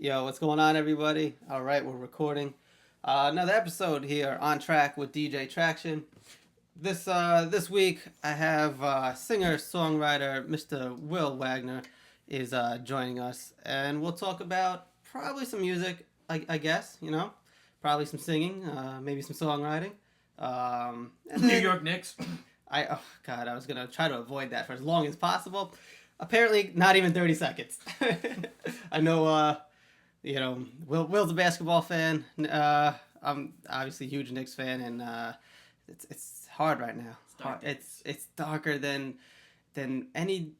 Yo, what's going on, everybody? All right, we're recording another episode here on track with DJ Tracktion. This week I have singer songwriter Mr. Will Wagner is joining us, and we'll talk about probably some music, I guess, probably some singing, maybe some songwriting. New York Knicks. I was gonna try to avoid that for as long as possible. Apparently, not even 30 seconds. I know. Will's a basketball fan. I'm obviously a huge Knicks fan, and it's hard right now. It's darker than any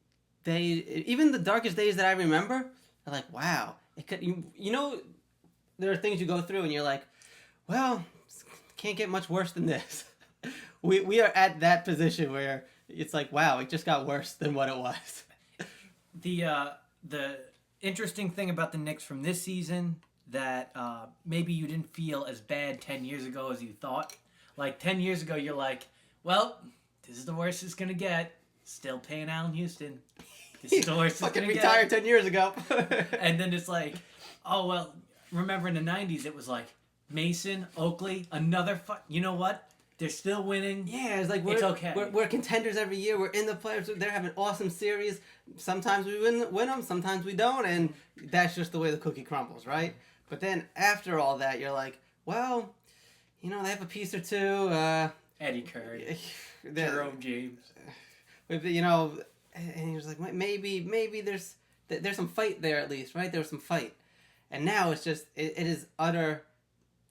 day. Even the darkest days that I remember are like, wow. It could there are things you go through, and you're like, well, can't get much worse than this. We are at that position where it's like, wow, it just got worse than what it was. The interesting thing about the Knicks from this season that maybe you didn't feel as bad 10 years ago as you thought. Like 10 years ago, you're like, well, this is the worst it's gonna get. Still paying Allen Houston. This is the worst it's gonna get. Retired 10 years ago. And then it's like, oh well. Remember in the 90s, it was like Mason, Oakley, another. You know what? They're still winning. Yeah, it's it's okay. We're contenders every year. We're in the playoffs. They're having awesome series. Sometimes we win them. Sometimes we don't. And that's just the way the cookie crumbles, right? But then after all that, you're like, well, they have a piece or two. Eddie Curry, Jerome James. And he was like, maybe there's some fight there at least, right? There was some fight. And now it's just, it is utter...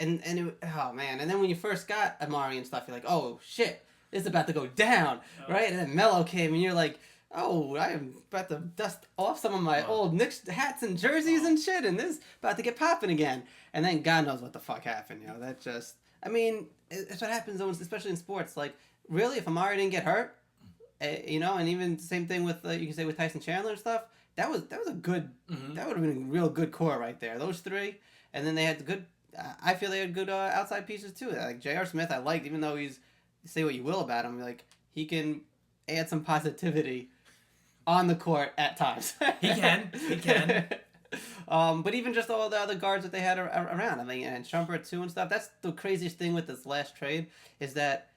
oh man, and then when you first got Amari and stuff, you're like, oh shit, this is about to go down, right? And then Melo came, and you're like, oh, I am about to dust off some of my old Knicks hats and jerseys and shit, and this is about to get popping again. And then God knows what the fuck happened, that just, it's what happens, especially in sports. Like, really, if Amari didn't get hurt, and even the same thing with, you can say with Tyson Chandler and stuff, that was a good, that would have been a real good core right there, those three. And then they had the good, I feel they had good outside pieces too. Like J.R. Smith, I liked, even though say what you will about him, like he can add some positivity on the court at times. He can. But even just all the other guards that they had around, and Shumpert too and stuff. That's the craziest thing with this last trade is that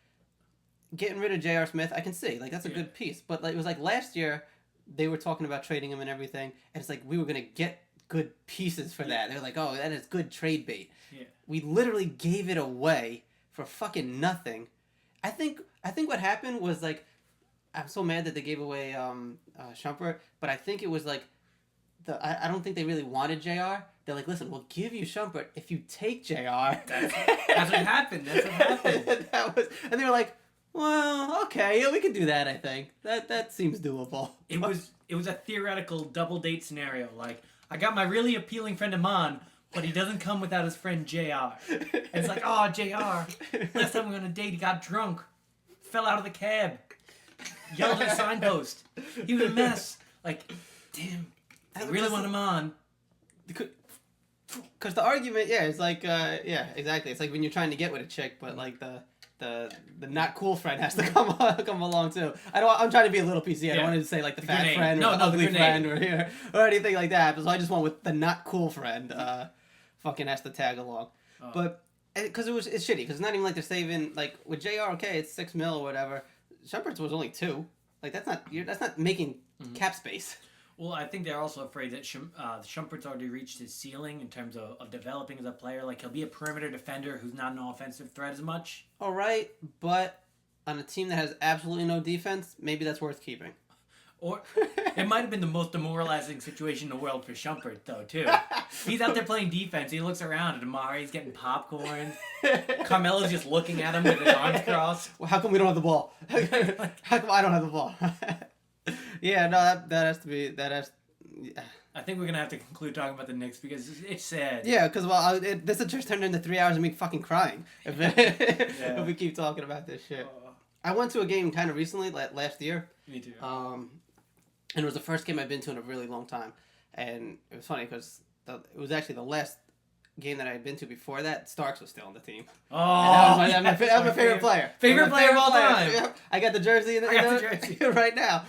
getting rid of J.R. Smith, I can see that's a good piece. But it was like last year they were talking about trading him and everything, and it's like we were gonna get good pieces for that. They're like, oh, that is good trade bait. Yeah. We literally gave it away for fucking nothing. I think what happened was I'm so mad that they gave away Shumpert, but I think it was I don't think they really wanted JR. They're like, listen, we'll give you Shumpert if you take JR. That's what happened. And they were like, well, okay, yeah, we can do that. I think that seems doable. It was a theoretical double date scenario. Like, I got my really appealing friend Aman, but he doesn't come without his friend JR. And it's like, oh, JR, last time we went on a date, he got drunk, fell out of the cab, yelled at a signpost. He was a mess. Like, damn, I really want him on. Because the argument, it's like, exactly. It's like when you're trying to get with a chick, but the not cool friend has to come along too. I'm trying to be a little PC. I don't want to say the fat grenade. friend or the ugly friend or anything like that. So I just went with the not cool friend. Fucking has to tag along. Oh. But because it's shitty. Because it's not even like they're saving with JR. Okay, it's $6 million or whatever. Shumpert's was only $2 million. That's not making cap space. Well, I think they're also afraid that Shumpert's already reached his ceiling in terms of developing as a player. Like, he'll be a perimeter defender who's not an offensive threat as much. All right, but on a team that has absolutely no defense, maybe that's worth keeping. Or it might have been the most demoralizing situation in the world for Shumpert, though, too. He's out there playing defense. He looks around at Amari's getting popcorn. Carmelo's just looking at him with his arms crossed. Well, how come we don't have the ball? How come I don't have the ball? Yeah, no, that has to be... I think we're going to have to conclude talking about the Knicks because it's sad. Yeah, because, this will just turn into 3 hours of me fucking crying if we keep talking about this shit. I went to a game kind of recently, last year. Me too. And it was the first game I've been to in a really long time. And it was funny because it was actually the last game that I had been to before that. Starks was still on the team. Oh, that was my favorite player. Favorite player of all time. Yep. I got the jersey right now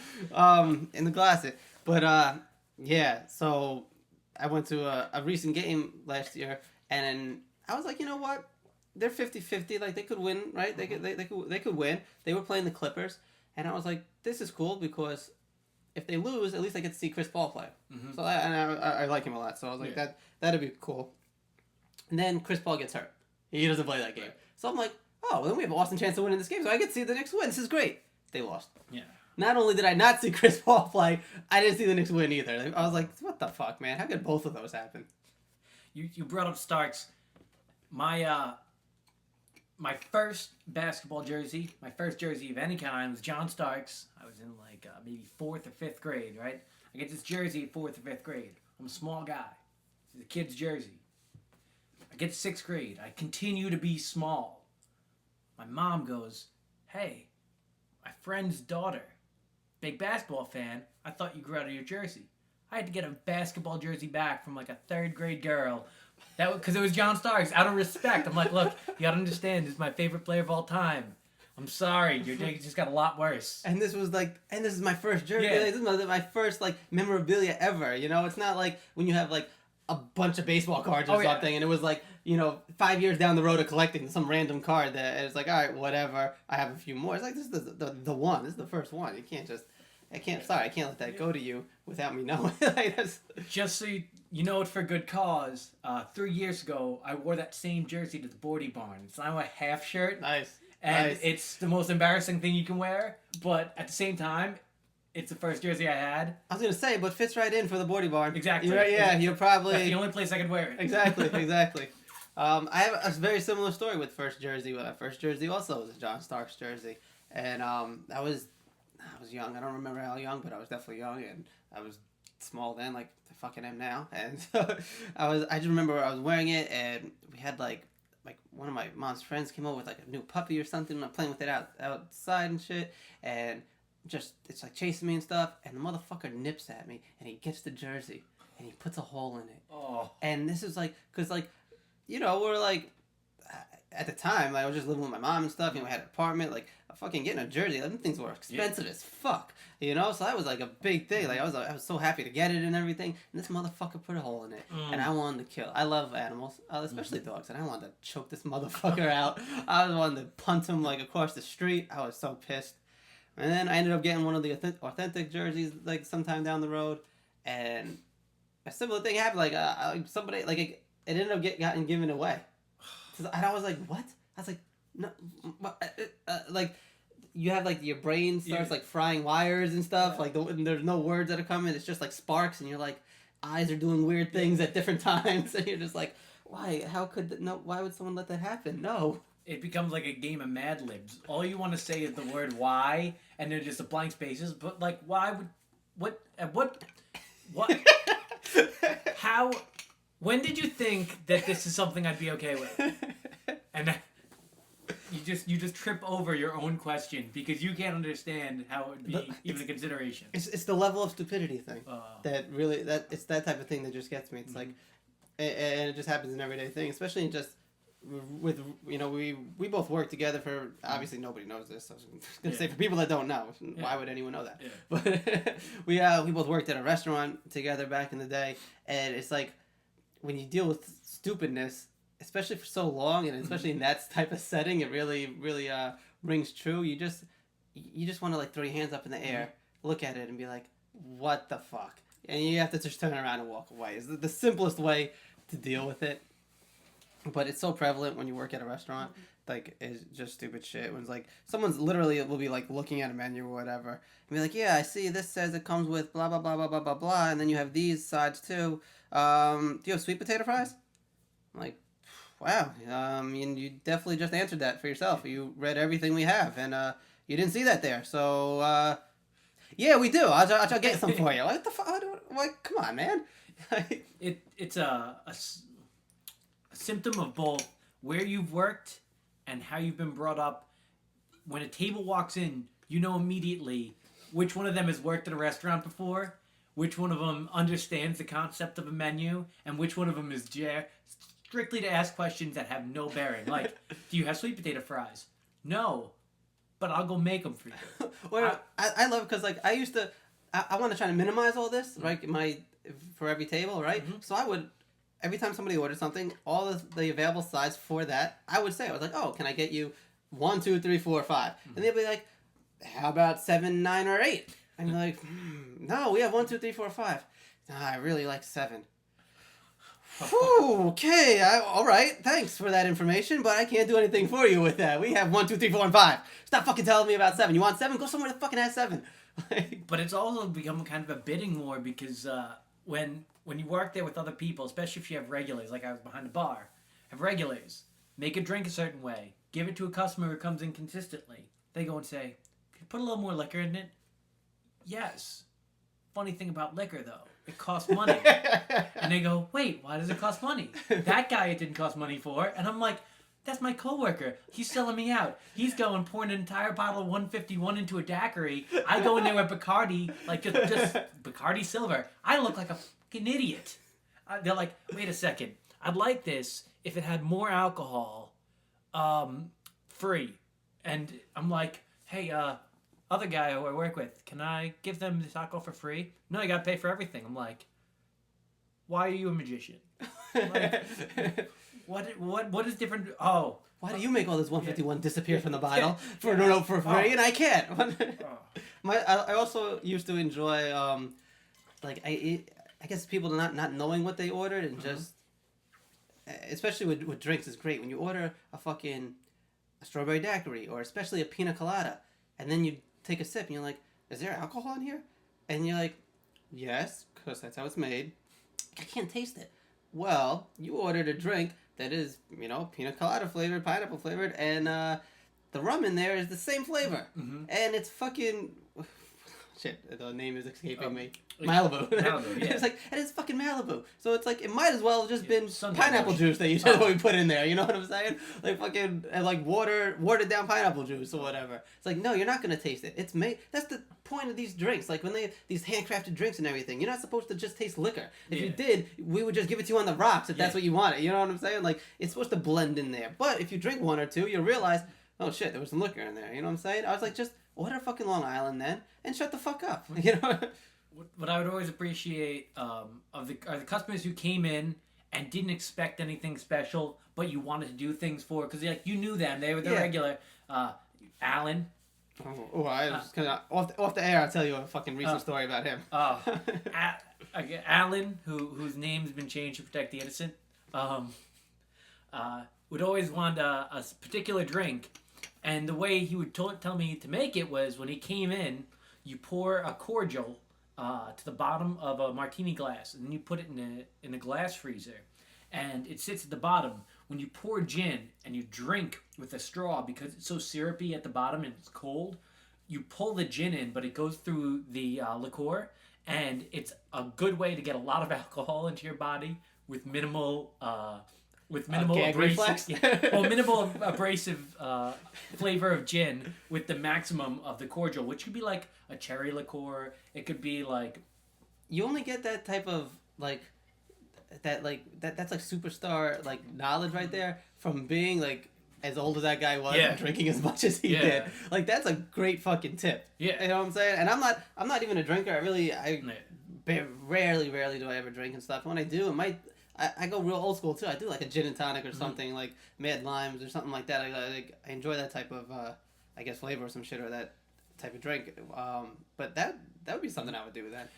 in the closet. But, yeah, so I went to a recent game last year, and I was like, you know what? They're 50-50. Like, they could win, right? They could win. They were playing the Clippers, and I was like, this is cool because if they lose, at least I get to see Chris Paul play. Mm-hmm. So I like him a lot. So I was like, that'd be cool. And then Chris Paul gets hurt. He doesn't play that game. Right. So I'm like, oh, well, then we have an awesome chance to win in this game. So I get to see the Knicks win. This is great. They lost. Yeah. Not only did I not see Chris Paul play, I didn't see the Knicks win either. I was like, what the fuck, man? How could both of those happen? You brought up Starks. My first basketball jersey, my first jersey of any kind was John Starks. I was in like maybe 4th or 5th grade, right? I get this jersey at 4th or 5th grade. I'm a small guy. It's a kid's jersey. I get to 6th grade. I continue to be small. My mom goes, hey, my friend's daughter, big basketball fan, I thought you grew out of your jersey. I had to get a basketball jersey back from like a 3rd grade girl. Because it was John Starks, out of respect. I'm like, look, you gotta understand, this is my favorite player of all time. I'm sorry, your day just got a lot worse. And this was like, and this is my first jersey. Yeah. This is my first like memorabilia ever. You know, it's not like when you have like a bunch of baseball cards or something, and it was like, you know, 5 years down the road of collecting some random card that and it's like, all right, whatever. I have a few more. It's like this is the one. This is the first one. You can't just. I can't let that go to you without me knowing. Like, just so you know it for good cause, 3 years ago, I wore that same jersey to the Bordy Barn. It's now a half shirt. Nice. And it's the most embarrassing thing you can wear, but at the same time, it's the first jersey I had. I was going to say, but fits right in for the Bordy Barn. Exactly. You're probably... That's the only place I could wear it. Exactly. I have a very similar story with first jersey. My first jersey also was a John Starks jersey. And I was young. I don't remember how young, but I was definitely young, and I was small then, like I fucking am now. And so I just remember I was wearing it, and we had like one of my mom's friends came over with like a new puppy or something. I'm playing with it outside and shit, and just it's like chasing me and stuff. And the motherfucker nips at me, and he gets the jersey, and he puts a hole in it. Oh. And this is like, cause like, you know, we're like. At the time, like, I was just living with my mom and stuff. You know, I had an apartment. Like, fucking getting a jersey, them things were expensive as fuck. You know, so that was like a big thing. Like, I was so happy to get it and everything. And this motherfucker put a hole in it, and I wanted to kill. I love animals, especially dogs, and I wanted to choke this motherfucker out. I was wanting to punt him like across the street. I was so pissed. And then I ended up getting one of the authentic jerseys like sometime down the road, and a similar thing happened. Like somebody like it ended up getting given away. And I was like, what? I was like, no, like, you have, like, your brain starts, like, frying wires and stuff, like, there's no words that are coming, it's just, like, sparks, and you're like, eyes are doing weird things at different times, and you're just like, why? Why would someone let that happen? No. It becomes like a game of Mad Libs. All you want to say is the word why, and then just the blank spaces, but, like, why would, what, how... When did you think that this is something I'd be okay with? And you just trip over your own question because you can't understand how it would be even a consideration. It's the level of stupidity thing that really it's that type of thing that just gets me. It's like, and it just happens an everyday thing, especially just with we both work together for obviously nobody knows this. I was gonna say for people that don't know, why would anyone know that? Yeah. But we both worked at a restaurant together back in the day, and it's like. When you deal with stupidness, especially for so long, and especially in that type of setting, it really rings true. You just want to like throw your hands up in the air, look at it, and be like, "What the fuck?" And you have to just turn around and walk away. It's the simplest way to deal with it. But it's so prevalent when you work at a restaurant. Like, it's just stupid shit. When it's like, someone's literally will be like looking at a menu or whatever. And be like, yeah, I see this says it comes with blah, blah, blah, blah, blah, blah, blah. And then you have these sides too. Do you have sweet potato fries? I'm like, wow. You definitely just answered that for yourself. You read everything we have. And you didn't see that there. So, yeah, we do. I'll try to get some for you. What the fuck? Like, come on, man. It's a symptom of both where you've worked and how you've been brought up. When a table walks in, you know immediately which one of them has worked at a restaurant before, which one of them understands the concept of a menu, and which one of them is strictly to ask questions that have no bearing. Like, do you have sweet potato fries? No, but I'll go make them for you. Well, I love it because, like, I used to... I want to try to minimize all this, right? for every table, right? So I would, every time somebody ordered something, all of the available sides for that, I would say, I was like, oh, can I get you 1, 2, 3, 4, 5? And they'd be like, how about 7, 9, or 8? And you're like, no, we have 1, 2, 3, 4, 5. I really like 7. Whew, okay, all right, thanks for that information, but I can't do anything for you with that. We have 1, 2, 3, 4, and 5. Stop fucking telling me about 7. You want 7? Go somewhere that fucking has 7. But it's also become kind of a bidding war because when you work there with other people, especially if you have regulars, like I was behind the bar, have regulars, make a drink a certain way, give it to a customer who comes in consistently. They go and say, "Can you put a little more liquor in it?" Yes. Funny thing about liquor, though, it costs money. And they go, wait, why does it cost money? That guy it didn't cost money for. And I'm like, that's my coworker. He's selling me out. He's going, pouring an entire bottle of 151 into a daiquiri. I go in there with Bacardi, like just Bacardi Silver. I look like a fucking idiot. They're like, wait a second. I'd like this if it had more alcohol, free. And I'm like, hey, other guy who I work with, can I give them this alcohol for free? No, you gotta pay for everything. I'm like, why are you a magician? Like, what is different? Oh, why do you make all this 151 disappear from the bottle for free and I can't? I also used to enjoy I guess people not knowing what they ordered and just especially with drinks is great when you order a strawberry daiquiri or especially a pina colada and then you take a sip and you're like, is there alcohol in here? And you're like, yes, because that's how it's made. I can't taste it. Well, you ordered a drink that is, pina colada flavored, pineapple flavored, and the rum in there is the same flavor. And it's fucking... Shit, the name is escaping me. Malibu. Malibu, yeah. It's fucking Malibu. So it's like, it might as well have just been Sunday pineapple juice that we put in there. You know what I'm saying? Like fucking, like watered down pineapple juice or whatever. It's like, no, you're not going to taste it. It's made, that's the point of these drinks. Like when these handcrafted drinks and everything, you're not supposed to just taste liquor. If you did, we would just give it to you on the rocks if that's what you wanted. You know what I'm saying? Like, it's supposed to blend in there. But if you drink one or two, you'll realize, oh shit, there was some liquor in there. You know what I'm saying? I was like, just order a fucking Long Island then, and shut the fuck up. You know. What I would always appreciate are the customers who came in and didn't expect anything special, but you wanted to do things for because you knew them. They were the regular. Alan. Oh, I was kind of off the air. I'll tell you a fucking recent story about him. Alan, whose name's been changed to protect the innocent, would always want a particular drink. And the way he would tell me to make it was when he came in, you pour a cordial to the bottom of a martini glass, and then you put it in a glass freezer, and it sits at the bottom. When you pour gin and you drink with a straw, because it's so syrupy at the bottom and it's cold, you pull the gin in, but it goes through the liqueur, and it's a good way to get a lot of alcohol into your body with minimal abrasive, minimal abrasive flavor of gin with the maximum of the cordial, which could be like a cherry liqueur. It could be like, you only get that type of that's like superstar knowledge right there from being as old as that guy was and drinking as much as he did. Like that's a great fucking tip. Yeah, you know what I'm saying? And I'm not even a drinker. Rarely do I ever drink and stuff. When I do, it might. I go real old school too. I do like a gin and tonic or something, like Mad Limes or something like that. I enjoy that type of flavor or some shit or that type of drink. But that would be something I would do with that.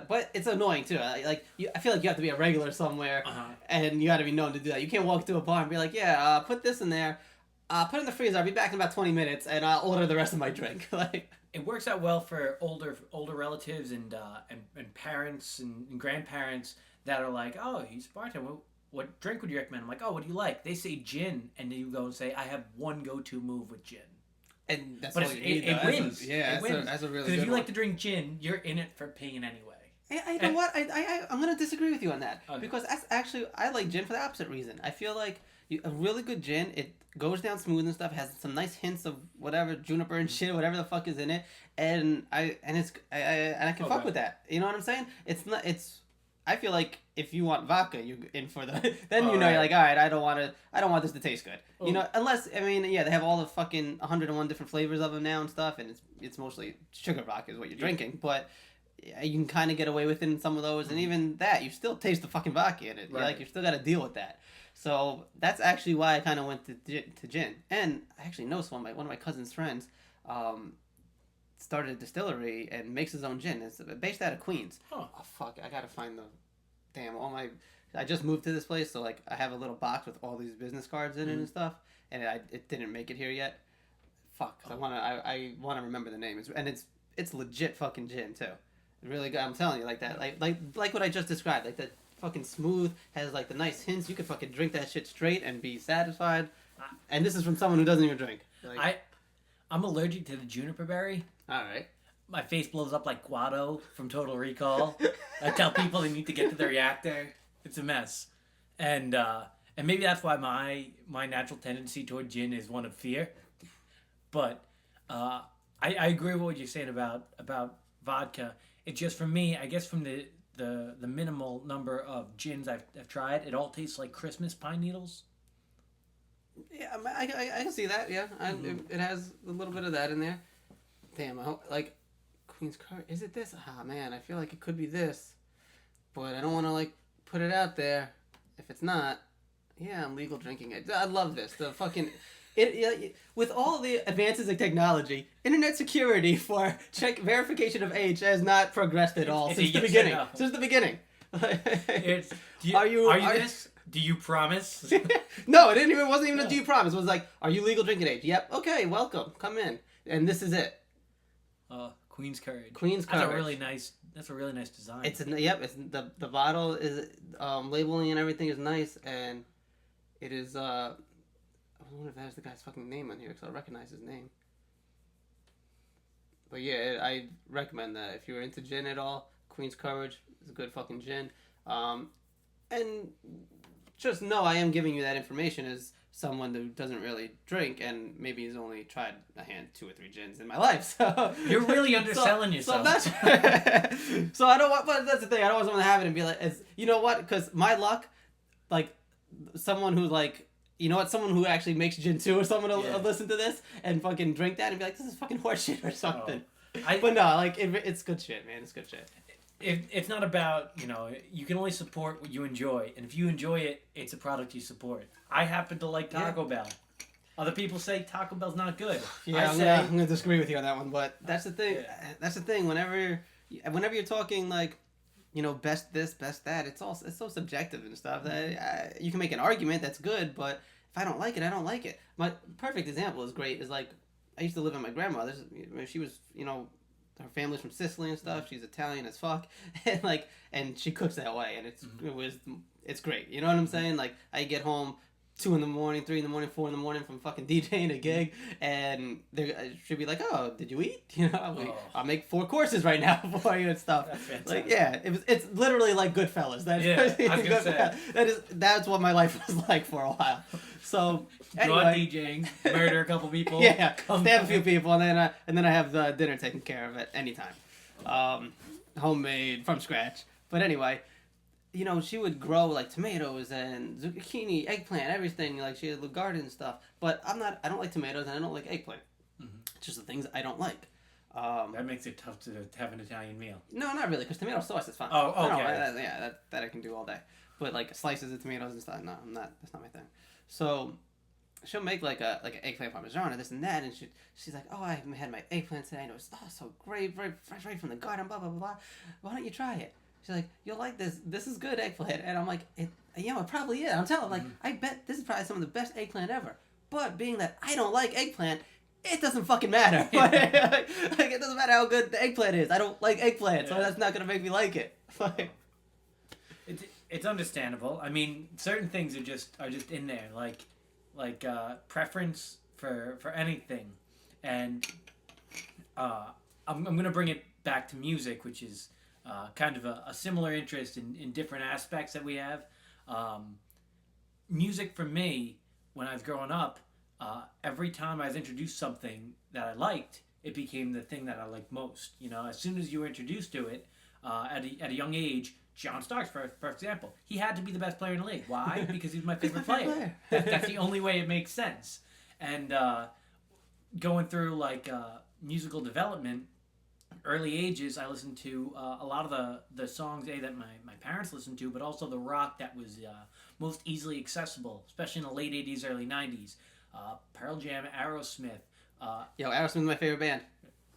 But it's annoying too. I feel like you have to be a regular somewhere, and you got to be known to do that. You can't walk to a bar and be like, put this in there, put it in the freezer. I'll be back in about 20 minutes, and I'll order the rest of my drink. It works out well for older relatives and parents and grandparents that are like, oh, he's a bartender. What drink would you recommend? I'm like, oh, what do you like? They say gin, and then you go and say, I have one go-to move with gin. And that's but all you need. It wins. It wins. That's a really good one. Because if you like to drink gin, you're in it for pain anyway. You know what? I'm going to disagree with you on that. Okay. Because I like gin for the opposite reason. I feel like a really good gin, it goes down smooth and stuff, has some nice hints of whatever, juniper and shit, whatever the fuck is in it. And I can fuck with that. You know what I'm saying? I feel like if you want vodka, you're in for the. Then you're like, all right, I don't want this to taste good. Oh. You know, unless they have all the fucking 101 different flavors of them now and stuff, and it's mostly sugar vodka is what you're drinking. But you can kind of get away with it in some of those, and even that, you still taste the fucking vodka in it. Right. Like, you still got to deal with that. So that's actually why I kind of went to gin. And I actually know one of my cousin's friends started a distillery and makes his own gin. It's based out of Queens. Huh. Oh, fuck. I got to find I just moved to this place, so, like, I have a little box with all these business cards in it and stuff, and it didn't make it here yet. Fuck. I want to remember the name. It's legit fucking gin, too. Really good. I'm telling you, like that. Like what I just described. Like that fucking smooth, has like the nice hints. You could fucking drink that shit straight and be satisfied. And this is from someone who doesn't even drink. Like, I'm allergic to the juniper berry. Alright. My face blows up like Guado from Total Recall. I tell people they need to get to the reactor. It's a mess. And maybe that's why my natural tendency toward gin is one of fear. But I agree with what you're saying about vodka. It's just, for me, I guess from the minimal number of gins I've tried, it all tastes like Christmas pine needles. Yeah, I can see that, yeah. It has a little bit of that in there. Damn, I hope, like, Queen's Courage, is it this? Ah, man, I feel like it could be this. But I don't want to, like, put it out there. If it's not, yeah, I'm legal drinking it. I love this. The fucking... with all the advances in technology, internet security for verification of age has not progressed at all since the beginning. Since the beginning. Are you this? Do you promise? No, it wasn't even a do you promise. It was like, are you legal drinking age? Yep. Okay, welcome. Come in. And this is it. Queen's Courage. Queen's Courage. That's a really nice design. It's the bottle is labeling and everything is nice, and it is I wonder if that has the guy's fucking name on here, because I recognize his name. But yeah, I recommend that. If you're into gin at all, Queen's Courage is a good fucking gin. And just know I am giving you that information as someone who doesn't really drink, and maybe has only tried 2 or 3 gins in my life. So you're really underselling yourself. So I don't want, but that's the thing. I don't want someone to have it and be like, you know what? Because my luck, like, someone who, like, you know what? Someone who actually makes gin too, or someone will listen to this and fucking drink that and be like, this is fucking horseshit or something. But no, like, it's good shit, man. It's good shit. It's not about, you can only support what you enjoy. And if you enjoy it, it's a product you support. I happen to like Taco Bell. Other people say Taco Bell's not good. Yeah, I'm gonna disagree with you on that one. But that's the thing. Yeah. That's the thing. Whenever you're talking, like, best this, best that, it's so subjective and stuff that you can make an argument that's good, but if I don't like it, I don't like it. My perfect example is like, I used to live with my grandmother's. She was, her family's from Sicily and stuff. She's Italian as fuck, and she cooks that way, and it's great. You know what I'm saying? Like, I get home 2 in the morning, 3 in the morning, 4 in the morning from fucking DJing a gig, and she'd be like, "Oh, did you eat? I'll make 4 courses right now for you and stuff." That's fantastic. Like, yeah, it's literally like Goodfellas. I was gonna say that's what my life was like for a while. So anyway, go on DJing, murder a couple people, yeah, stab a few people, and then I have the dinner taken care of at any time, homemade from scratch. But anyway, she would grow like tomatoes and zucchini, eggplant, everything. Like, she had the garden and stuff. But I don't like tomatoes and I don't like eggplant. Mm-hmm. It's just the things I don't like. That makes it tough to have an Italian meal. No, not really, because tomato sauce is fine. Oh, okay. That I can do all day. But like slices of tomatoes and stuff, no, that's not my thing. So she'll make like an eggplant parmesan or this and that, and she's like, "Oh, I had my eggplant today, and it was so great, very fresh, right from the garden, blah blah blah blah. Why don't you try it?" She's like, "You'll like this. This is good eggplant." And I'm like, it probably is. I'm telling her, like, I bet this is probably some of the best eggplant ever. But being that I don't like eggplant, it doesn't fucking matter. like, it doesn't matter how good the eggplant is. I don't like eggplant, so that's not gonna make me like it. It's understandable. I mean, certain things are just in there, like preference for anything, and I'm gonna bring it back to music, which is kind of a similar interest in different aspects that we have. Music for me, when I was growing up, every time I was introduced something that I liked, it became the thing that I liked most. As soon as you were introduced to it, at a young age, John Starks, for example, he had to be the best player in the league. Why? Because he's my favorite player. That's the only way it makes sense. And going through, like, musical development, early ages, I listened to a lot of the songs that my parents listened to, but also the rock that was most easily accessible, especially in the late 80s, early 90s. Pearl Jam, Aerosmith. Yo, Aerosmith's my favorite band.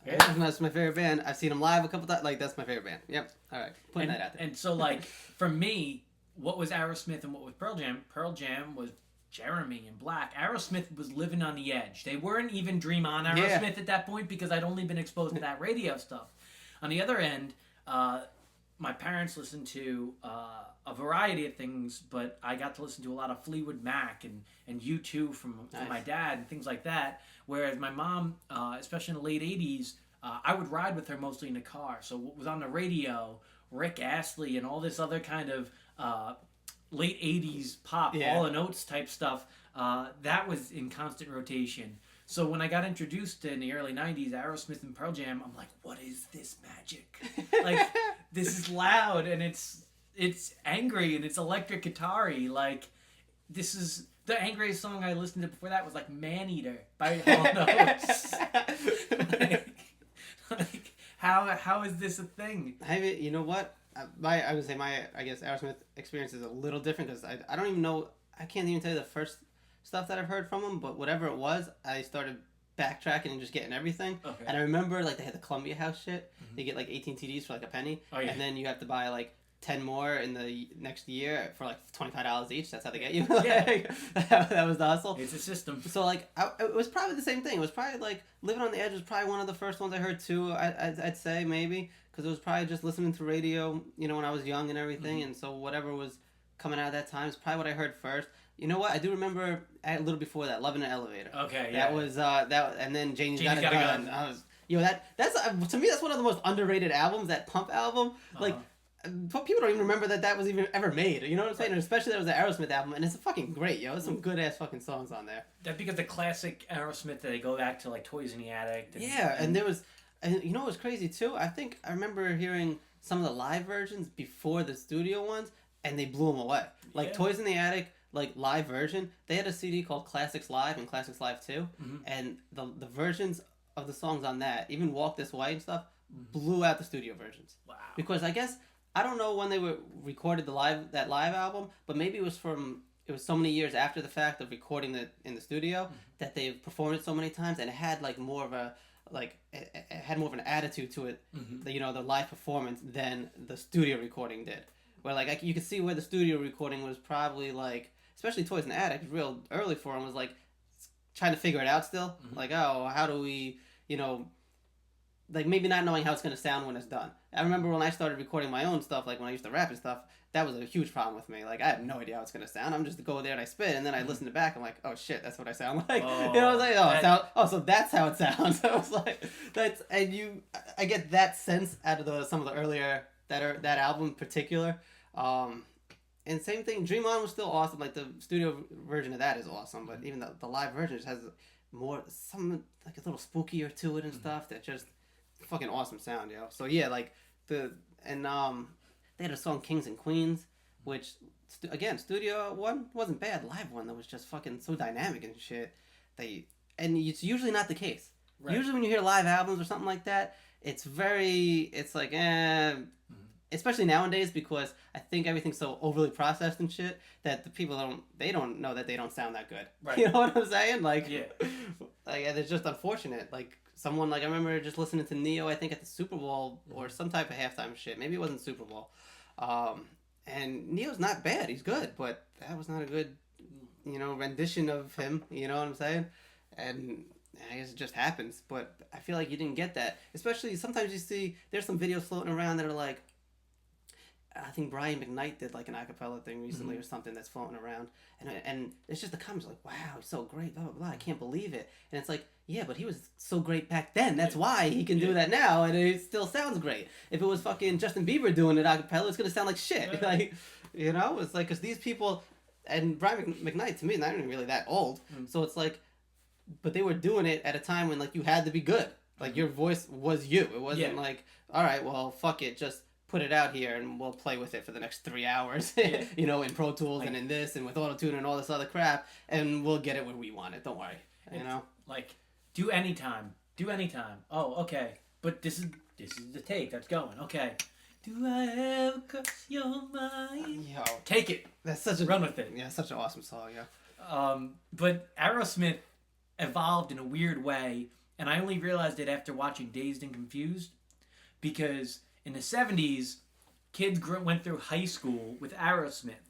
Yeah. That's my favorite band. I've seen them live a couple times. Like, that's my favorite band. Yep. All right. Putting that out there. And so, like, for me, what was Aerosmith and what was Pearl Jam? Pearl Jam was Jeremy and Black. Aerosmith was living on the edge. They weren't even Dream On Aerosmith at that point because I'd only been exposed to that radio stuff. On the other end, my parents listened to a variety of things, but I got to listen to a lot of Fleetwood Mac and U2 from my dad and things like that. Whereas my mom, especially in the late 80s, I would ride with her mostly in the car. So what was on the radio, Rick Astley and all this other kind of late 80s pop, Hall & Oates type stuff, that was in constant rotation. So when I got introduced in the early 90s, Aerosmith and Pearl Jam, I'm like, what is this magic? Like, this is loud and it's angry and it's electric guitar-y. Like, this is... The angriest song I listened to before that was like Man Eater by Hall & Oates. like, how is this a thing? You know what? I would say I guess Aerosmith experience is a little different because I don't even know, I can't even tell you the first stuff that I've heard from them, but whatever it was, I started backtracking and just getting everything. Okay. And I remember like they had the Columbia House shit. Mm-hmm. They get like 18 CDs for like a penny. Oh, yeah. And then you have to buy like 10 more in the next year for like $25 each. That's how they get you. Yeah. That was the hustle. It's a system. So like, it was probably the same thing. It was probably like Living on the Edge was probably one of the first ones I heard too. I'd say maybe because it was probably just listening to radio, you know, when I was young and everything. Mm-hmm. And so whatever was coming out at that time is probably what I heard first. You know what? I do remember a little before that, Love in an Elevator. Okay, yeah. That was that, and then Janie's Got a Gun. That's to me that's one of the most underrated albums. That Pump album, like. People don't even remember that was even ever made. You know what I'm saying? And especially that was an Aerosmith album, and it's fucking great, yo. There's some good ass fucking songs on there. That's because the classic Aerosmith that they go back to like Toys in the Attic. And there was, and you know what was crazy too? I remember hearing some of the live versions before the studio ones, and they blew them away. Like Toys in the Attic, like live version. They had a CD called Classics Live and Classics Live 2, mm-hmm. and the versions of the songs on that, even Walk This Way and stuff, blew out the studio versions. Wow. Because I guess. I don't know when they recorded that live album, but maybe it was so many years after the fact of recording it in the studio that they've performed it so many times, and it had like more of an attitude to it, you know, the live performance than the studio recording did. Where like you could see where the studio recording was probably like, especially Toys in the Attic, real early for them, was like trying to figure it out still. Mm-hmm. Like, oh, how do we, you know, like maybe not knowing how it's going to sound when it's done. I remember when I started recording my own stuff, like when I used to rap and stuff, that was a huge problem with me. Like I have no idea how it's going to sound. I'm just go there and I spit, and then I listen to back. I'm like, oh shit, that's what I sound like. Oh, you know, I was like, so that's how it sounds. I was like, I get that sense out of some of the earlier that album in particular. And same thing, Dream On was still awesome. Like the studio version of that is awesome, but even the live version just has some like a little spookier to it and stuff that just. Fucking awesome sound, yo. So yeah, like they had a song Kings and Queens, which again studio one wasn't bad, live one that was just fucking so dynamic and shit. And it's usually not the case. Right. Usually when you hear live albums or something like that, it's like especially nowadays because I think everything's so overly processed and shit that the people don't know that they don't sound that good. Right. You know what I'm saying? Like like it's just unfortunate. Like. Someone, like, I remember just listening to Neo, I think, at the Super Bowl or some type of halftime shit. Maybe it wasn't Super Bowl. And Neo's not bad. He's good. But that was not a good, you know, rendition of him. You know what I'm saying? And I guess it just happens. But I feel like you didn't get that. Especially sometimes you see, there's some videos floating around that are like, I think Brian McKnight did like an acapella thing recently or something that's floating around. And it's just the comments like, wow, he's so great, blah, blah, blah. I can't believe it. And it's like, yeah, but he was so great back then. That's why he can do that now, and it still sounds great. If it was fucking Justin Bieber doing it acapella, it's going to sound like shit. Yeah. Like, you know? It's like, because these people, and Brian McKnight, to me, not even really that old. So it's like, but they were doing it at a time when, like, you had to be good. Like, your voice was you. It wasn't like, all right, well, fuck it, just put it out here and we'll play with it for the next 3 hours, you know, in Pro Tools and in this and with Auto-Tune and all this other crap, and we'll get it where we want it. Don't worry, you know? Like, do anytime. Oh, okay. But this is this is the take that's going. Okay. Do I ever cross your mind? Yo, take it. That's such a run with it. Yeah, such an awesome song. Yeah. But Aerosmith evolved in a weird way, and I only realized it after watching Dazed and Confused, because in the 70s, kids went through high school with Aerosmith,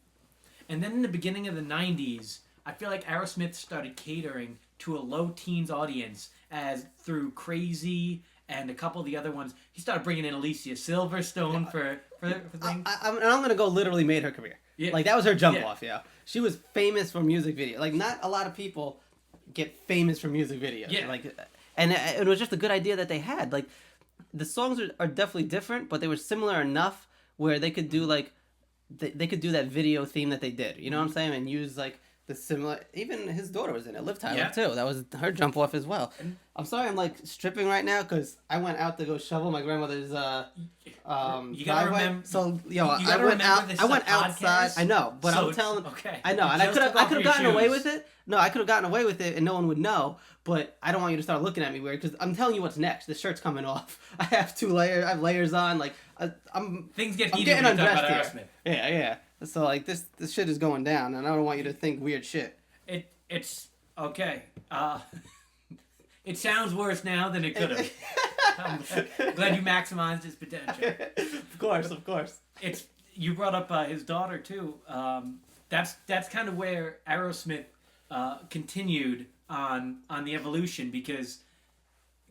and then in the beginning of the 90s, I feel like Aerosmith started catering to a low teens audience as through Crazy and a couple of the other ones. He started bringing in Alicia Silverstone for things. I'm going to go literally made her career. Yeah. Like, that was her jump off, yeah. She was famous for music video. Like, not a lot of people get famous for music videos. Yeah. Like, and it was just a good idea that they had. Like, the songs are definitely different, but they were similar enough where they could do, like, they could do that video theme that they did. You know what I'm saying? And use, like, the similar... Even his daughter was in it. Liv Tyler, too. That was her jump off as well. I'm sorry I'm, like, stripping right now because I went out to go shovel my grandmother's you gotta driveway. remember... So, I went outside. I know, but so I'm telling... Okay. I know, and I could have gotten away with it. No, I could have gotten away with it and no one would know, but I don't want you to start looking at me weird because I'm telling you what's next. The shirt's coming off. I have 2 layers. I have layers on. Like, Things get I'm heated getting when you talk about undressed Aerosmith. here. Yeah. So, like, this shit is going down, and I don't want you to think weird shit. It's okay. It sounds worse now than it could have. I'm glad you maximized its potential. Of course. You brought up his daughter too. That's kind of where Aerosmith continued on the evolution, because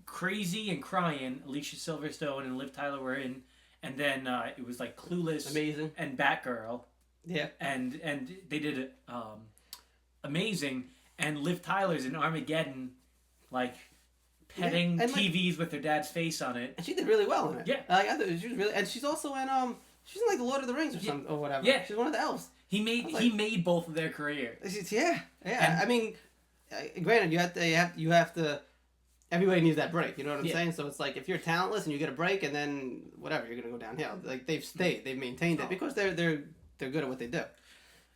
Crazy and Crying, Alicia Silverstone and Liv Tyler were in, and then it was like Clueless, Amazing, and Batgirl. Yeah. And they did it Amazing, and Liv Tyler's in Armageddon, like petting TVs with her dad's face on it. And she did really well in it. Yeah. I thought she was really, and she's also in she's in like the Lord of the Rings or something or whatever. Yeah. She's one of the elves. He made both of their careers. Yeah. And, I mean, granted, you have to. Everybody needs that break. You know what I'm saying? So it's like if you're talentless and you get a break, and then whatever, you're gonna go downhill. Like they've maintained it because they're good at what they do.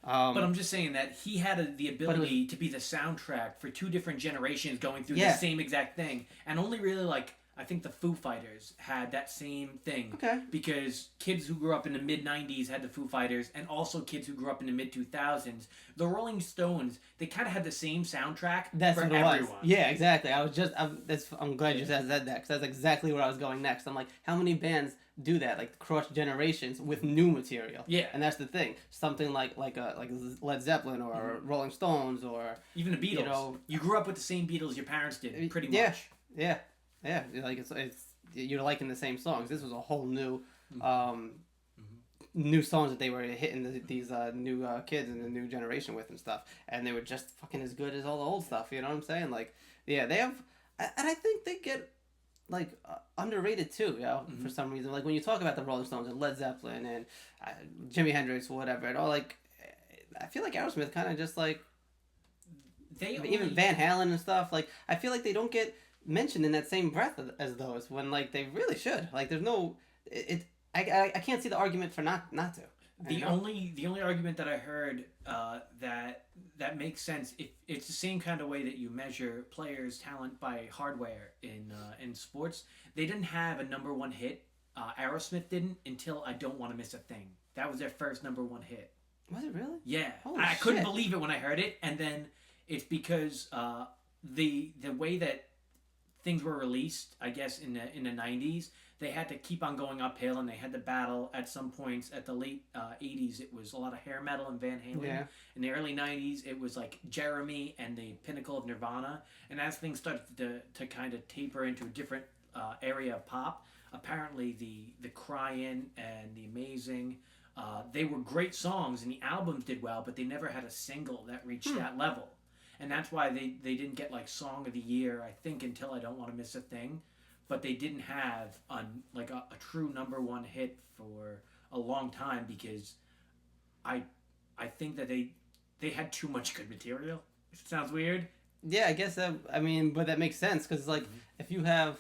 But I'm just saying that he had the ability to be the soundtrack for 2 different generations going through the same exact thing, and only really like I think the Foo Fighters had that same thing. Okay. Because kids who grew up in the mid-90s had the Foo Fighters, and also kids who grew up in the mid-2000s. The Rolling Stones, they kind of had the same soundtrack for everyone. Yeah, exactly. I'm glad you said that, because that's exactly where I was going next. I'm like, how many bands do that, like cross generations with new material? Yeah. And that's the thing. Something like Led Zeppelin or Rolling Stones or... Even the Beatles. You grew up with the same Beatles your parents did, pretty much. Yeah. Yeah, like it's you're liking the same songs. This was a whole new, new songs that they were hitting these new kids in the new generation with and stuff, and they were just fucking as good as all the old stuff. You know what I'm saying? Like, yeah, they have, and I think they get like underrated too. You know, for some reason. Like when you talk about the Rolling Stones and Led Zeppelin and Jimi Hendrix or whatever, and all like, I feel like Aerosmith kind of just like even Van Halen and stuff. Like I feel like they don't get mentioned in that same breath as those when like they really should. Like there's no I can't see the argument for not to. The only argument that I heard that makes sense, it's the same kind of way that you measure players' talent by hardware in sports. They didn't have a number 1 hit. Aerosmith didn't until I Don't Want to Miss a Thing. That was their first number 1 hit. Was it really? Yeah. I couldn't believe it when I heard it, and then it's because the way that things were released, I guess, in the 90s, they had to keep on going uphill, and they had to battle at some points. At the late 80s, it was a lot of hair metal and Van Halen. Yeah. In the early 90s, it was like Jeremy and the pinnacle of Nirvana. And as things started to kind of taper into a different area of pop, apparently the Crying and the Amazing, they were great songs, and the albums did well, but they never had a single that reached that level. And that's why they didn't get like Song of the Year, I think, until I Don't Want to Miss a Thing. But they didn't have a true number 1 hit for a long time, because I think that they had too much good material. It sounds weird. Yeah, I guess but that makes sense, because like if you have,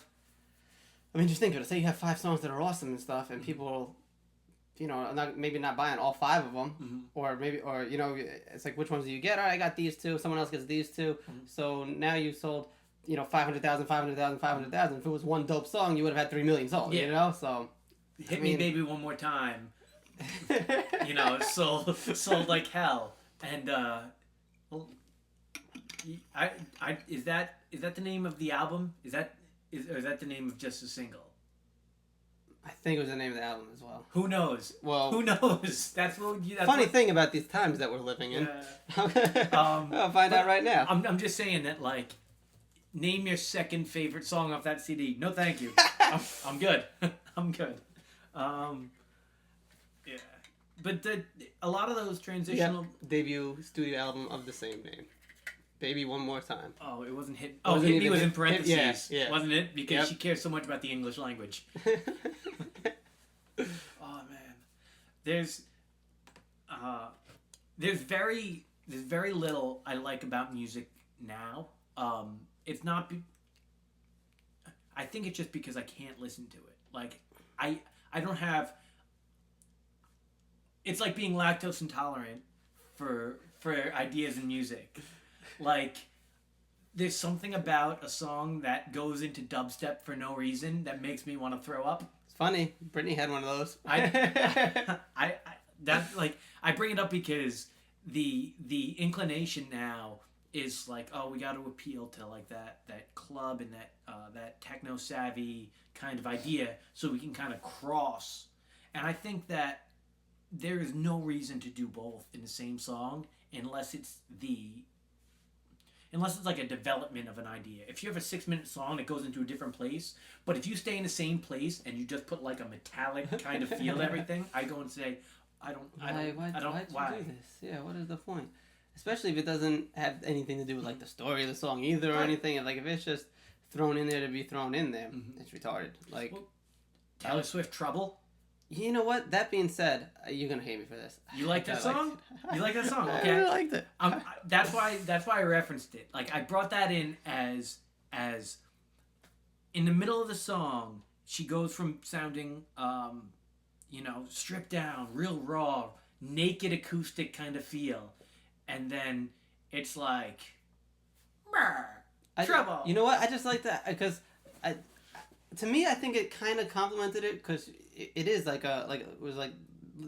just think of it. Say you have 5 songs that are awesome and stuff, and people, maybe not buying all 5 of them, or it's like which ones do you get? All right, I got these 2. Someone else gets these 2. So now you sold 500,000, 500,000, 500,000. If it was one dope song, you would have had 3 million sold. Yeah. You know, so Hit Me Baby One More Time. Sold like hell. And is that the name of the album? Is that the name of just a single? I think it was the name of the album as well. Who knows? Well, who knows? That's thing about these times that we're living in. I'll find out right now. I'm just saying that, like, name your second favorite song off that CD. No, thank you. I'm good. I'm good. Yeah. But a lot of those transitional debut studio album of the same name. Baby One More Time. Oh, it wasn't hit. Oh, Hit Me was in parentheses. Yeah. Wasn't it? Because she cares so much about the English language. Oh man, there's very little I like about music now. It's not. I think it's just because I can't listen to it. Like I don't have. It's like being lactose intolerant for ideas in music. Like, there's something about a song that goes into dubstep for no reason that makes me want to throw up. It's funny. Brittany had one of those. I bring it up because the inclination now is like, oh, we got to appeal to like that club and that techno savvy kind of idea, so we can kind of cross. And I think that there is no reason to do both in the same song unless it's like a development of an idea. If you have a 6-minute song that goes into a different place, but if you stay in the same place and you just put like a metallic kind of feel to everything, I go and say, why do this? Yeah, what is the point? Especially if it doesn't have anything to do with like the story of the song either or anything. Like if it's just thrown in there to be thrown in there, it's retarded. Like Taylor Swift Trouble. You know what? That being said, you're gonna hate me for this. You like that song? You like that song? Okay. I really liked it. That's why I referenced it. Like I brought that in as in the middle of the song, she goes from sounding stripped down, real raw, naked acoustic kind of feel, and then it's like trouble. You know what? I just like that because to me, I think it kind of complimented it because it is it was like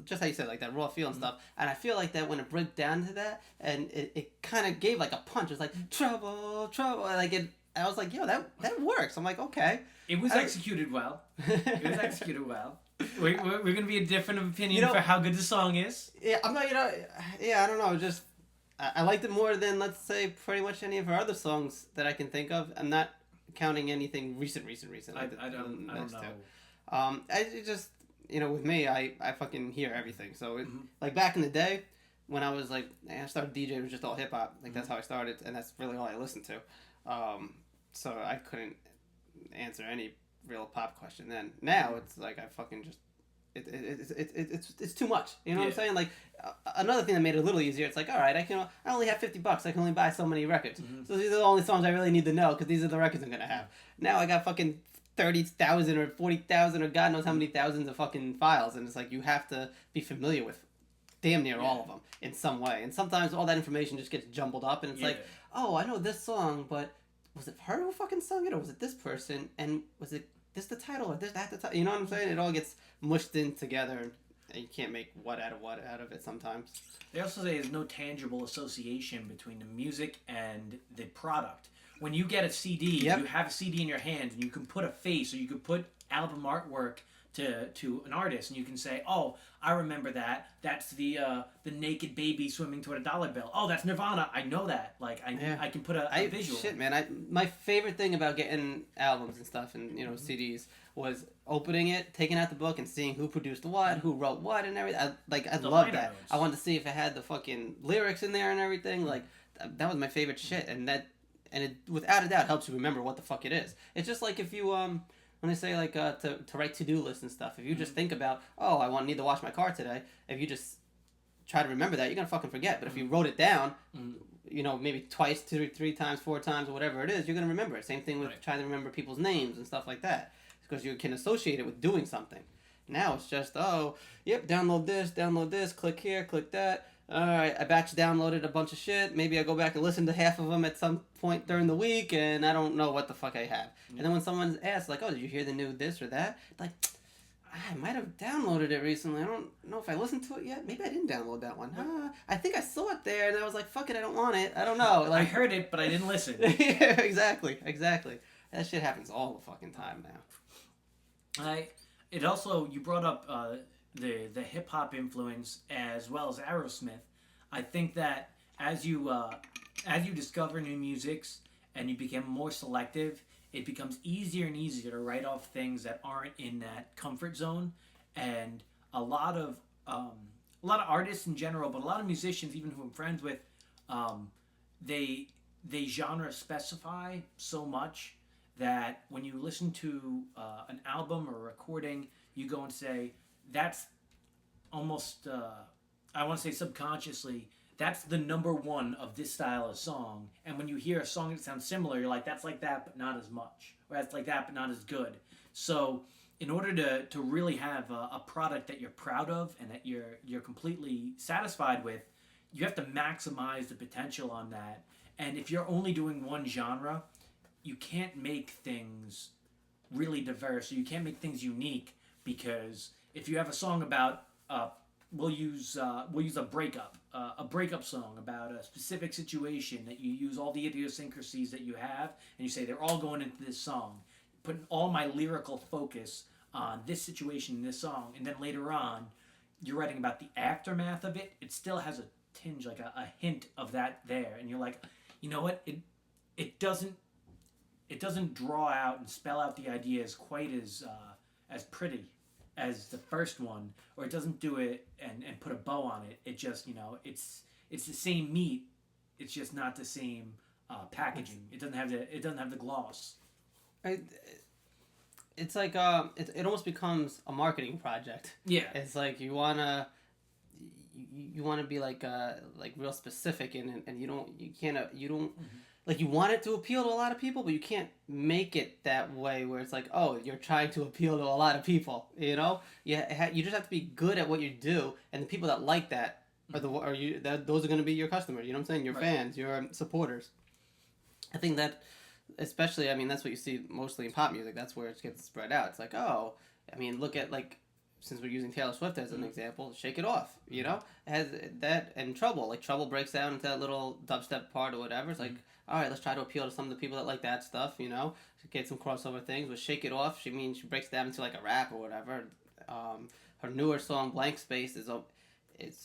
just how you said, like that raw feel and stuff. And I feel like that when it broke down to that, and it kind of gave like a punch. It's like trouble, like it. I was like, yo, that works. I'm like, okay. It was executed well. We're gonna be a different opinion for how good the song is. Yeah, I'm not. I don't know. Just I liked it more than, let's say, pretty much any of her other songs that I can think of. I'm not counting anything recent. I don't know. I just, with me, I fucking hear everything. So, like, back in the day, when I was, like, I started DJing, it was just all hip-hop. Like, that's how I started, and that's really all I listened to. So I couldn't answer any real pop question then. Now, it's like, I fucking just... It's too much. You know what I'm saying? Like, another thing that made it a little easier, it's like, all right, I only have $50. I can only buy so many records. So these are the only songs I really need to know, because these are the records I'm going to have. Now I got fucking 30,000 or 40,000 or God knows how many thousands of fucking files, and it's like you have to be familiar with damn near all of them in some way. And sometimes all that information just gets jumbled up, and it's like, oh, I know this song, but was it her who fucking sung it, or was it this person? And was it this the title, or this that the title? You know what I'm saying? It all gets mushed in together, and you can't make what out of it sometimes. They also say there's no tangible association between the music and the product. When you get a CD, you have a CD in your hand, and you can put a face, or you can put album artwork to an artist, and you can say, oh, I remember that. That's the naked baby swimming toward a dollar bill. Oh, that's Nirvana. I know that. Like, I can put a visual. Shit, man. My favorite thing about getting albums and stuff and, CDs was opening it, taking out the book, and seeing who produced what, who wrote what, and everything. I loved that. I wanted to see if it had the fucking lyrics in there and everything. Like, that was my favorite shit, and it without a doubt helps you remember what the fuck it is. It's just like if you when they say like to write to-do lists and stuff, if you just think about, oh, I need to wash my car today, if you just try to remember that, you're gonna fucking forget. But if you wrote it down, maybe twice, 2, 3 times, 4 times, or whatever it is, you're gonna remember it. Same thing with trying to remember people's names and stuff like that, because you can associate it with doing something. Now it's just, oh, yep, download this, click here, click that. all right, I batch downloaded a bunch of shit. Maybe I go back and listen to half of them at some point during the week, and I don't know what the fuck I have. Yeah. And then when someone asks, like, oh, did you hear the new this or that? Like, I might have downloaded it recently. I don't know if I listened to it yet. Maybe I didn't download that one. I think I saw it there, and I was like, fuck it, I don't want it. I don't know. Like, I heard it, but I didn't listen. Yeah, exactly. That shit happens all the fucking time now. It also, you brought up the hip hop influence as well as Aerosmith. I think that as you discover new musics and you become more selective, it becomes easier and easier to write off things that aren't in that comfort zone. And a lot of artists in general, but a lot of musicians, even who I'm friends with, they genre specify so much that when you listen to an album or a recording, you go and say, that's almost, I want to say subconsciously, that's the number one of this style of song. And when you hear a song that sounds similar, you're like, that's like that, but not as much. Or that's like that, but not as good. So in order to really have a product that you're proud of and that you're completely satisfied with, you have to maximize the potential on that. And if you're only doing one genre, you can't make things really diverse. You can't make things unique, because if you have a song about we'll use a breakup song about a specific situation, that you use all the idiosyncrasies that you have, and you say they're all going into this song, putting all my lyrical focus on this situation in this song, and then later on you're writing about the aftermath of it. It still has a tinge, like a hint of that there, and you're like, you know what, it doesn't draw out and spell out the ideas quite as pretty as the first one, or it doesn't do it and put a bow on it. It just, it's the same meat, it's just not the same packaging. It doesn't have the gloss. It's like it almost becomes a marketing project. Yeah. It's like you wanna be like real specific in it, and you don't mm-hmm. Like, you want it to appeal to a lot of people, but you can't make it that way where it's like, oh, you're trying to appeal to a lot of people, you know? You just have to be good at what you do, and the people that like that those are going to be your customers, you know what I'm saying? Your fans, your supporters. I think that, especially, I mean, that's what you see mostly in pop music. That's where it gets spread out. It's like, oh, I mean, look at, like, since we're using Taylor Swift as an example, Shake It Off, you know? It has that, and Trouble. Like, Trouble breaks down into that little dubstep part or whatever. It's like, all right, let's try to appeal to some of the people that like that stuff, you know? Get some crossover things. With Shake It Off, she breaks down into, like, a rap or whatever. Her newer song, Blank Space, it's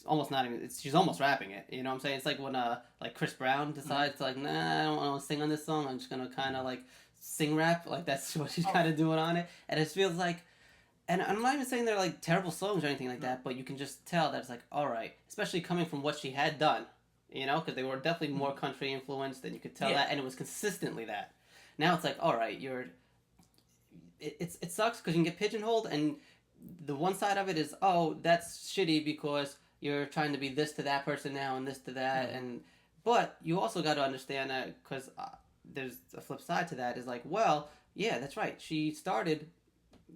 almost not even, she's almost rapping it, you know what I'm saying? It's like when, like, Chris Brown decides to, like, nah, I don't want to sing on this song, I'm just gonna kind of, like, sing rap. Like, that's what she's kind of doing on it. And it feels like, and I'm not even saying they're, like, terrible songs or anything like that, but you can just tell that it's like, all right, especially coming from what she had done, you know, because they were definitely more country influenced, and you could tell that, and it was consistently that. Now it's like, all right, it sucks because you can get pigeonholed, and the one side of it is, oh, that's shitty because you're trying to be this to that person now and this to that, but you also got to understand that, because there's a flip side to that, is like, well, yeah, that's right, she started,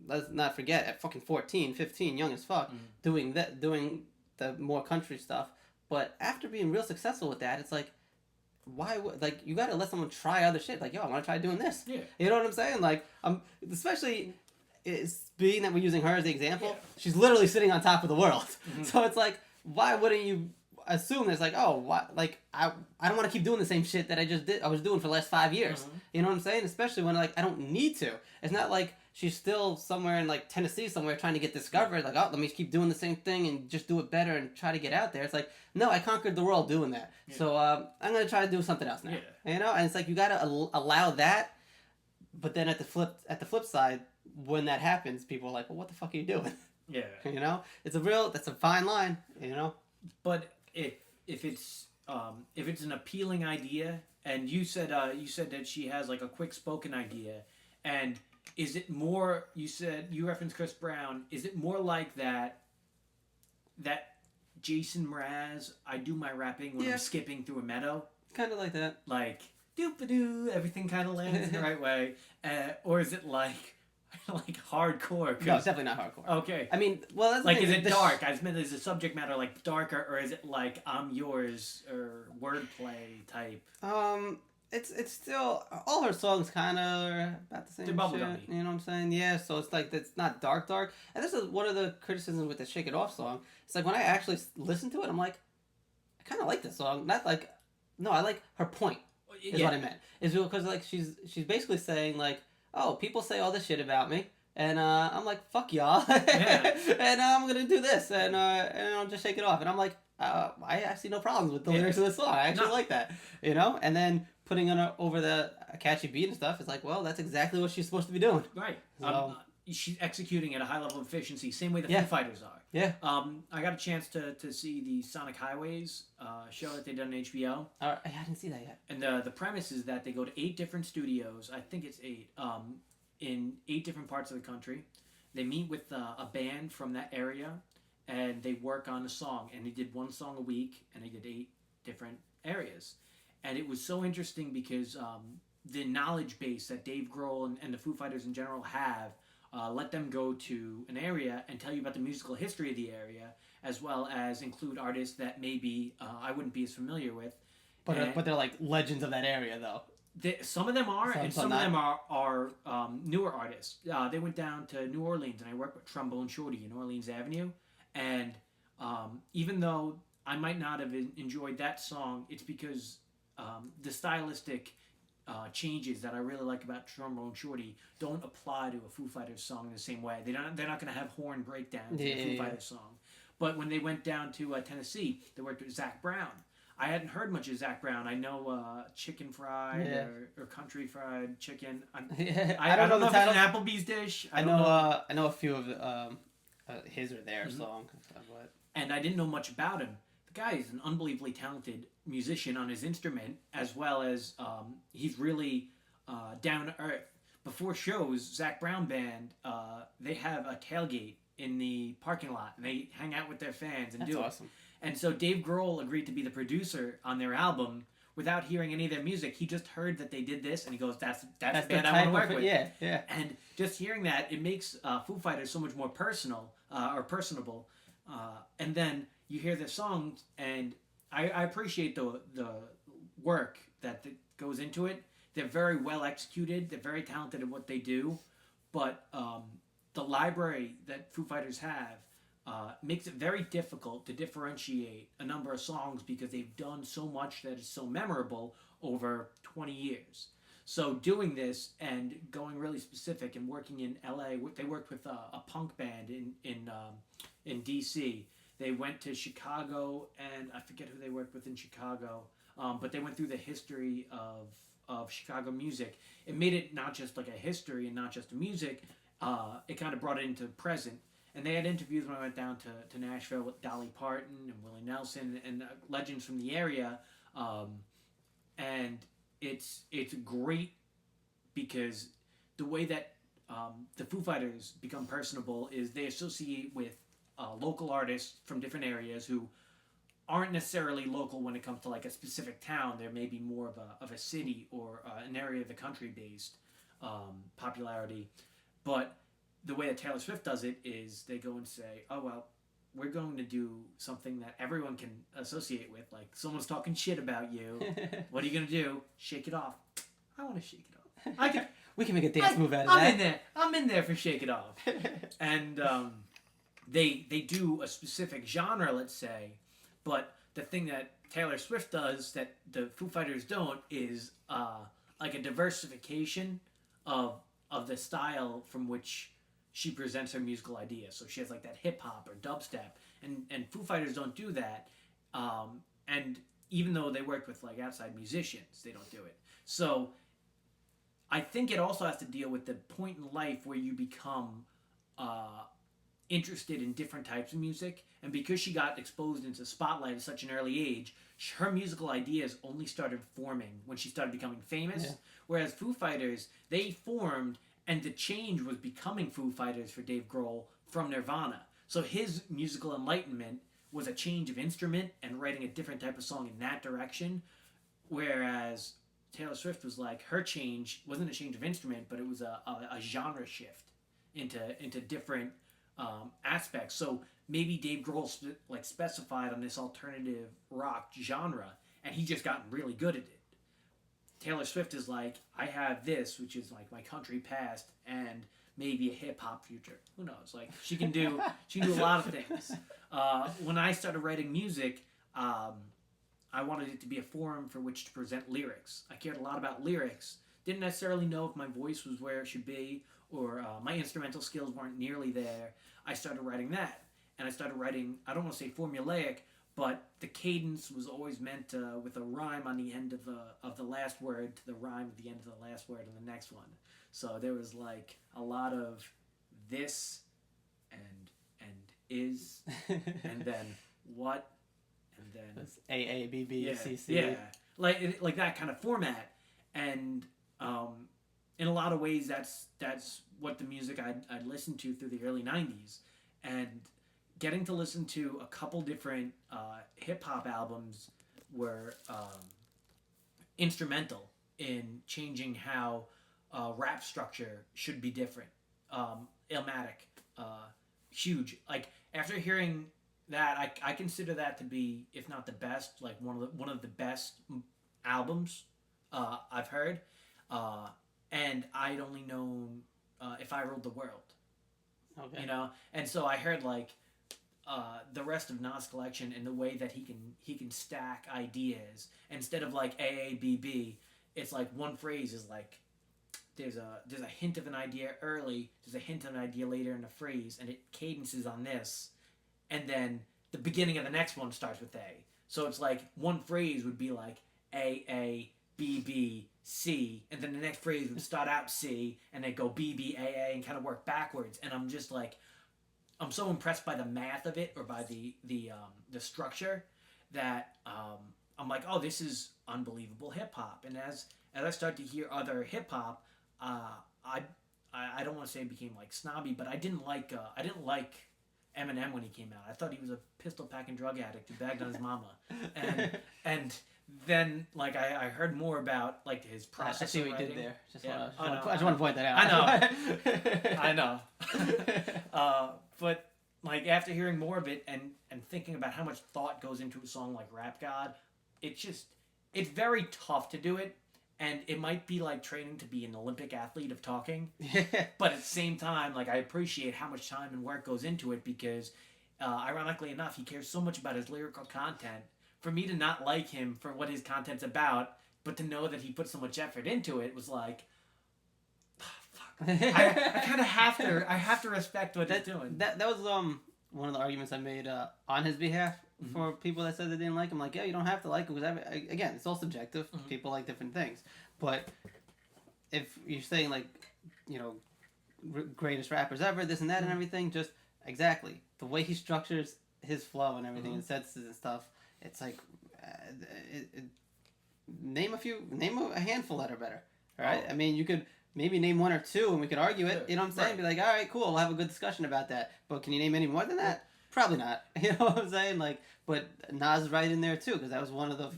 let's not forget, at fucking 14, 15, young as fuck, doing the more country stuff. But after being real successful with that, it's like, why? Like, you gotta let someone try other shit. Like, yo, I want to try doing this. Yeah. You know what I'm saying? Like, especially being that we're using her as the example. Yeah. She's literally sitting on top of the world. Mm-hmm. So it's like, why wouldn't you assume that it's like, oh, what? Like, I don't want to keep doing the same shit that I was doing for the last 5 years. Mm-hmm. You know what I'm saying? Especially when, like, I don't need to. It's not like she's still somewhere in, like, Tennessee somewhere trying to get discovered. Like, oh, let me keep doing the same thing and just do it better and try to get out there. It's like, no, I conquered the world doing that. Yeah. So I'm going to try to do something else now. Yeah. You know? And it's like, you got to allow that. But then at the flip side, when that happens, people are like, well, what the fuck are you doing? Yeah. You know? That's a fine line, you know? But if it's an appealing idea, and you said that she has, like, a quick spoken idea, and is it more, you referenced Chris Brown, is it more like that Jason Mraz, I do my rapping when I'm skipping through a meadow? Kind of like that. Like, doop-a-doo, everything kind of lands in the right way. Or is it like, like hardcore? No, it's definitely not hardcore. Okay. I mean, well, that's the Like, thing. is it dark? I just meant, is the subject matter like darker, or is it like I'm yours or wordplay type? It's still all her songs kind of are about the same They're shit. bubblegummy. You know what I'm saying? Yeah. So it's like it's not dark. And this is one of the criticisms with the "Shake It Off" song. It's like when I actually listen to it, I'm like, I kind of like this song. Not like, no, I like her point. Is what I meant. Is because like she's basically saying like, oh, people say all this shit about me. And I'm like, fuck y'all. And I'm going to do this. And I'll just shake it off. And I'm like, I see no problems with the lyrics of this song. I actually like that. You know? And then putting it over the catchy beat and stuff is like, well, that's exactly what she's supposed to be doing. Right. So, she's executing at a high level of efficiency, same way the Foo Fighters are. Yeah. I got a chance to see the Sonic Highways show that they done on HBO. I didn't see that yet. And the premise is that they go to 8 different studios. I think it's 8. In 8 different parts of the country. They meet with a band from that area, and they work on a song. And they did 1 song a week, and they did 8 different areas. And it was so interesting because the knowledge base that Dave Grohl and the Foo Fighters in general have let them go to an area and tell you about the musical history of the area, as well as include artists that maybe I wouldn't be as familiar with. But they're like legends of that area, though. Some of them are, and some of them are newer artists. They went down to New Orleans, and I worked with Trombone Shorty in Orleans Avenue. And even though I might not have enjoyed that song, it's because the stylistic changes that I really like about Trombone Shorty don't apply to a Foo Fighters song in the same way. They're not going to have horn breakdowns in a Foo Fighters song. But when they went down to Tennessee, they worked with Zach Brown. I hadn't heard much of Zach Brown. I know Chicken Fried or Country Fried Chicken. I don't know if it's an Applebee's dish. I know a few of his or their songs. And I didn't know much about him. The guy is an unbelievably talented musician on his instrument, as well as he's really down to earth. Before shows, Zach Brown Band, they have a tailgate in the parking lot, and they hang out with their fans and do awesome. It. And so Dave Grohl agreed to be the producer on their album without hearing any of their music. He just heard that they did this, and he goes, that's the band I want to work with. Yeah. And just hearing that, it makes Foo Fighters so much more personal, or personable. And then you hear their songs, and I appreciate the work that goes into it. They're very well executed. They're very talented at what they do. But the library that Foo Fighters have makes it very difficult to differentiate a number of songs because they've done so much that is so memorable over 20 years. So doing this and going really specific and working in LA, they worked with a punk band in DC. They went to Chicago, and I forget who they worked with in Chicago, but they went through the history of Chicago music. It made it not just like a history and not just a music. It kind of brought it into the present. And they had interviews when I went down to Nashville with Dolly Parton and Willie Nelson and legends from the area. And it's great because the way that the Foo Fighters become personable is they associate with local artists from different areas who aren't necessarily local when it comes to like a specific town. They're maybe more of a city or an area of the country based popularity. But the way that Taylor Swift does it is they go and say, oh, well, we're going to do something that everyone can associate with. Like, someone's talking shit about you. What are you going to do? Shake it off. I want to shake it off. We can make a dance move out of that. I'm in there for Shake It Off. And they do a specific genre, let's say. But the thing that Taylor Swift does that the Foo Fighters don't is like a diversification of the style from which she presents her musical ideas. So she has like that hip hop or dubstep, and Foo Fighters don't do that. And even though they worked with like outside musicians, they don't do it. So I think it also has to deal with the point in life where you become interested in different types of music. And because she got exposed into the spotlight at such an early age, her musical ideas only started forming when she started becoming famous. Yeah. Whereas Foo Fighters, they formed, and the change was becoming Foo Fighters for Dave Grohl from Nirvana. So his musical enlightenment was a change of instrument and writing a different type of song in that direction. Whereas Taylor Swift was like, her change wasn't a change of instrument, but it was a genre shift into different aspects. So maybe Dave Grohl specified on this alternative rock genre, and he just gotten really good at it. Taylor Swift is like, I have this, which is like my country past, and maybe a hip hop future. Who knows? Like she can do a lot of things. When I started writing music, I wanted it to be a forum for which to present lyrics. I cared a lot about lyrics. Didn't necessarily know if my voice was where it should be, or my instrumental skills weren't nearly there. I started writing that, and I started writing, I don't want to say formulaic, but the cadence was always meant with a rhyme on the end of the last word to the rhyme at the end of the last word in the next one. So there was like a lot of this and is and then what and then it's AABB CC. Yeah, like that kind of format. And in a lot of ways, that's what the music I'd listened to through the early '90s, and getting to listen to a couple different hip hop albums were instrumental in changing how rap structure should be different. Illmatic, huge. Like after hearing that, I consider that to be, if not the best, like one of the best albums I've heard. And I'd only known If I Ruled the World. Okay. You know, and so I heard like the rest of Nas' collection and the way that he can stack ideas instead of like AABB. It's like one phrase is like there's a hint of an idea early, there's a hint of an idea later in the phrase, and it cadences on this, and then the beginning of the next one starts with A. So it's like one phrase would be like AABB C, and then the next phrase would start out C, and then go BBAA and kind of work backwards. And I'm just like, I'm so impressed by the math of it, or by the structure, that I'm like, oh, this is unbelievable hip hop. And as I start to hear other hip hop, I don't want to say it became like snobby, but I didn't like Eminem when he came out. I thought he was a pistol packing drug addict who bagged on his mama, and then like I heard more about like his process. I see what you writing. did there. I just want to point that out. I know. But like after hearing more of it and thinking about how much thought goes into a song like Rap God, it's very tough to do it. And it might be like training to be an Olympic athlete of talking. But at the same time, like I appreciate how much time and work goes into it, because ironically enough, he cares so much about his lyrical content. For me to not like him for what his content's about, but to know that he put so much effort into it was like, fuck. I kind of have to respect what he's doing. That was one of the arguments I made on his behalf for people that said they didn't like him. Like, yeah, you don't have to like him, because again, it's all subjective. Mm-hmm. People like different things. But if you're saying like, you know, greatest rappers ever, this and that and everything, just exactly the way he structures his flow and everything and sentences and stuff. It's like, name a handful that are better, right? I mean, you could maybe name one or two and we could argue it, you know what I'm saying? Right. Be like, all right, cool, we'll have a good discussion about that. But can you name any more than that? Probably not. You know what I'm saying? Like, but Nas is right in there too, because that was one of the,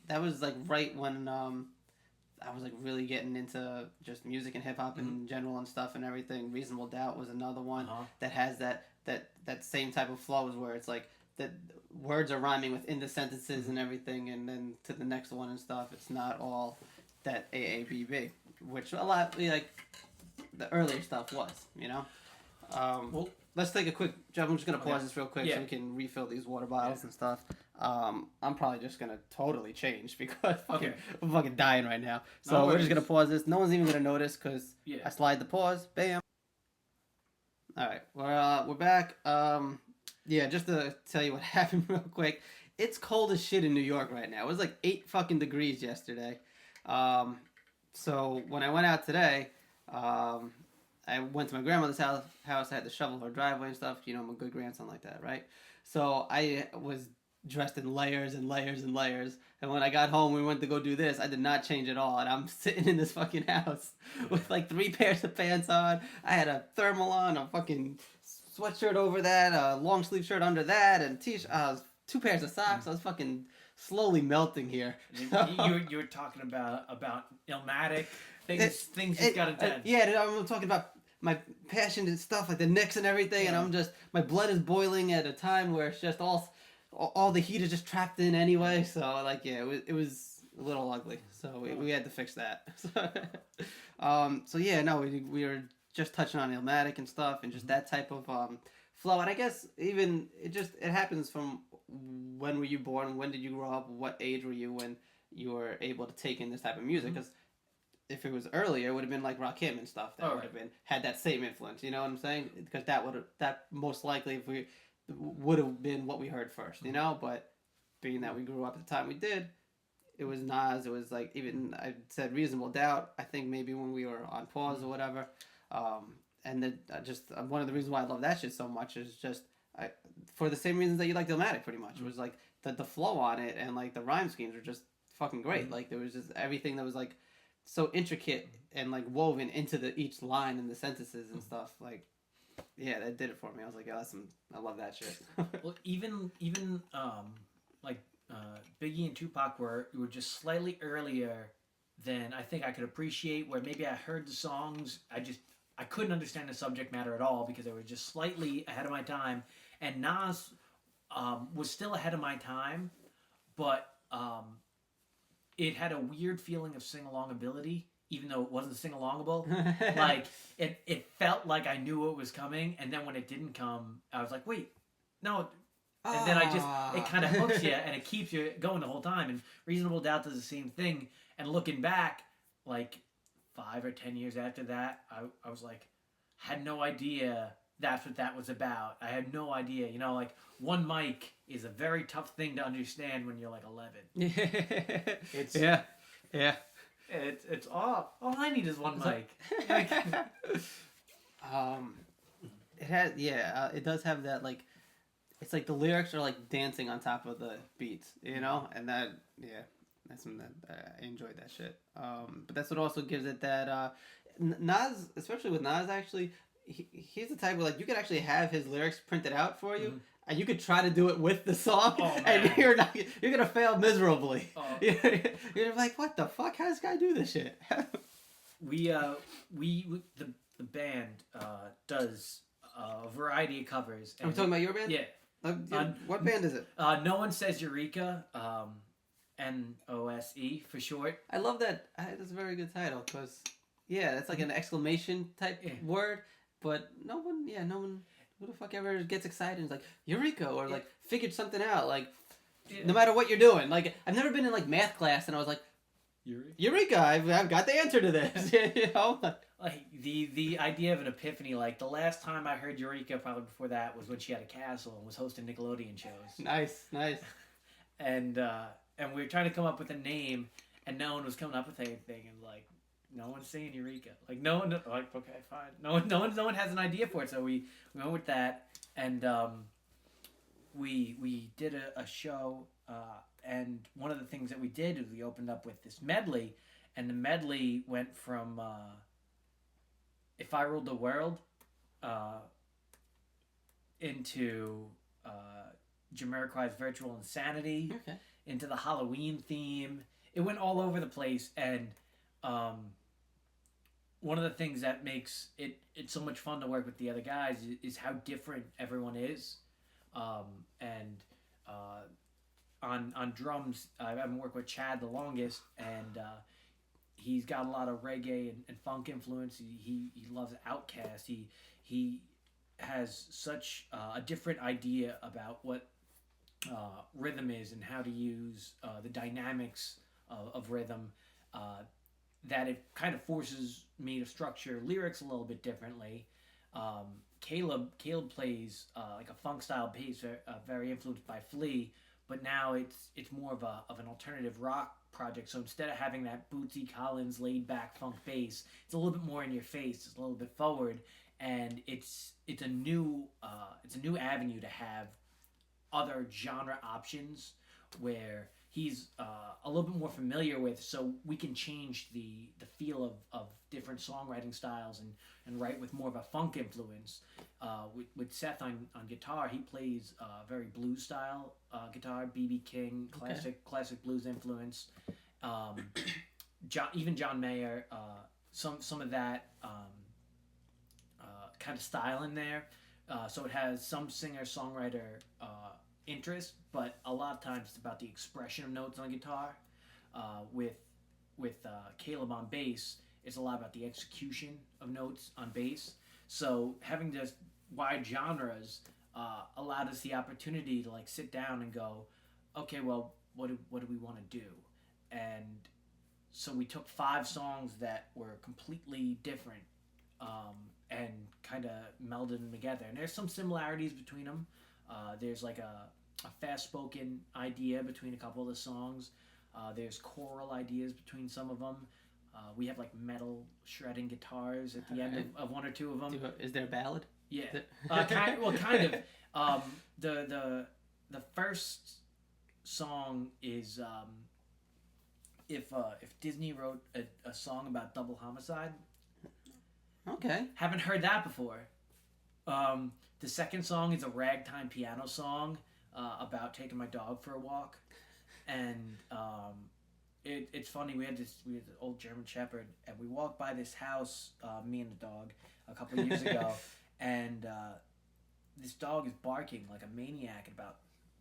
that was like right when I was like really getting into just music and hip hop in general and stuff and everything. Reasonable Doubt was another one that has that same type of flows where it's like, that words are rhyming within the sentences and everything, and then to the next one and stuff. It's not all that AABB, which a lot like the earlier stuff was, you know. Well, let's take a quick jump. I'm just gonna pause this real quick so we can refill these water bottles and stuff. I'm probably just gonna totally change because I'm fucking dying right now. So we're just gonna pause this. No one's even gonna notice because I slide the pause. Bam. All right, we're back. Yeah, just to tell you what happened real quick. It's cold as shit in New York right now. It was like 8 fucking degrees yesterday. So when I went out today, I went to my grandmother's house. I had to shovel her driveway and stuff. You know, I'm a good grandson like that, right? So I was dressed in layers and layers and layers. And when I got home, we went to go do this. I did not change at all. And I'm sitting in this fucking house with like 3 pairs of pants on. I had a thermal on, a fucking sweatshirt over that, a long sleeve shirt under that, and t-shirt. 2 pairs of socks. I was fucking slowly melting here. You were talking about Illmatic things. Things just got intense. Yeah, I'm talking about my passion and stuff like the Knicks and everything, and I'm just my blood is boiling at a time where it's just all the heat is just trapped in anyway. So like it was a little ugly. So we had to fix that. So yeah, no, we were just touching on Illmatic and stuff and just that type of flow. And I guess even it happens from when were you born, when did you grow up, what age were you when you were able to take in this type of music? Because if it was earlier, it would have been like Rakim and stuff that would have had that same influence. You know what I'm saying? Because that most likely if we would have been what we heard first. You know, but being that we grew up at the time we did, it was Nas. It was like even I said Reasonable Doubt. I think maybe when we were on pause or whatever. And then just one of the reasons why I love that shit so much is just for the same reasons that you like Illmatic pretty much. It was like the flow on it and like the rhyme schemes were just fucking great. Like there was just everything that was like so intricate and like woven into each line and the sentences and stuff. Like yeah, that did it for me. I was like, yeah, I love that shit. Well, even like Biggie and Tupac were just slightly earlier than I think I could appreciate. Where maybe I heard the songs, I couldn't understand the subject matter at all because they were just slightly ahead of my time. And Nas was still ahead of my time, but it had a weird feeling of sing-along ability, even though it wasn't sing-alongable. Like, it felt like I knew it was coming, and then when it didn't come, I was like, wait, no. And then it kind of hooks you, and it keeps you going the whole time. And Reasonable Doubt does the same thing. And looking back, like 5 or 10 years after that, I was like, had no idea that's what that was about. I had no idea. You know, like one mic is a very tough thing to understand when you're like 11. It's yeah. It's all I need is one mic. Like, it has it does have that like it's like the lyrics are like dancing on top of the beats, you know, and that that's something that I enjoyed that shit. But that's what also gives it that Nas, especially with Nas, actually, he's the type of like you could actually have his lyrics printed out for you, and you could try to do it with the song, and you're gonna fail miserably. You're like, what the fuck? How does this guy do this shit? the band does a variety of covers. Are we talking about your band? Yeah. What band is it? No One Says Eureka. NOSE for short. I love that. That's a very good title because, that's like an exclamation type word, but no one, who the fuck ever gets excited and is like, Eureka, or like figured something out, like, no matter what you're doing. Like, I've never been in like math class and I was like, Eureka, I've got the answer to this, you know? Like, the idea of an epiphany, like, the last time I heard Eureka, probably before that, was when she had a castle and was hosting Nickelodeon shows. Nice. And we were trying to come up with a name, and no one was coming up with anything, and like, no one's saying Eureka. Like, no one, like, okay, fine. No one has an idea for it, so we went with that, and we did a show, and one of the things that we did is we opened up with this medley, and the medley went from If I Ruled the World into Jamiroquai's Virtual Insanity, into the Halloween theme. It went all over the place, and one of the things that makes it's so much fun to work with the other guys is how different everyone is. And on drums, I've been working with Chad the longest, and he's got a lot of reggae and funk influence. He loves Outkast. He has such a different idea about what rhythm is and how to use the dynamics of rhythm, that it kind of forces me to structure lyrics a little bit differently. Caleb plays like a funk style bass, very influenced by Flea, but now it's more of an alternative rock project. So instead of having that Bootsy Collins laid back funk bass, it's a little bit more in your face. It's a little bit forward, and it's a new avenue to have other genre options where he's a little bit more familiar with, so we can change the feel of different songwriting styles and write with more of a funk influence. With Seth on guitar, he plays very blues style guitar, B.B. King, classic blues influence. John Mayer, some of that kind of style in there. So it has some singer-songwriter interest, but a lot of times it's about the expression of notes on guitar. With Caleb on bass, it's a lot about the execution of notes on bass. So having this wide genres allowed us the opportunity to like sit down and go, okay, well, what do we want to do? And so we took 5 songs that were completely different and kind of melded them together. And there's some similarities between them. There's like a fast-spoken idea between a couple of the songs. There's choral ideas between some of them. We have like metal shredding guitars at the end of one or two of them. Is there a ballad? Yeah, kind of. The first song is if Disney wrote a song about double homicide. Okay. Haven't heard that before. The second song is a ragtime piano song about taking my dog for a walk, and it's funny. We had this old German Shepherd, and we walked by this house, me and the dog, a couple of years ago, and this dog is barking like a maniac at about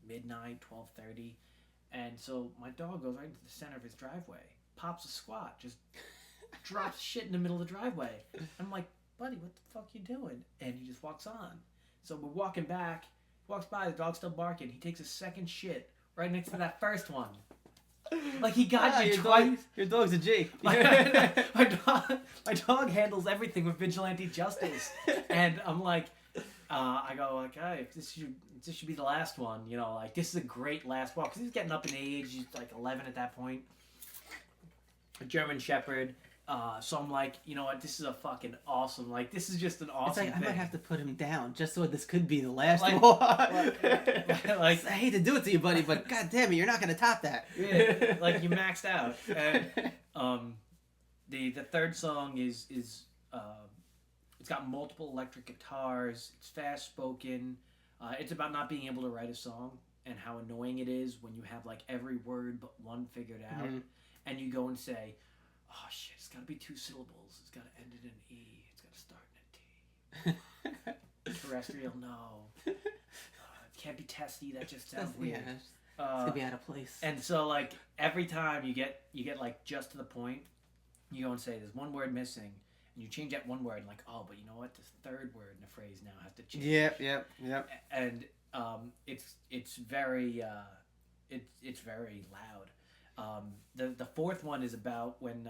midnight, 12:30, and so my dog goes right into the center of his driveway, pops a squat, just drops shit in the middle of the driveway. I'm like, buddy, what the fuck you doing? And he just walks on. So we're walking back, walks by, the dog's still barking. He takes a second shit right next to that first one. Like he got you twice. Your dog's a G. My dog handles everything with vigilante justice, and I'm like, I go like, hey, this should be the last one. You know, like this is a great last walk because he's getting up in age. He's like 11 at that point. A German Shepherd. So I'm like, you know what? This is a fucking awesome. Like this is just an awesome. It's like thing. I might have to put him down just so this could be the last like, one. Like I hate to do it to you, buddy, but god damn it, you're not gonna top that. Yeah, like you maxed out. And the third song is it's got multiple electric guitars. It's fast spoken. It's about not being able to write a song and how annoying it is when you have like every word but one figured out, and you go and say, oh shit, it's gotta be 2 syllables. It's gotta end in an E. It's gotta start in a T. Terrestrial, no. It can't be testy. That just sounds weird. Yeah, it's gonna be out of place. And so like every time you get like just to the point, you go and say there's one word missing, and you change that one word, and like, oh, but you know what? This third word in the phrase now has to change. Yep. And it's very it's very loud. The fourth one is about when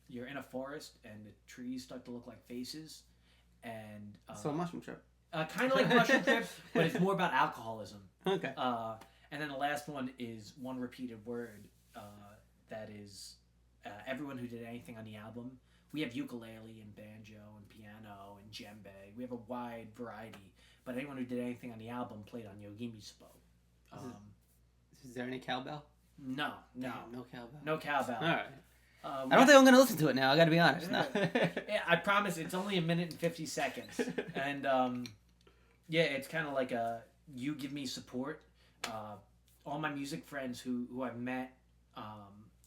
you're in a forest and the trees start to look like faces, and so Mushroom Trip. Kind of like Mushroom Trip, but it's more about alcoholism. Okay. And then the last one is one repeated word that is everyone who did anything on the album. We have ukulele and banjo and piano and djembe. We have a wide variety, but anyone who did anything on the album played on Yogimi Spo. Is there any cowbell? No. Damn, no cowbell. No cowbell. All right. I don't think I'm going to listen to it now. I got to be honest. No. Yeah, I promise it's only 1 minute and 50 seconds. And yeah, it's kind of like a you give me support. All my music friends who I've met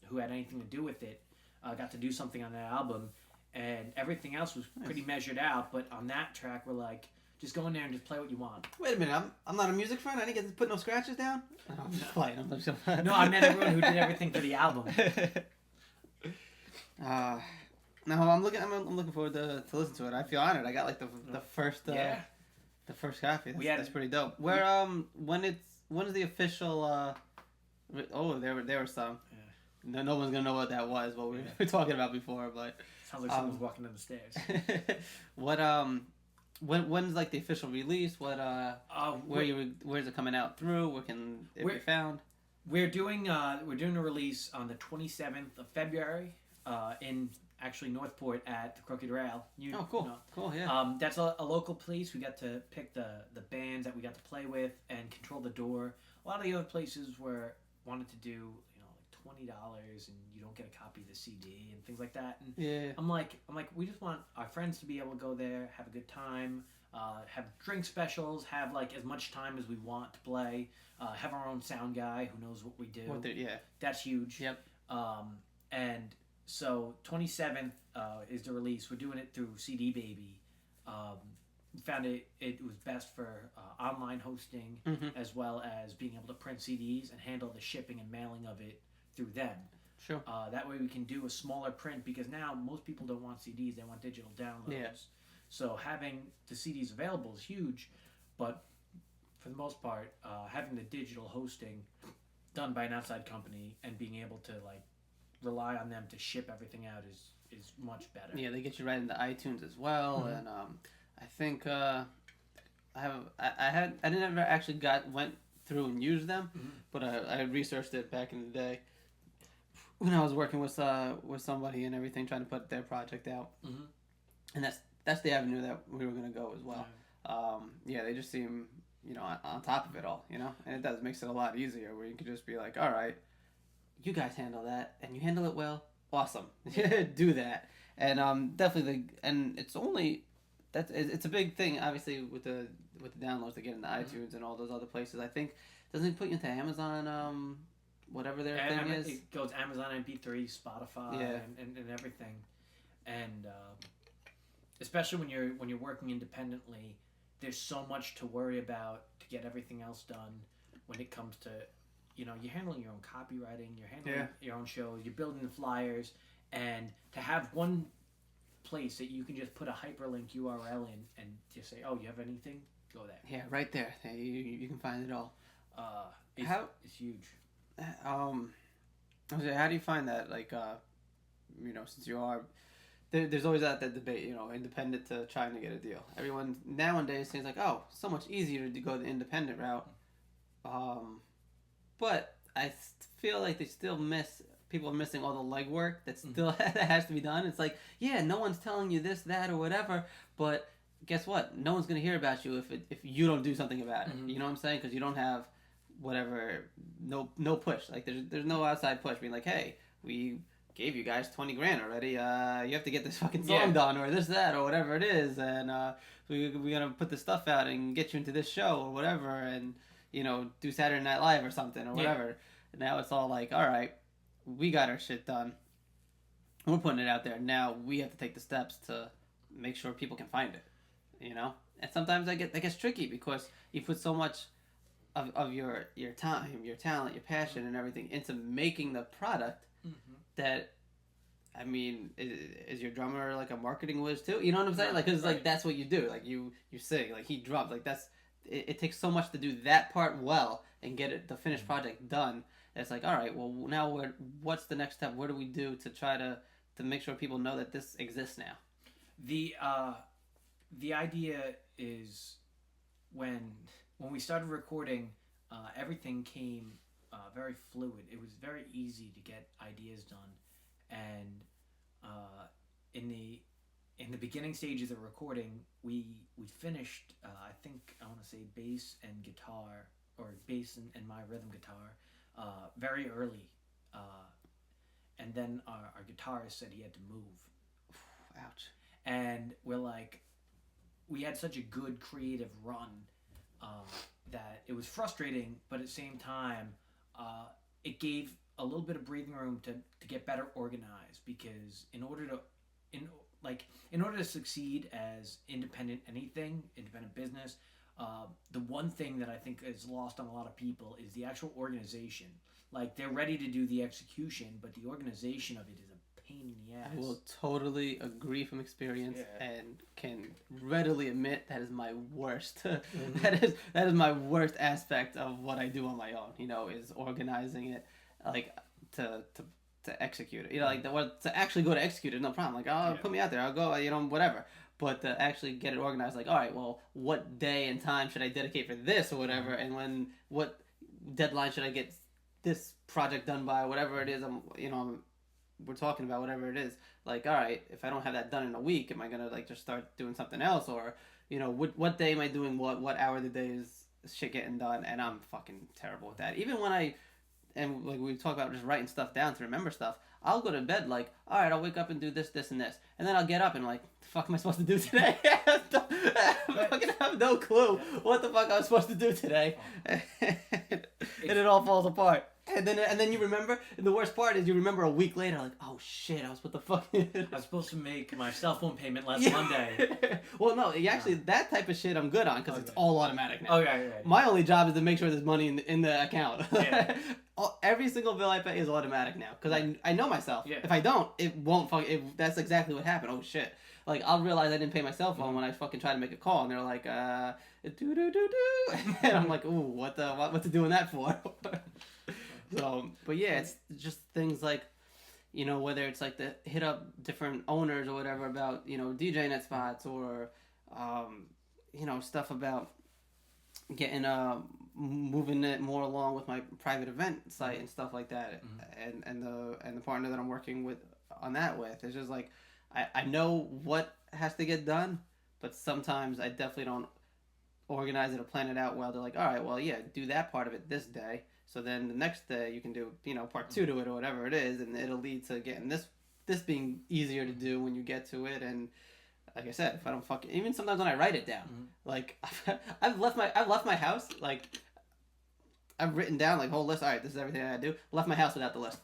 who had anything to do with it got to do something on that album. And everything else was pretty measured out. But on that track, we're like, just go in there and just play what you want. Wait a minute, I'm not a music friend? I didn't get to put no scratches down? I'm just playing. No, I meant everyone who did everything for the album. No, I'm looking forward to listen to it. I feel honored. I got like the first the first copy. That's pretty dope. Where when is the official there were some. Yeah. No one's gonna know what that was. What we were talking about before, but sounds like someone's walking down the stairs. What when's like the official release? What where's it coming out through? Where can it be found? We're doing a release on the 27th of February in actually Northport at the Crooked Rail. Cool, yeah. That's a local place. We got to pick the bands that we got to play with and control the door. A lot of the other places wanted to do like $20 and you don't get a copy of the CD and things like that. And I'm like, we just want our friends to be able to go there, have a good time, have drink specials, have like as much time as we want to play, have our own sound guy who knows what we do. That's huge. Yep. And so 27th is the release. We're doing it through CD Baby. we found it was best for online hosting, as well as being able to print CDs and handle the shipping and mailing of it through them. Sure. That way we can do a smaller print, because now most people don't want CDs, they want digital downloads. Yeah. So having the CDs available is huge, but for the most part, having the digital hosting done by an outside company and being able to like rely on them to ship everything out is much better. Yeah, they get you right into iTunes as well, and I think I never actually went through and used them, but I researched it back in the day when I was working with somebody and everything, trying to put their project out, and that's the avenue that we were gonna go as well. Yeah, they just seem, you know, on top of it all, you know, and it makes it a lot easier where you can just be like, all right, you guys handle that and you handle it well, awesome. Do that. And definitely and it's a big thing obviously with the downloads that get into iTunes and all those other places. I think, doesn't it put you into Amazon, whatever their thing is? It goes Amazon MP3, Spotify, and everything. And especially when you're working independently, there's so much to worry about to get everything else done when it comes to, you know, you're handling your own copywriting, you're handling your own shows, you're building the flyers, and to have one place that you can just put a hyperlink URL in and just say, oh, you have anything? Go there. Yeah, right there. You can find it all. It's huge. How do you find that? Like, you know, since you are, there's always that debate, you know, independent to trying to get a deal. Everyone nowadays seems like, oh, so much easier to go the independent route. But I feel like people are missing all the legwork that still that has to be done. It's like, yeah, no one's telling you this, that, or whatever, but guess what? No one's going to hear about you if you don't do something about it. You know what I'm saying? Because you don't have whatever, no push. Like, there's no outside push being like, hey, we gave you guys $20,000 already. You have to get this fucking song done, or this, that, or whatever it is, and we're gonna put this stuff out and get you into this show or whatever, and, you know, do Saturday Night Live or something or whatever. And now it's all like, all right, we got our shit done. We're putting it out there. Now we have to take the steps to make sure people can find it. You know, and sometimes that gets tricky because you put so much of your time, your talent, your passion, and everything into making the product. That, I mean, is your drummer like a marketing whiz too? You know what I'm saying? Like, cause like that's what you do. Like you sing, like he drums. Like it takes so much to do that part well and get the finished project done. It's like, all right, well now what's the next step? What do we do to try to make sure people know that this exists now? The idea is when we started recording, everything came very fluid. It was very easy to get ideas done, and in the beginning stages of recording, we finished I think I want to say bass and guitar, or bass and my rhythm guitar, very early, and then our guitarist said he had to move. Ouch. And we're like, we had such a good creative run that it was frustrating, but at the same time, it gave a little bit of breathing room to get better organized, because in order to succeed as independent business, the one thing that I think is lost on a lot of people is the actual organization. Like, they're ready to do the execution, but the organization of it is a pain in the ass. I will totally agree from experience, and can readily admit that is my worst. that is my worst aspect of what I do on my own. You know, is organizing it, like to execute it. You know, like to actually go to execute it, no problem. Like, put me out there, I'll go. You know, whatever. But to actually get it organized, like, all right, well, what day and time should I dedicate for this or whatever, and what deadline should I get this project done by, whatever it is. We're talking about, whatever it is. Like, all right, if I don't have that done in a week, am I gonna like just start doing something else, or, you know, what day am I doing what hour of the day is shit getting done? And I'm fucking terrible with that. Even when and like we talk about just writing stuff down to remember stuff, I'll go to bed like, all right, I'll wake up and do this, this, and this, and then I'll get up and like, the fuck am I supposed to do today? I fucking have no clue what the fuck I was supposed to do today, and it all falls apart. And then you remember, and the worst part is you remember a week later, like, oh shit, I was what the fuck. I was supposed to make my cell phone payment last Monday. Well, no, actually, that type of shit I'm good on because it's all automatic now. Okay. My only job is to make sure there's money in the account. Yeah. Every single bill I pay is automatic now because I know myself. Yeah. If I don't, it won't that's exactly what happened. Oh shit. Like, I'll realize I didn't pay my cell phone when I fucking try to make a call, and they're like, do-do-do-do. And I'm like, ooh, what's it doing that for? So, but yeah, it's just things like, you know, whether it's like to hit up different owners or whatever about, you know, DJ net spots or, you know, stuff about getting, moving it more along with my private event site and stuff like that. And the partner that I'm working with on that with, it's just like, I know what has to get done, but sometimes I definitely don't organize it or plan it out well. They're like, all right, well, yeah, do that part of it this day. So then the next day you can do, you know, part 2 to it or whatever it is, and it'll lead to getting this being easier to do when you get to it. And like I said, if I don't fucking, even sometimes when I write it down, like I've left my house, like I've written down like whole list. All right, this is everything I gotta do. Left my house without the list.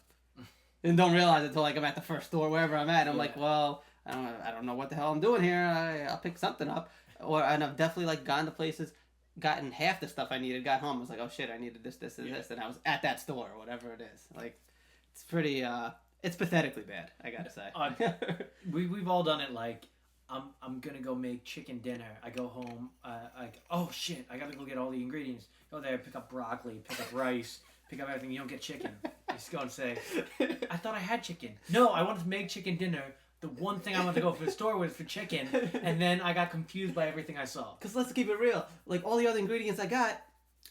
And don't realize it until like I'm at the first store, wherever I'm at. I'm like, well, I don't know what the hell I'm doing here. I'll pick something up. And I've definitely like gone to places, gotten half the stuff I needed, got home, was like, oh shit, I needed this, and this, and I was at that store or whatever it is. Like, it's pretty, it's pathetically bad, I gotta say. We've all done it. Like, I'm gonna go make chicken dinner. I go home, like, oh shit, I gotta go get all the ingredients. Go there, pick up broccoli, pick up rice, pick up everything. You don't get chicken. You just go and say, I thought I had chicken. No, I wanted to make chicken dinner. The one thing I wanted to go for the store was for chicken, and then I got confused by everything I saw. Because let's keep it real. Like, all the other ingredients I got,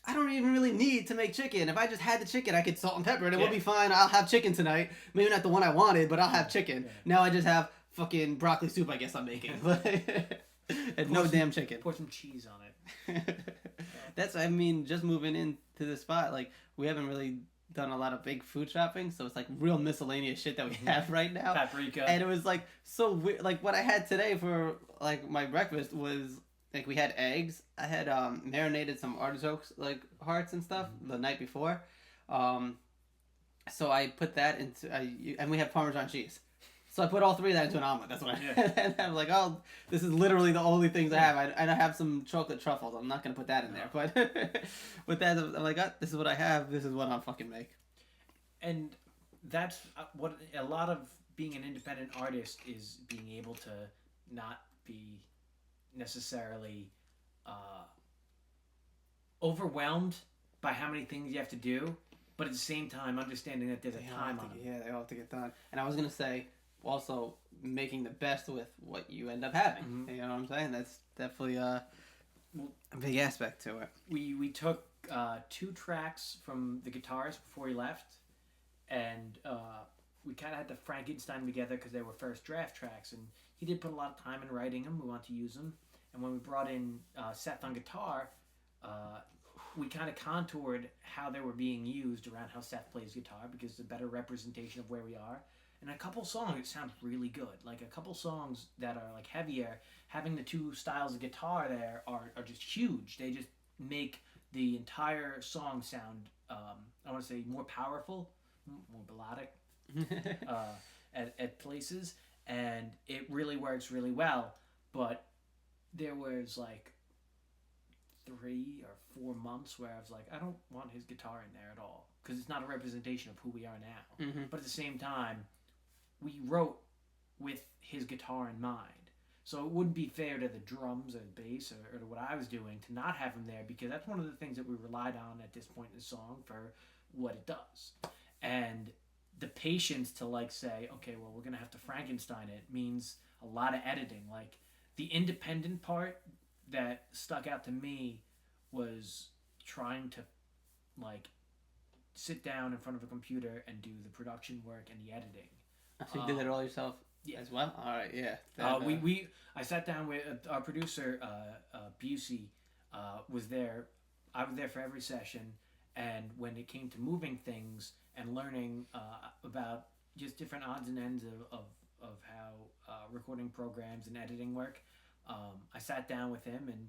I don't even really need to make chicken. If I just had the chicken, I could salt and pepper it. It would be fine. I'll have chicken tonight. Maybe not the one I wanted, but I'll have chicken. Yeah. Now I just have fucking broccoli soup, I guess I'm making. And no damn chicken. Pour some cheese on it. That's, I mean, just moving into the spot, like, we haven't really done a lot of big food shopping, so it's like real miscellaneous shit that we have right now. Paprika. And it was like so weird. Like, what I had today for like my breakfast was like, we had eggs. I had marinated some artichokes, like hearts and stuff, the night before. So I put that into and we had Parmesan cheese. So I put all 3 of that into an omelet. That's what I had. And I was like, oh, this is literally the only things I have. I have some chocolate truffles. I'm not going to put that in there. But with that, I'm like, oh, this is what I have. This is what I'll fucking make. And that's what a lot of being an independent artist is, being able to not be necessarily overwhelmed by how many things you have to do, but at the same time understanding that there's a time on it. Yeah, they all have to get done. And I was going to say, also making the best with what you end up having. You know what I'm saying? That's definitely a big aspect to it. We took 2 tracks from the guitarist before he left, and we kind of had to Frankenstein together because they were first draft tracks, and he did put a lot of time in writing them. We wanted to use them, and when we brought in Seth on guitar, we kind of contoured how they were being used around how Seth plays guitar, because it's a better representation of where we are. And a couple songs, it sounds really good. Like, a couple songs that are like heavier, having the 2 styles of guitar there are just huge. They just make the entire song sound, I want to say, more powerful, more melodic at places. And it really works really well. But there was like 3 or 4 months where I was like, I don't want his guitar in there at all, because it's not a representation of who we are now. But at the same time, we wrote with his guitar in mind. So it wouldn't be fair to the drums or the bass or to what I was doing to not have him there, because that's one of the things that we relied on at this point in the song for what it does. And the patience to like say, okay, well, we're going to have to Frankenstein it, means a lot of editing. Like, the independent part that stuck out to me was trying to like sit down in front of a computer and do the production work and the editing. So you did it all yourself as well? All right, yeah. I sat down with our producer, Busey, was there. I was there for every session, and when it came to moving things and learning about just different odds and ends of how recording programs and editing work, I sat down with him, and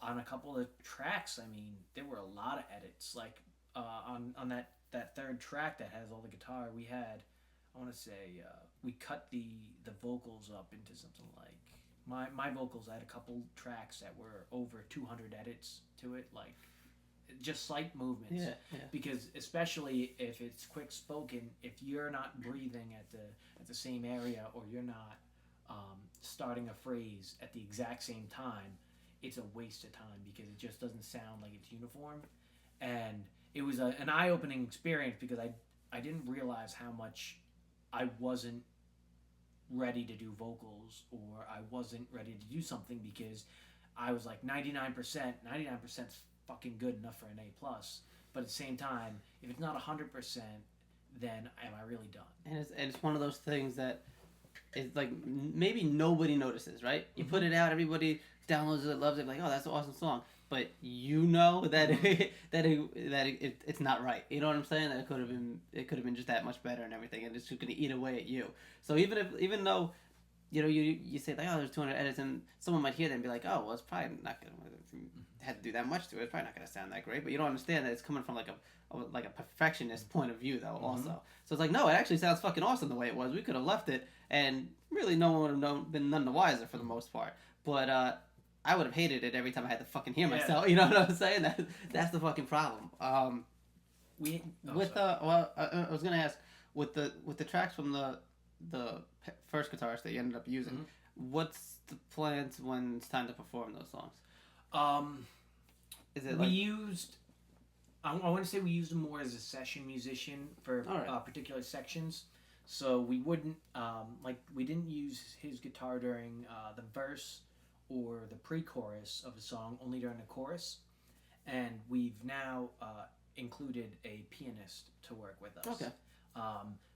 on a couple of tracks, I mean, there were a lot of edits. Like on that that third track that has all the guitar, we had, I want to say, we cut the vocals up into something like my vocals. I had a couple tracks that were over 200 edits to it, like just slight movements. Yeah. Because especially if it's quick spoken, if you're not breathing at the same area, or you're not starting a phrase at the exact same time, it's a waste of time because it just doesn't sound like it's uniform. And it was an eye-opening experience because I didn't realize how much I wasn't ready to do vocals, or I wasn't ready to do something, because I was like 99% is fucking good enough for an A+. But at the same time, if it's not 100%, then am I really done? And it's one of those things that is like maybe nobody notices, right? You put it out, everybody downloads it, loves it, like, oh, that's an awesome song. But you know that it's not right. You know what I'm saying? That it could have been just that much better and everything, and it's just gonna eat away at you. So even though, you know, you say like, oh, there's 200 edits, and someone might hear that and be like, oh, well, it's probably not gonna have to do that much to it. It's probably not gonna sound that great. But you don't understand that it's coming from like a perfectionist point of view though, also. So it's like, no, it actually sounds fucking awesome the way it was. We could have left it, and really no one would have been none the wiser for the most part. But I would have hated it every time I had to fucking hear myself. You know what I'm saying? That's the fucking problem. I was gonna ask with the tracks from the first guitarist that you ended up using. What's the plans when it's time to perform those songs? Is it we used? I want to say we used him more as a session musician for particular sections. So we wouldn't we didn't use his guitar during the verse or the pre-chorus of a song, only during the chorus. And we've now included a pianist to work with us. Okay.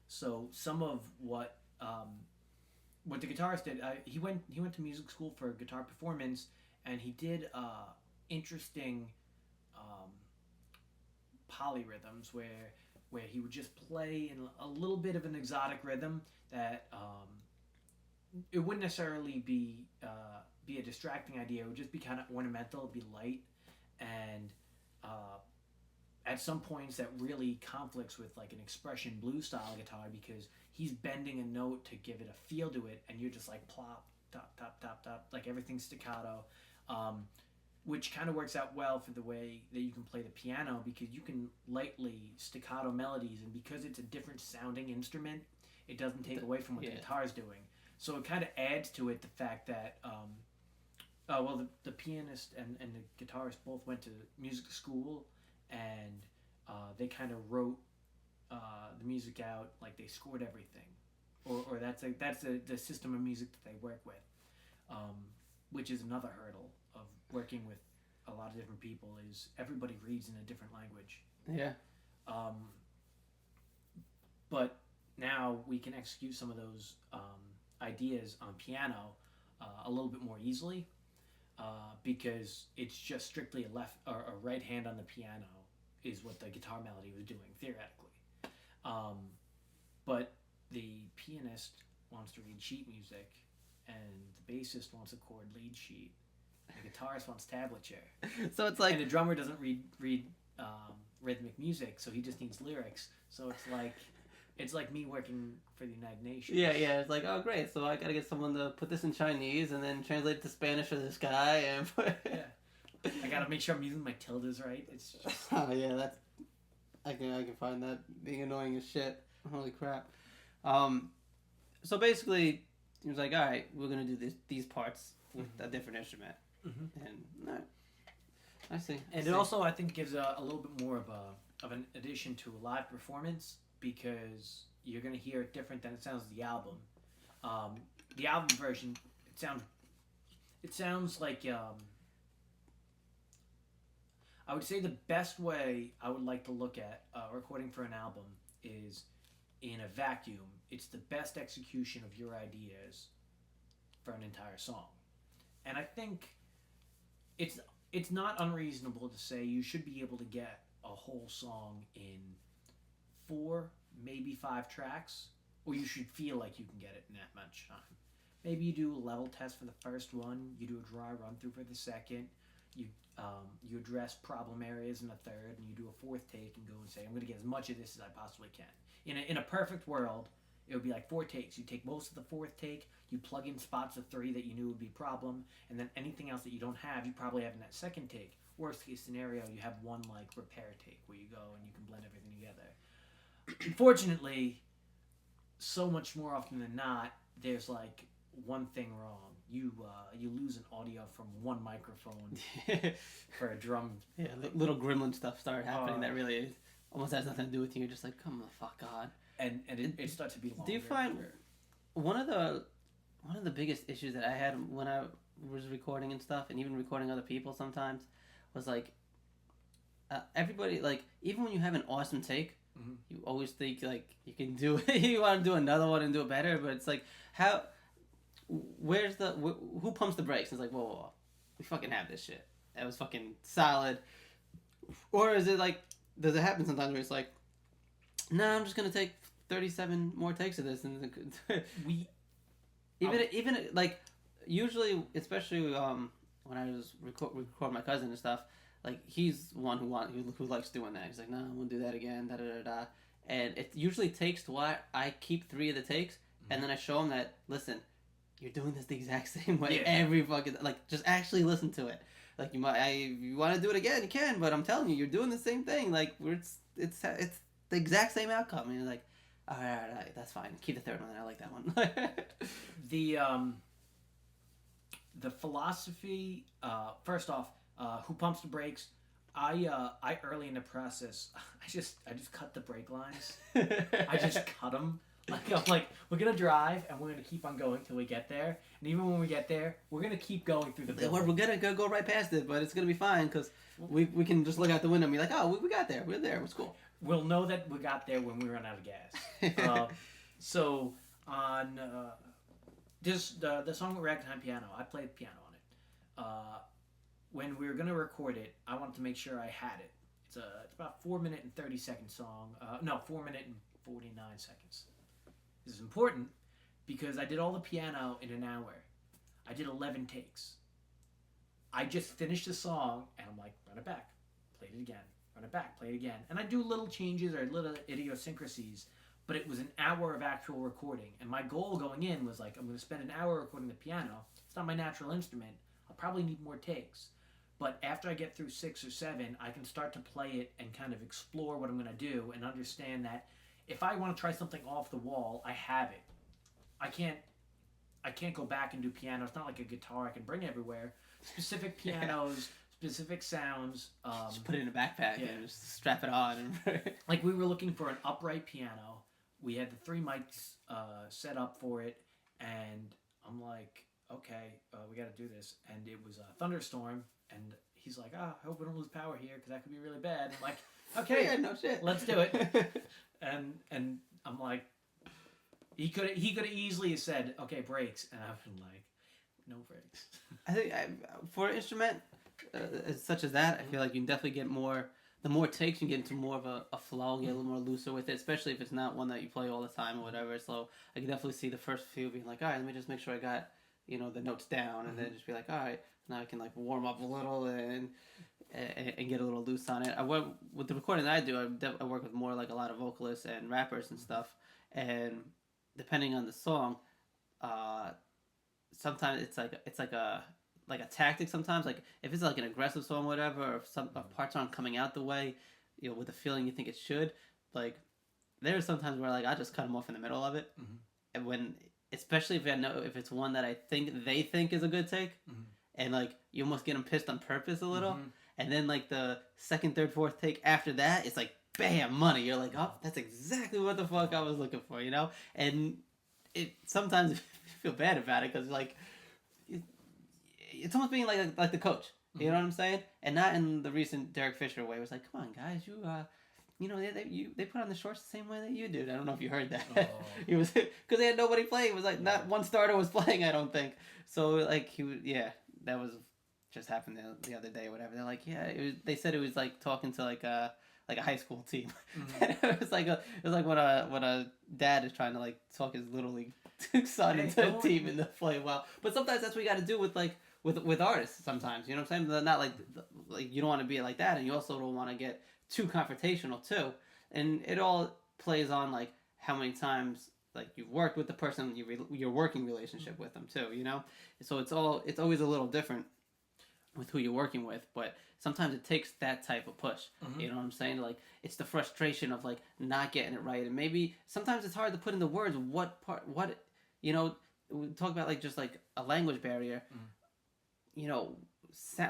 So some of what the guitarist did, he went to music school for guitar performance, and he did interesting polyrhythms where he would just play in a little bit of an exotic rhythm that it wouldn't necessarily be a distracting idea. It would just be kind of ornamental, it'd be light, and at some points that really conflicts with like an expression blues style guitar, because he's bending a note to give it a feel to it, and you're just like plop, top, top, top, top, like everything's staccato, which kind of works out well for the way that you can play the piano, because you can lightly staccato melodies, and because it's a different sounding instrument, it doesn't take away from what the guitar's doing. So it kind of adds to it the fact that the pianist and the guitarist both went to music school, and they kind of wrote the music out, like they scored everything, or that's the system of music that they work with, which is another hurdle of working with a lot of different people, is everybody reads in a different language. Yeah. But now we can execute some of those ideas on piano a little bit more easily, because it's just strictly a left or a right hand on the piano is what the guitar melody was doing theoretically. But the pianist wants to read sheet music, and the bassist wants a chord lead sheet, and the guitarist wants tablature. So it's like, and the drummer doesn't read rhythmic music, so he just needs lyrics. So it's like me working for the United Nations. Yeah. It's like, oh, great. So I gotta get someone to put this in Chinese and then translate it to Spanish for this guy. And I gotta make sure I'm using my tildes right. It's just... Oh, yeah, that's... I can find that being annoying as shit. Holy crap. So basically, he was like, all right, we're gonna do these parts with a different instrument. And, all right. I see. And it also, I think, gives a little bit more of an addition to a live performance, because you're going to hear it different than it sounds in the album. The album version, it sounds like, I would say the best way I would like to look at recording for an album is in a vacuum. It's the best execution of your ideas for an entire song. And I think it's not unreasonable to say you should be able to get a whole song in 4, maybe 5 tracks, or you should feel like you can get it in that much time. Maybe you do a level test for the first one, you do a dry run through for the second, you address problem areas in a third, and you do a fourth take and go and say, I'm going to get as much of this as I possibly can. In a perfect world, it would be like 4 takes. You take most of the fourth take, you plug in spots of 3 that you knew would be problem, and then anything else that you don't have, you probably have in that second take. Worst case scenario, you have one like repair take where you go and you can blend everything together. Unfortunately, so much more often than not, there's like one thing wrong. You lose an audio from one microphone for a drum. Yeah, little gremlin stuff started happening that really almost has nothing to do with you. You're just like, come the fuck on. And it starts to be longer. Do you find one of the biggest issues that I had when I was recording and stuff, and even recording other people sometimes, was like everybody, like, even when you have an awesome take, you always think like you can do it. You want to do another one and do it better, but it's like who pumps the brakes? It's like, whoa, we fucking have this shit. That was fucking solid. Or is it like, does it happen sometimes where it's like, nah, I'm just gonna take 37 more takes of this, and even like usually, especially when I was record my cousin and stuff, like he's one who likes doing that. He's like, nah, I won't do that again, da da da da. And it usually takes to what I keep 3 of the takes, and then I show him that, listen, you're doing this the exact same way every fucking, like, just actually listen to it. Like, you want to do it again, you can, but I'm telling you, you're doing the same thing. Like, it's the exact same outcome. And you're like, all right, that's fine. Keep the third one. I like that one. The philosophy, first off, who pumps the brakes? I early in the process, I just cut the brake lines. I just cut them. Like, I'm like, we're gonna drive and we're gonna keep on going till we get there. And even when we get there, we're gonna keep going through the building. We're gonna go right past it, but it's gonna be fine because we can just look out the window and be like, oh, we got there. We're there. It's cool. We'll know that we got there when we run out of gas. So on the song with Ragtime Piano, I played piano on it. When we were gonna record it, I wanted to make sure I had it. It's about 4-minute and 30-second song. 4-minute and 49 seconds. This is important because I did all the piano in an hour. I did 11 takes. I just finished the song and I'm like, run it back, played it again, run it back, play it again. And I do little changes or little idiosyncrasies, but it was an hour of actual recording. And my goal going in was like, I'm going to spend an hour recording the piano. It's not my natural instrument. I'll probably need more takes. But after I get through 6 or 7, I can start to play it and kind of explore what I'm going to do and understand that if I want to try something off the wall, I have it. I can't go back and do piano. It's not like a guitar I can bring everywhere. Specific pianos, specific sounds. Just put it in a backpack and just strap it on. Like, we were looking for an upright piano. We had the 3 mics set up for it, and I'm like, okay, we got to do this. And it was a thunderstorm, and he's like, I hope we don't lose power here because that could be really bad. I'm like, okay, yeah, no shit. Let's do it. And I'm like, he could have easily said, okay, brakes, and I've been like, no brakes. I think for an instrument such as that, I feel like you can definitely get more. The more takes, you get into more of a flow, get a little more looser with it, especially if it's not one that you play all the time or whatever. So I can definitely see the first few being like, all right, let me just make sure I got the notes down, and then just be like, all right, now I can like warm up a little and get a little loose on it. With the recording that I do, I work with more like a lot of vocalists and rappers and stuff, and depending on the song, sometimes it's like a tactic. Sometimes, like if it's like an aggressive song, or whatever, or if some parts aren't coming out the way with the feeling you think it should, like there's sometimes where like I just cut them off in the middle of it, and when especially if it's one that I think they think is a good take, and like you almost get them pissed on purpose a little. And then, like, the second, third, fourth take after that, it's like, bam, money. You're like, oh, that's exactly what the fuck I was looking for, And sometimes you feel bad about it because, like, it's almost being like the coach. You know what I'm saying? And not in the recent Derek Fisher way. It was like, come on, guys, they put on the shorts the same way that you did. I don't know if you heard that. Oh. It was because they had nobody playing. It was like not one starter was playing, I don't think. So, like, that was... just happened the other day or whatever. They're like, they said it was like talking to like a high school team. It was like when a dad is trying to like talk his little league son into a team and to play well. But sometimes that's what you got to do with like with artists sometimes. You know what I'm saying? They're not like you don't want to be like that, and you also don't want to get too confrontational too. And it all plays on like how many times like you've worked with the person, your working relationship with them too. You know, so it's always a little different with who you're working with, but sometimes it takes that type of push. You know what I'm saying? Like it's the frustration of like not getting it right, and maybe sometimes it's hard to put into words what you know. We talk about like just like a language barrier. You know,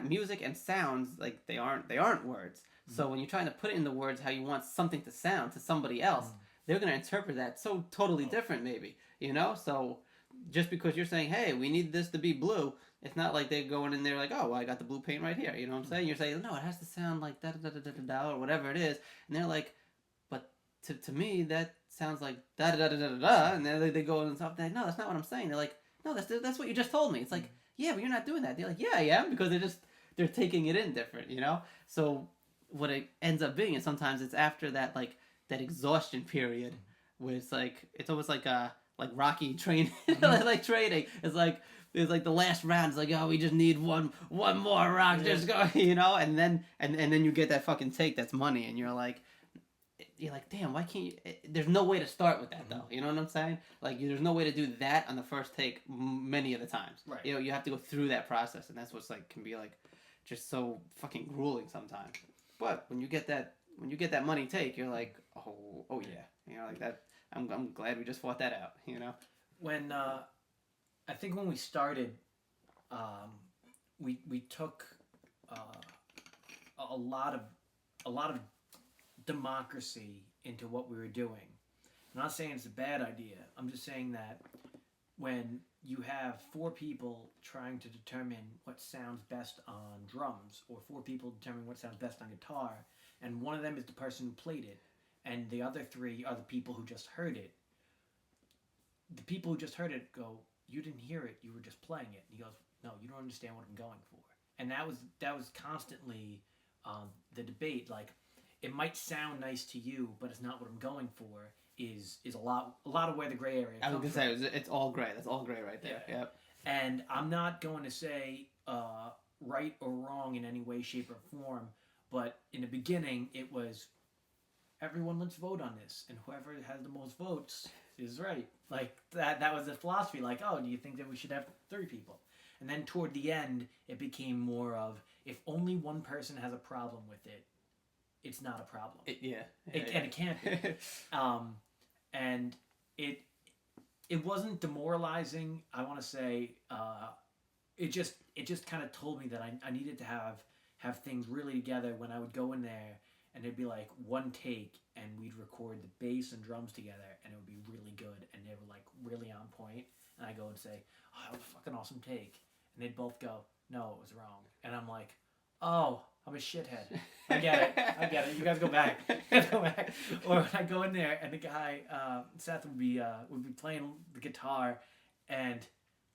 music and sounds like they aren't words. So when you're trying to put it into words how you want something to sound to somebody else, they're gonna interpret that so totally different, maybe. You know, so just because you're saying, hey, we need this to be blue, it's not like they're going in there like, oh, well, I got the blue paint right here. You know what I'm saying? You're saying, no, it has to sound like da da da da da da or whatever it is, and they're like, but to me that sounds like da da da da da da, and then they go and stuff. They're like, no, that's not what I'm saying. They're like, no, that's what you just told me. It's like, yeah, but you're not doing that. They're like, yeah, I am, because they're taking it in different, you know. So what it ends up being is sometimes it's after that like that exhaustion period where it's like it's almost like Rocky training, like training. It's like the last round. It's like, oh, we just need one more rock, just go, you know. And then you get that fucking take that's money, and you're like, damn, why can't you? There's no way to start with that though. You know what I'm saying? Like, there's no way to do that on the first take many of the times. Right. You know, you have to go through that process, and that's what's like can be like just so fucking grueling sometimes. But when you get that money take, you're like, oh yeah, you know, like that. I'm glad we just fought that out. You know. When I think when we started, we took a lot of democracy into what we were doing. I'm not saying it's a bad idea. I'm just saying that when you have 4 people trying to determine what sounds best on drums, or 4 people determining what sounds best on guitar, and one of them is the person who played it, and the other 3 are the people who just heard it. The people who just heard it go, you didn't hear it, you were just playing it. And he goes, no, you don't understand what I'm going for. And that was constantly the debate. Like, it might sound nice to you, but it's not what I'm going for. Is a lot of where the gray area comes from. I was gonna say it's all gray. That's all gray right there. Yeah. Yep. And I'm not going to say right or wrong in any way, shape, or form. But in the beginning, it was everyone, let's vote on this, and whoever has the most votes is right. Like that was the philosophy. Like, oh, do you think that we should have 3 people? And then toward the end, it became more of, if only one person has a problem with it, it's not a problem. And it can't be. And it wasn't demoralizing. I want to say it just kind of told me that I needed to have things really together when I would go in there, and it'd be like one take, and we'd record the bass and drums together, and it would be really good, and they were like really on point. And I go and say, oh, that was a fucking awesome take, and they'd both go, no, it was wrong. And I'm like, oh, I'm a shithead. I get it. You guys go back. Or when I go in there and the guy, Seth would be playing the guitar, and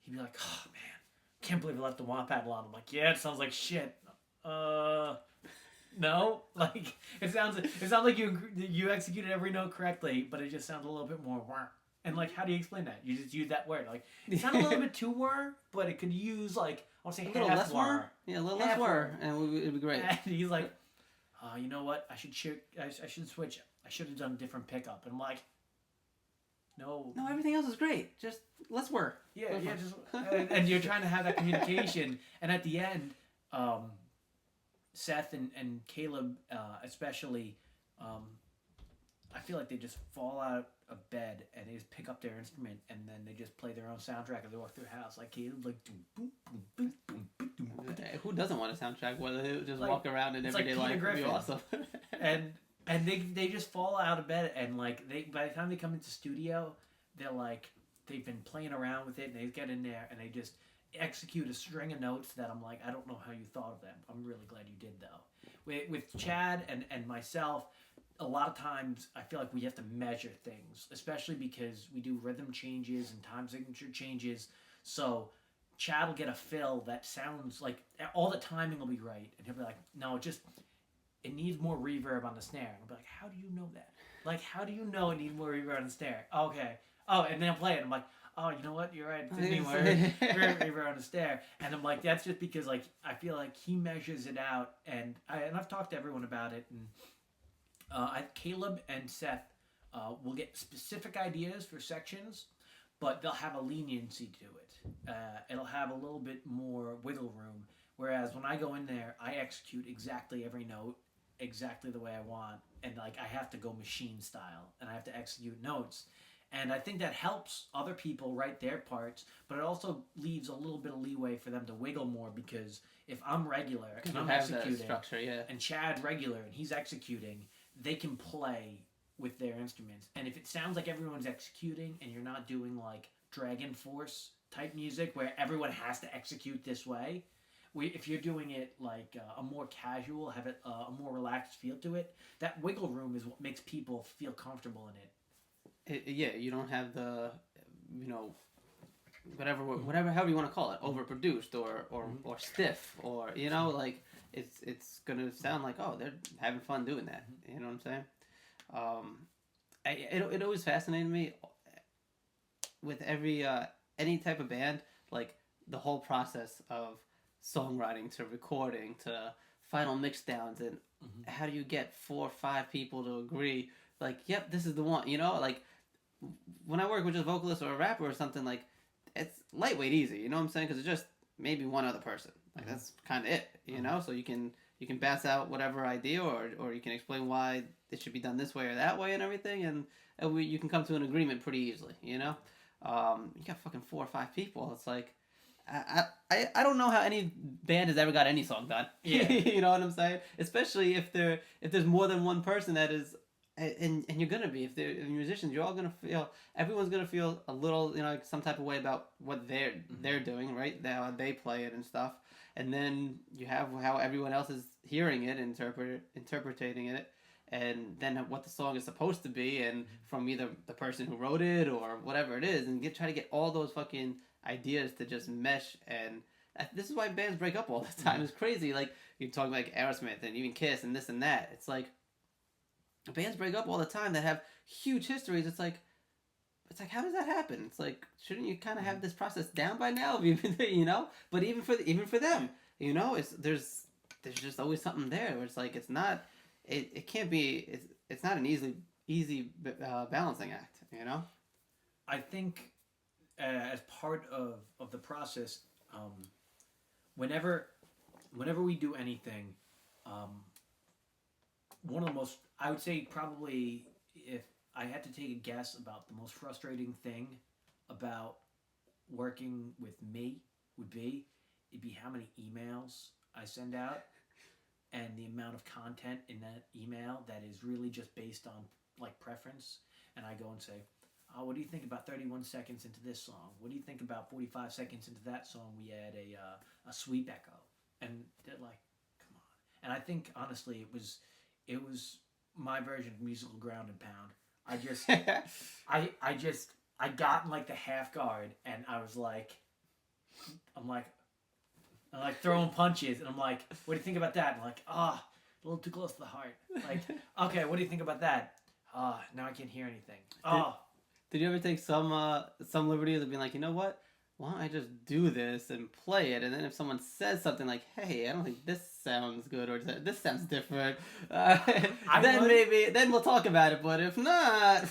he'd be like, oh man, can't believe I left the wah pedal on. I'm like, yeah, it sounds like shit. No, like it sounds like you executed every note correctly, but it just sounds a little bit more wah. And like, how do you explain that? You just use that word. Like, it sounds a little bit too wah, but it could use like, I want to say a little less wah. Yeah, a little less wah, and it'd be great. And he's like, you know what? I should switch. I should have done a different pickup. And I'm like, no, everything else is great. Just less wah. Yeah. Just and you're trying to have that communication, and at the end, Seth and Caleb, especially, I feel like they just fall out of bed and they just pick up their instrument and then they just play their own soundtrack as they walk through the house. Like Caleb, like boom, boom, boom, boom, boom, boom. Who doesn't want a soundtrack? Whether they just like, walk around in everyday life would be awesome. and they just fall out of bed, and like by the time they come into studio, they're like they've been playing around with it, and they get in there and they just execute a string of notes that I'm like, I don't know how you thought of them. I'm really glad you did though. With Chad and myself, a lot of times I feel like we have to measure things, especially because we do rhythm changes and time signature changes. So Chad will get a fill that sounds like all the timing will be right, and he'll be like, no, it needs more reverb on the snare. And I'll be like, how do you know that? Like, how do you know it needs more reverb on the snare? Okay. Oh, and then I play it. I'm like, oh, you know what? You're right. It didn't need more reverb on the snare. And I'm like, that's just because like I feel like he measures it out, and I've talked to everyone about it, and Caleb and Seth will get specific ideas for sections, but they'll have a leniency to it. It'll have a little bit more wiggle room. Whereas when I go in there, I execute exactly every note, exactly the way I want, and like I have to go machine style, and I have to execute notes. And I think that helps other people write their parts, but it also leaves a little bit of leeway for them to wiggle more, because if I'm regular and I'm executing, structure, yeah. and Chad regular and he's executing, they can play with their instruments. And if it sounds like everyone's executing and you're not doing like Dragon Force type music where everyone has to execute this way, if you're doing it like a more casual, have it a more relaxed feel to it, that wiggle room is what makes people feel comfortable in it. Yeah, you don't have the, whatever, however you want to call it, overproduced or stiff, or like it's gonna sound like, oh, they're having fun doing that. You know what I'm saying? It always fascinated me with every any type of band, like the whole process of songwriting to recording to final mix downs, and how do you get 4 or 5 people to agree, like, yep, this is the one, like when I work with just a vocalist or a rapper or something, like it's lightweight easy, you know what I'm saying, because it's just maybe one other person, like that's kind of it, so you can bounce out whatever idea, or you can explain why it should be done this way or that way and everything, and you can come to an agreement pretty easily, you got fucking 4 or 5 people, it's like I don't know how any band has ever got any song done. Yeah. You know what I'm saying? Especially if there's more than one person that is, and you're gonna be, if they're musicians, you're all gonna feel, everyone's gonna feel a little, like some type of way about what they're doing, right? How they play it and stuff, and then you have how everyone else is hearing it, interpreting it, and then what the song is supposed to be, and from either the person who wrote it or whatever it is, and try to get all those fucking ideas to just mesh. And this is why bands break up all the time. It's crazy. Like you talk like Aerosmith and even Kiss and this and that. It's like bands break up all the time that have huge histories. It's like how does that happen? It's like, shouldn't you kind of have this process down by now? But even for them, it's there's just always something there where it's like, it's not, it can't be, it's not an easy balancing act. I think as part of the process, whenever we do anything, one of the most, I would say probably, if I had to take a guess about the most frustrating thing about working with me it'd be how many emails I send out, and the amount of content in that email that is really just based on like preference. And I go and say, oh, what do you think about 31 seconds into this song? What do you think about 45 seconds into that song? We add a sweep echo, and they're like, come on. And I think honestly, it was my version of musical ground and pound. I got in like the half guard, and I'm like throwing punches, and I'm like, what do you think about that? And I'm like, a little too close to the heart. Like, okay, what do you think about that? Now I can't hear anything. Did you ever take some liberties of being like, you know what? Why don't I just do this and play it? And then if someone says something like, hey, I don't think this sounds good, or this sounds different, then we'll talk about it. But if not...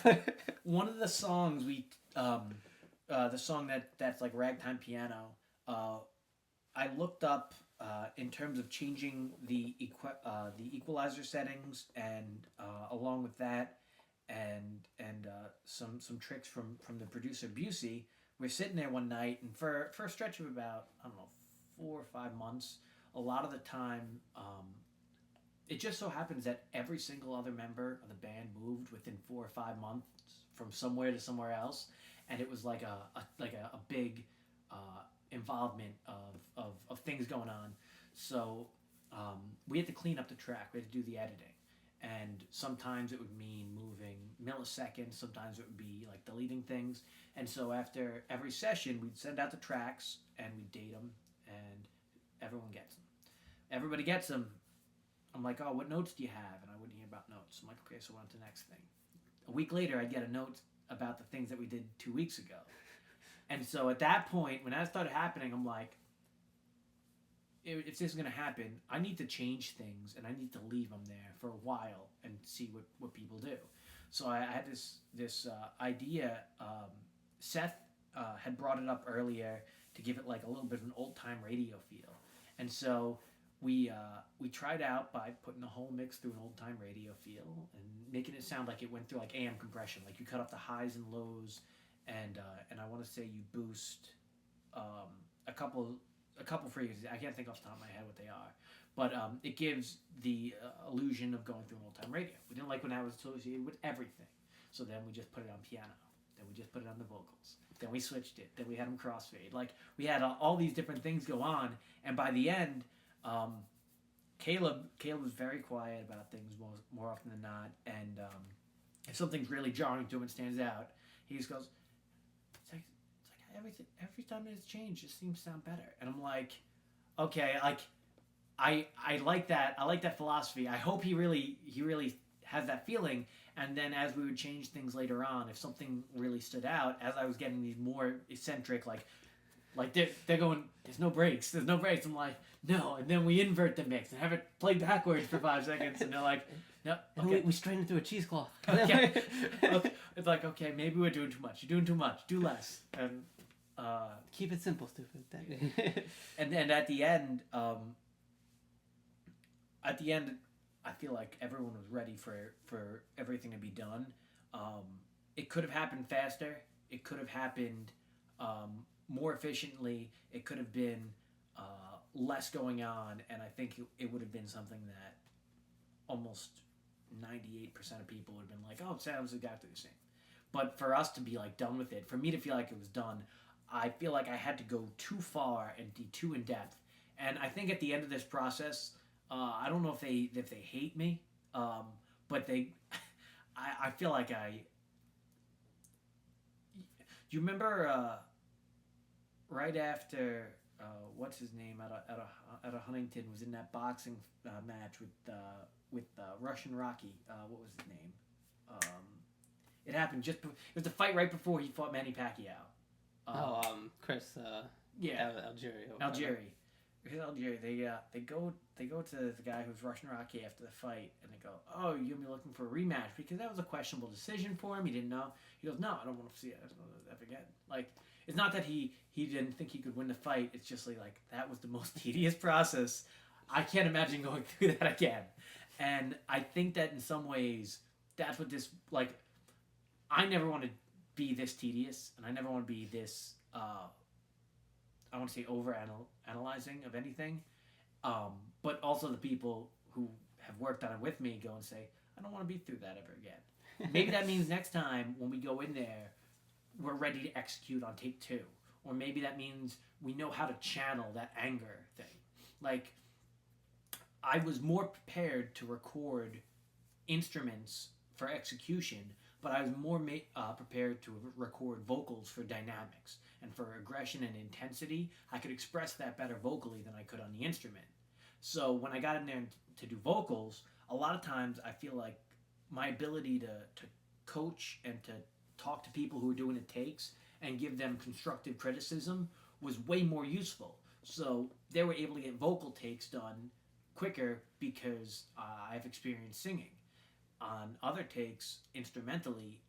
One of the songs the song that's like ragtime piano, I looked up in terms of changing the equalizer settings, and along with that, and some tricks from the producer Busey. We're sitting there one night, and for a stretch of about, I don't know, 4 or 5 months, a lot of the time, it just so happens that every single other member of the band moved within 4 or 5 months from somewhere to somewhere else, and it was like a big involvement of things going on. So we had to clean up the track. We had to do the editing. And sometimes it would mean moving milliseconds. Sometimes it would be like deleting things. And so after every session, we'd send out the tracks and we'd date them, and everyone gets them. Everybody gets them. I'm like, oh, what notes do you have? And I wouldn't hear about notes. I'm like, okay, so on to the next thing. a week later, I'd get a note about the things that we did 2 weeks ago. And so at that point, when that started happening, I'm like, if this is going to happen, I need to change things and I need to leave them there for a while and see what people do. So I had this idea. Seth had brought it up earlier to give it like a little bit of an old time radio feel, and so we tried out by putting the whole mix through an old time radio feel and making it sound like it went through like AM compression, like you cut off the highs and lows, and I want to say you boost a couple frequencies. I can't think off the top of my head what they are, but it gives the illusion of going through an old time radio. We didn't like when that was associated with everything, so then we just put it on piano. Then we just put it on the vocals. Then we switched it. Then we had them crossfade. Like, we had all these different things go on. And by the end, Caleb was very quiet about things more often than not. And if something's really jarring to him and stands out, he just goes, it's like every time it's changed, it just seems to sound better. And I'm like, okay, like, I like that. I like that philosophy. I hope he really has that feeling. And then as we would change things later on, if something really stood out, as I was getting these more eccentric, like they're going, there's no breaks. I'm like, no. And then we invert the mix and have it play backwards for 5 seconds. And they're like, no, okay. We strain it through a cheesecloth. Okay. It's like, okay, maybe we're doing too much. You're doing too much. Do less. And keep it simple, stupid. and then at the end, I feel like everyone was ready for everything to be done. It could have happened faster. It could have happened more efficiently. It could have been less going on, and I think it would have been something that almost 98% of people would have been like, oh, it sounds exactly the same. But for us to be like done with it, for me to feel like it was done, I feel like I had to go too far and be too in depth. And I think at the end of this process, I don't know if they hate me, but I feel like do you remember right after what's his name out of Huntington was in that boxing match with Russian Rocky? What was his name? It happened it was the fight right before he fought Manny Pacquiao. Chris. Yeah, Algieri. They go to the guy who's Russian Rocky after the fight, and they go, "Oh, you're gonna be looking for a rematch because that was a questionable decision for him. He didn't know." He goes, "No, I don't want to see it ever again." Like, it's not that he didn't think he could win the fight. It's just like that was the most tedious process. I can't imagine going through that again. And I think that in some ways, that's what this like. I never want to be this tedious, and I never want to be this. I want to say over-analyzing of anything, but also the people who have worked on it with me go and say, I don't want to be through that ever again. Maybe that means next time when we go in there, we're ready to execute on take 2. Or maybe that means we know how to channel that anger thing. Like, I was more prepared to record instruments for execution, but I was more prepared to record vocals for dynamics. And for aggression and intensity, I could express that better vocally than I could on the instrument. So when I got in there to do vocals, a lot of times I feel like my ability to coach and to talk to people who are doing the takes and give them constructive criticism was way more useful. So they were able to get vocal takes done quicker because I've experienced singing. On other takes, instrumentally,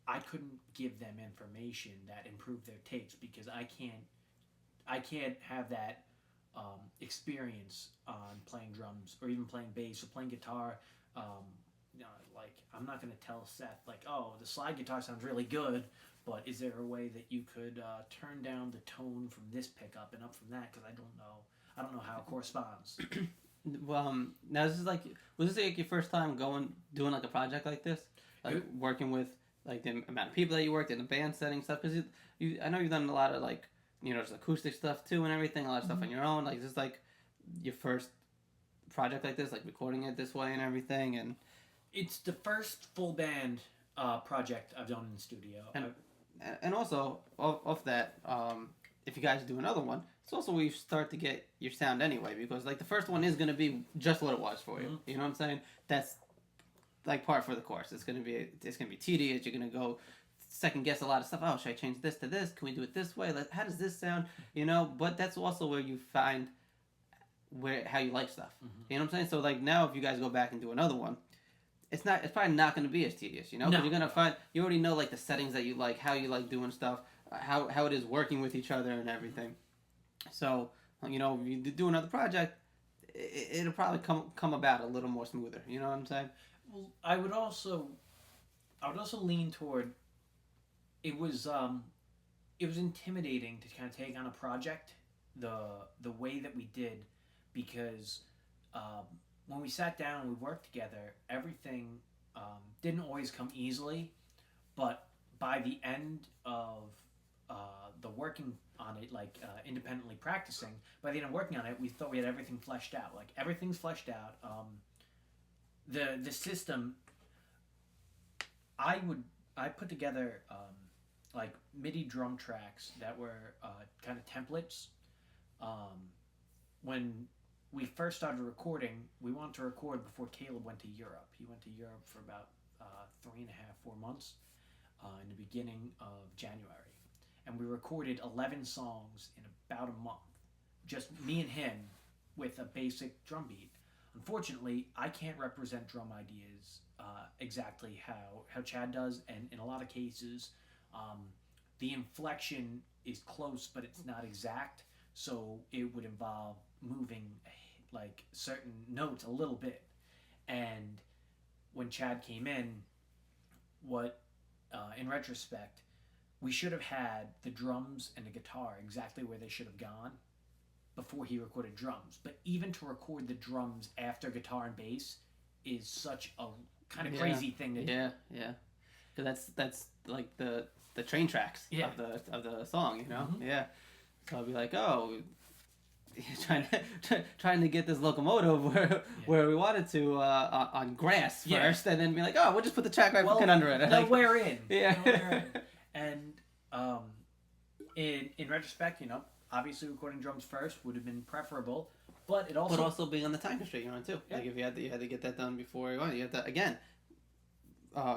I couldn't give them information that improved their takes because I can't have that experience on playing drums or even playing bass or playing guitar. Like, I'm not going to tell Seth, like, oh, the slide guitar sounds really good, but is there a way that you could turn down the tone from this pickup and up from that? Because I don't know how it corresponds. Well, now this is like, was this like your first time doing like a project like this? Like working with like the amount of people that you worked in, the band setting stuff? Because I know you've done a lot of like, just acoustic stuff too and everything, a lot of stuff on your own. Like, is this like your first project like this, like recording it this way and everything? And it's the first full band project I've done in the studio. And also, off that, if you guys do another one, it's also where you start to get your sound anyway, because like the first one is going to be just what it was for you. You know what I'm saying? That's like par for the course. It's gonna be tedious. You're gonna go second guess a lot of stuff. Oh, should I change this to this? Can we do it this way? How does this sound? You know, but that's also where you find how you like stuff. You know what I'm saying? So like now, if you guys go back and do another one, it's probably not going to be as tedious. You know, because you're gonna find you already know like the settings that you like, how you like doing stuff, how it is working with each other and everything. So you know, if you do another project, it'll probably come about a little more smoother. You know what I'm saying? Well, I would also lean toward it was intimidating to kind of take on a project the way that we did, because when we sat down and we worked together, everything didn't always come easily, but by the end of the working on it, like independently practicing, by the end of working on it, we thought we had everything fleshed out. Like everything's fleshed out. The system, I put together like MIDI drum tracks that were kind of templates. When we first started recording, we wanted to record before Caleb went to Europe. He went to Europe for about 3.5, 4 months in the beginning of January. And we recorded 11 songs in about a month. Just me and him with a basic drum beat. Unfortunately, I can't represent drum ideas exactly how Chad does, and in a lot of cases, the inflection is close, but it's not exact, so it would involve moving like certain notes a little bit. And when Chad came in, in retrospect, we should have had the drums and the guitar exactly where they should have gone before he recorded drums. But even to record the drums after guitar and bass is such a kind of crazy thing to do. Yeah. Because that's like the train tracks of the song, you know? Yeah. So I'll be like, oh, trying to get this locomotive where we wanted to on grass first, and then be like, oh, we'll just put the track pin under it. They'll wear in. Yeah. And in retrospect, you know, obviously recording drums first would have been preferable, but it also being on the time constraint you're on too. Yeah. Like if you had to get that done before you have to again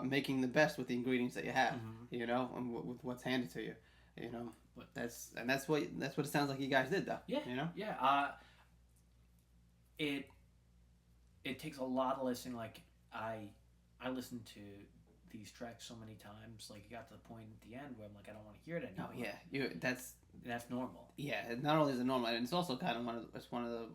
making the best with the ingredients that you have, you know, and with what's handed to you, you know. But that's what it sounds like you guys did though. Yeah. You know. Yeah. It takes a lot of listening. Like I listened to these tracks so many times, like it got to the point at the end where I'm like, I don't want to hear it anymore. Oh yeah, that's normal. Yeah, not only is it normal, and it's also kind of one of the,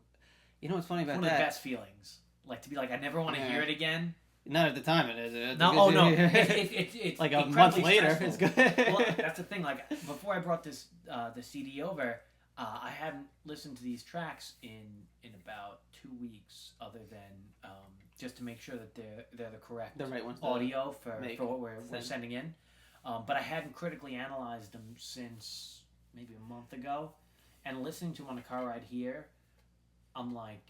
you know what's funny about one of the best feelings, like to be like, I never want to hear it again. Not at the time it is. No, it's like a month later. Stressful. It's good. Well, that's the thing. Like before I brought this the CD over, I hadn't listened to these tracks in about 2 weeks, other than just to make sure that they're the correct right ones audio for what we're sending in. But I hadn't critically analyzed them since maybe a month ago, and listening to them on the car ride here, I'm like,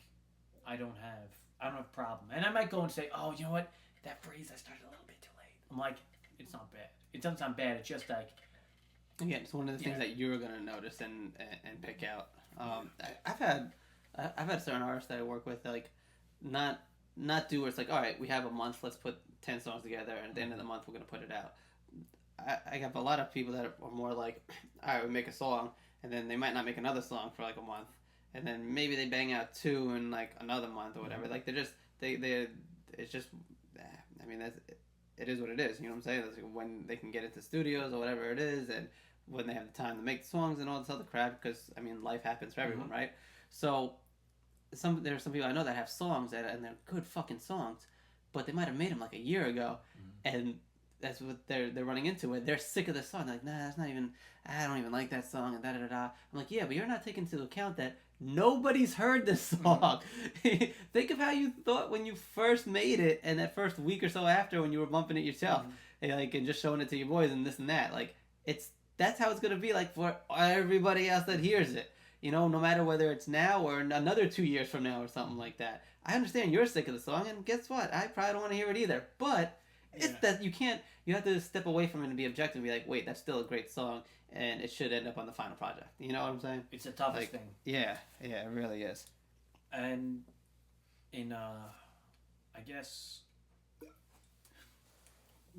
I don't have a problem. And I might go and say, oh, you know what, that phrase I started a little bit too late. I'm like, it's not bad. It doesn't sound bad. It's just like, again, it's one of the things that you're gonna notice and pick out. I've had certain artists that I work with, like not do where it's like, all right, we have a month, let's put 10 songs together, and at the end of the month we're gonna put it out. I have a lot of people that are more like, all right, we make a song, and then they might not make another song for like a month, and then maybe they bang out 2 in like another month or whatever. Like it's just, I mean, it is what it is. You know what I'm saying? That's like when they can get into studios or whatever it is, and when they have the time to make the songs and all this other crap. Because I mean, life happens for everyone, right? So there are some people I know that have songs and they're good fucking songs, but they might have made them like a year ago, and that's what they're running into it. They're sick of the song. They're like, nah, that's not even. I don't even like that song, and da da da. I'm like, yeah, but you're not taking into account that nobody's heard this song. Think of how you thought when you first made it, and that first week or so after when you were bumping it yourself, and just showing it to your boys and this and that. Like that's how it's gonna be like for everybody else that hears it. You know, no matter whether it's now or another 2 years from now or something like that. I understand you're sick of the song, and guess what? I probably don't want to hear it either. But it's that you have to step away from it and be objective and be like, wait, that's still a great song, and it should end up on the final project. You know what I'm saying? It's the toughest thing. Yeah, it really is. And in, I guess,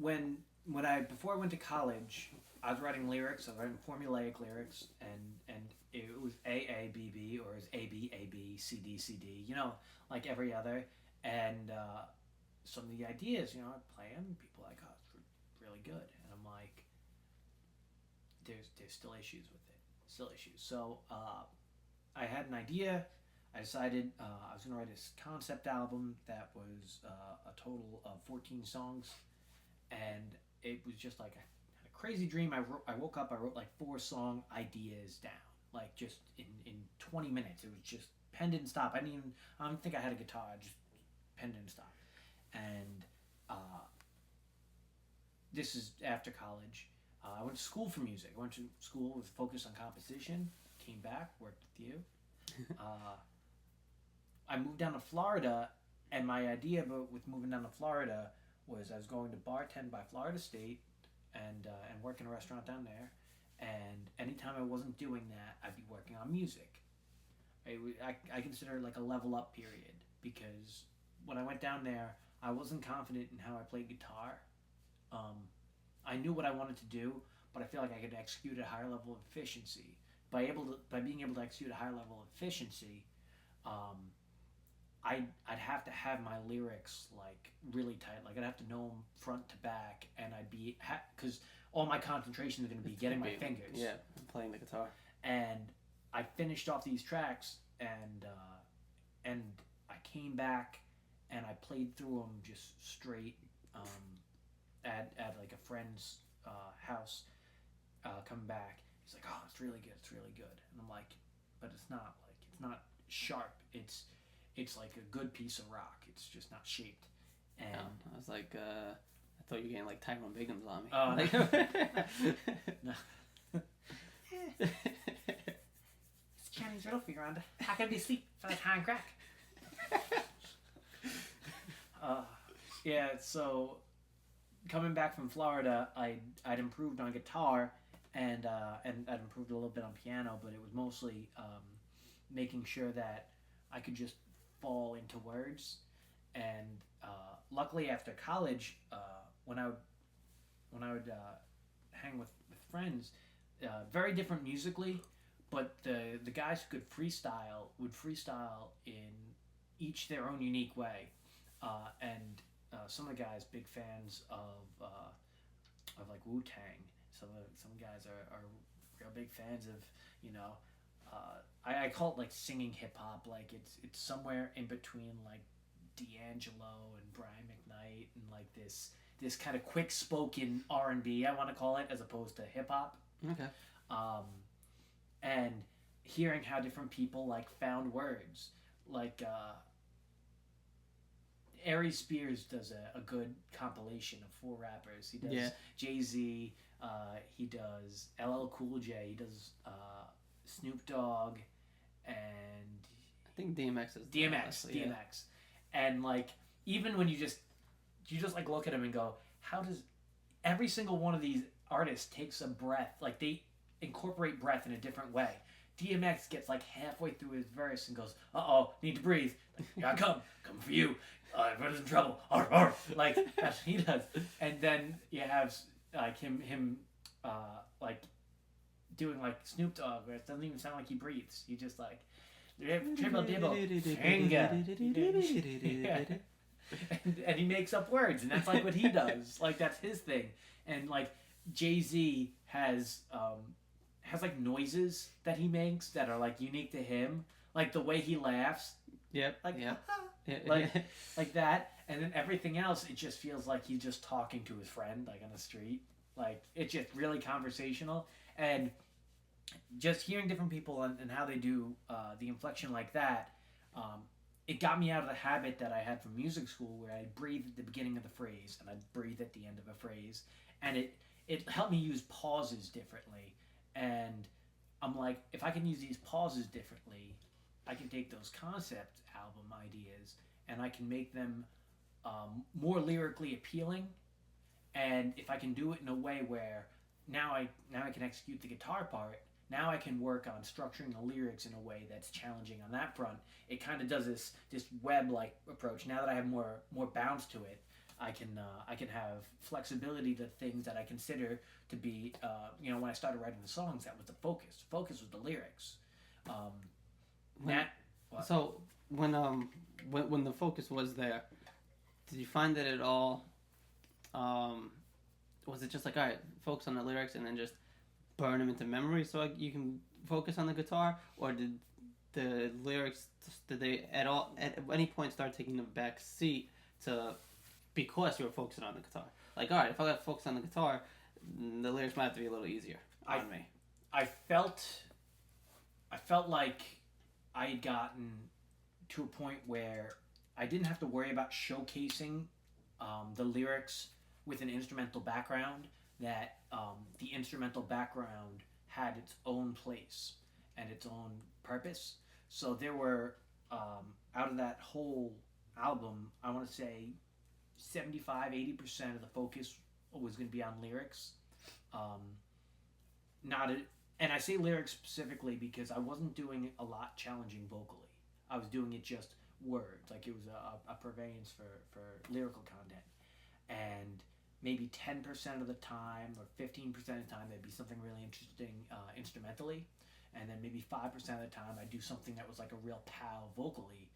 before I went to college, I was writing lyrics. I was writing formulaic lyrics, and it was A B B, or it was A B C D C D. You know, like every other. And some of the ideas, you know, I play them. People are like, oh, it's really good, and I'm like, there's still issues with it, still issues. So I had an idea. I decided I was going to write this concept album that was a total of 14 songs, and it was just like a crazy dream. I woke up, I wrote like 4 song ideas down, like just in 20 minutes. It was just pen didn't stop. I don't think I had a guitar. I just pen didn't stop. And this is after college. I went to school for music. I went to school with focus on composition. Came back, worked with you. I moved down to Florida, and my idea with moving down to Florida was I was going to bartend by Florida State and work in a restaurant down there. And anytime I wasn't doing that, I'd be working on music. I consider it like a level up period, because when I went down there, I wasn't confident in how I played guitar. I knew what I wanted to do, but I feel like I could execute at a higher level of efficiency. By being able to execute a higher level of efficiency, I'd have to have my lyrics like really tight. Like I'd have to know them front to back, and I'd be because all my concentration is going to be getting my fingers. Yeah, playing the guitar. And I finished off these tracks, and I came back, and I played through them just straight at like a friend's house. Coming back, he's like, "Oh, it's really good. It's really good." And I'm like, "But it's not sharp. It's like a good piece of rock. It's just not shaped." And I was like, I thought you were getting like Tyrone Biggums on me. Oh, like, no. It's Chinese riddle figure around. How can be sleep for that high and crack? Yeah. So coming back from Florida, I'd improved on guitar, and I'd improved a little bit on piano, but it was mostly making sure that I could just fall into words. And luckily, after college, when I would hang with friends, very different musically, but the guys who could freestyle would freestyle in each their own unique way, and some of the guys big fans of like wu-tang. Some guys are real big fans of, you know, I call it like singing hip hop. Like it's somewhere in between like D'Angelo and Brian McKnight, and like this kind of quick spoken R&B, I want to call it, as opposed to hip hop. Okay. And hearing how different people like found words, like Aries Spears does a good compilation of 4 rappers. He does Jay-Z, he does LL Cool J, he does Snoop Dogg, and I think DMX is DMX. And like, even when you just like look at him and go, how does every single one of these artists takes a breath, like they incorporate breath in a different way. DMX gets like halfway through his verse and goes, "Uh-oh, need to breathe. Here I come for you. Everyone's in trouble. Arr, arr." Like that's what he does. And then you have like him like doing like Snoop Dogg, where it doesn't even sound like he breathes. He just like triple dibble finger. And he makes up words, and that's like what he does. Like that's his thing. And like Jay-Z has like noises that he makes that are like unique to him, like the way he laughs. Yep. Like yeah. like that, and then everything else, it just feels like he's just talking to his friend, like on the street. Like it's just really conversational, and just hearing different people and how they do the inflection like that. It got me out of the habit that I had from music school, where I'd breathe at the beginning of the phrase and I'd breathe at the end of a phrase, and it helped me use pauses differently. And I'm like, if I can use these pauses differently, I can take those concept album ideas and I can make them more lyrically appealing. And if I can do it in a way where now I can execute the guitar part, now I can work on structuring the lyrics in a way that's challenging on that front. It kind of does this web-like approach. Now that I have more bounce to it, I can have flexibility to things that I consider to be, when I started writing the songs, that was the focus. Focus was the lyrics. So when the focus was there, did you find that it all, was it just like, all right, focus on the lyrics and then just burn them into memory so you can focus on the guitar, or did the lyrics, did they at any point start taking the back seat to, because you were focusing on the guitar? Like, all right, if I got to focus on the guitar, the lyrics might have to be a little easier on me. I felt like I had gotten to a point where I didn't have to worry about showcasing the lyrics with an instrumental background, that the instrumental background had its own place and its own purpose. So there were, out of that whole album, I want to say 75-80% of the focus was going to be on lyrics. And I say lyrics specifically because I wasn't doing a lot challenging vocally. I was doing it just words, like it was a purveyance for lyrical content. And maybe 10% of the time or 15% of the time there'd be something really interesting instrumentally, and then maybe 5% of the time I'd do something that was like a real pow vocally,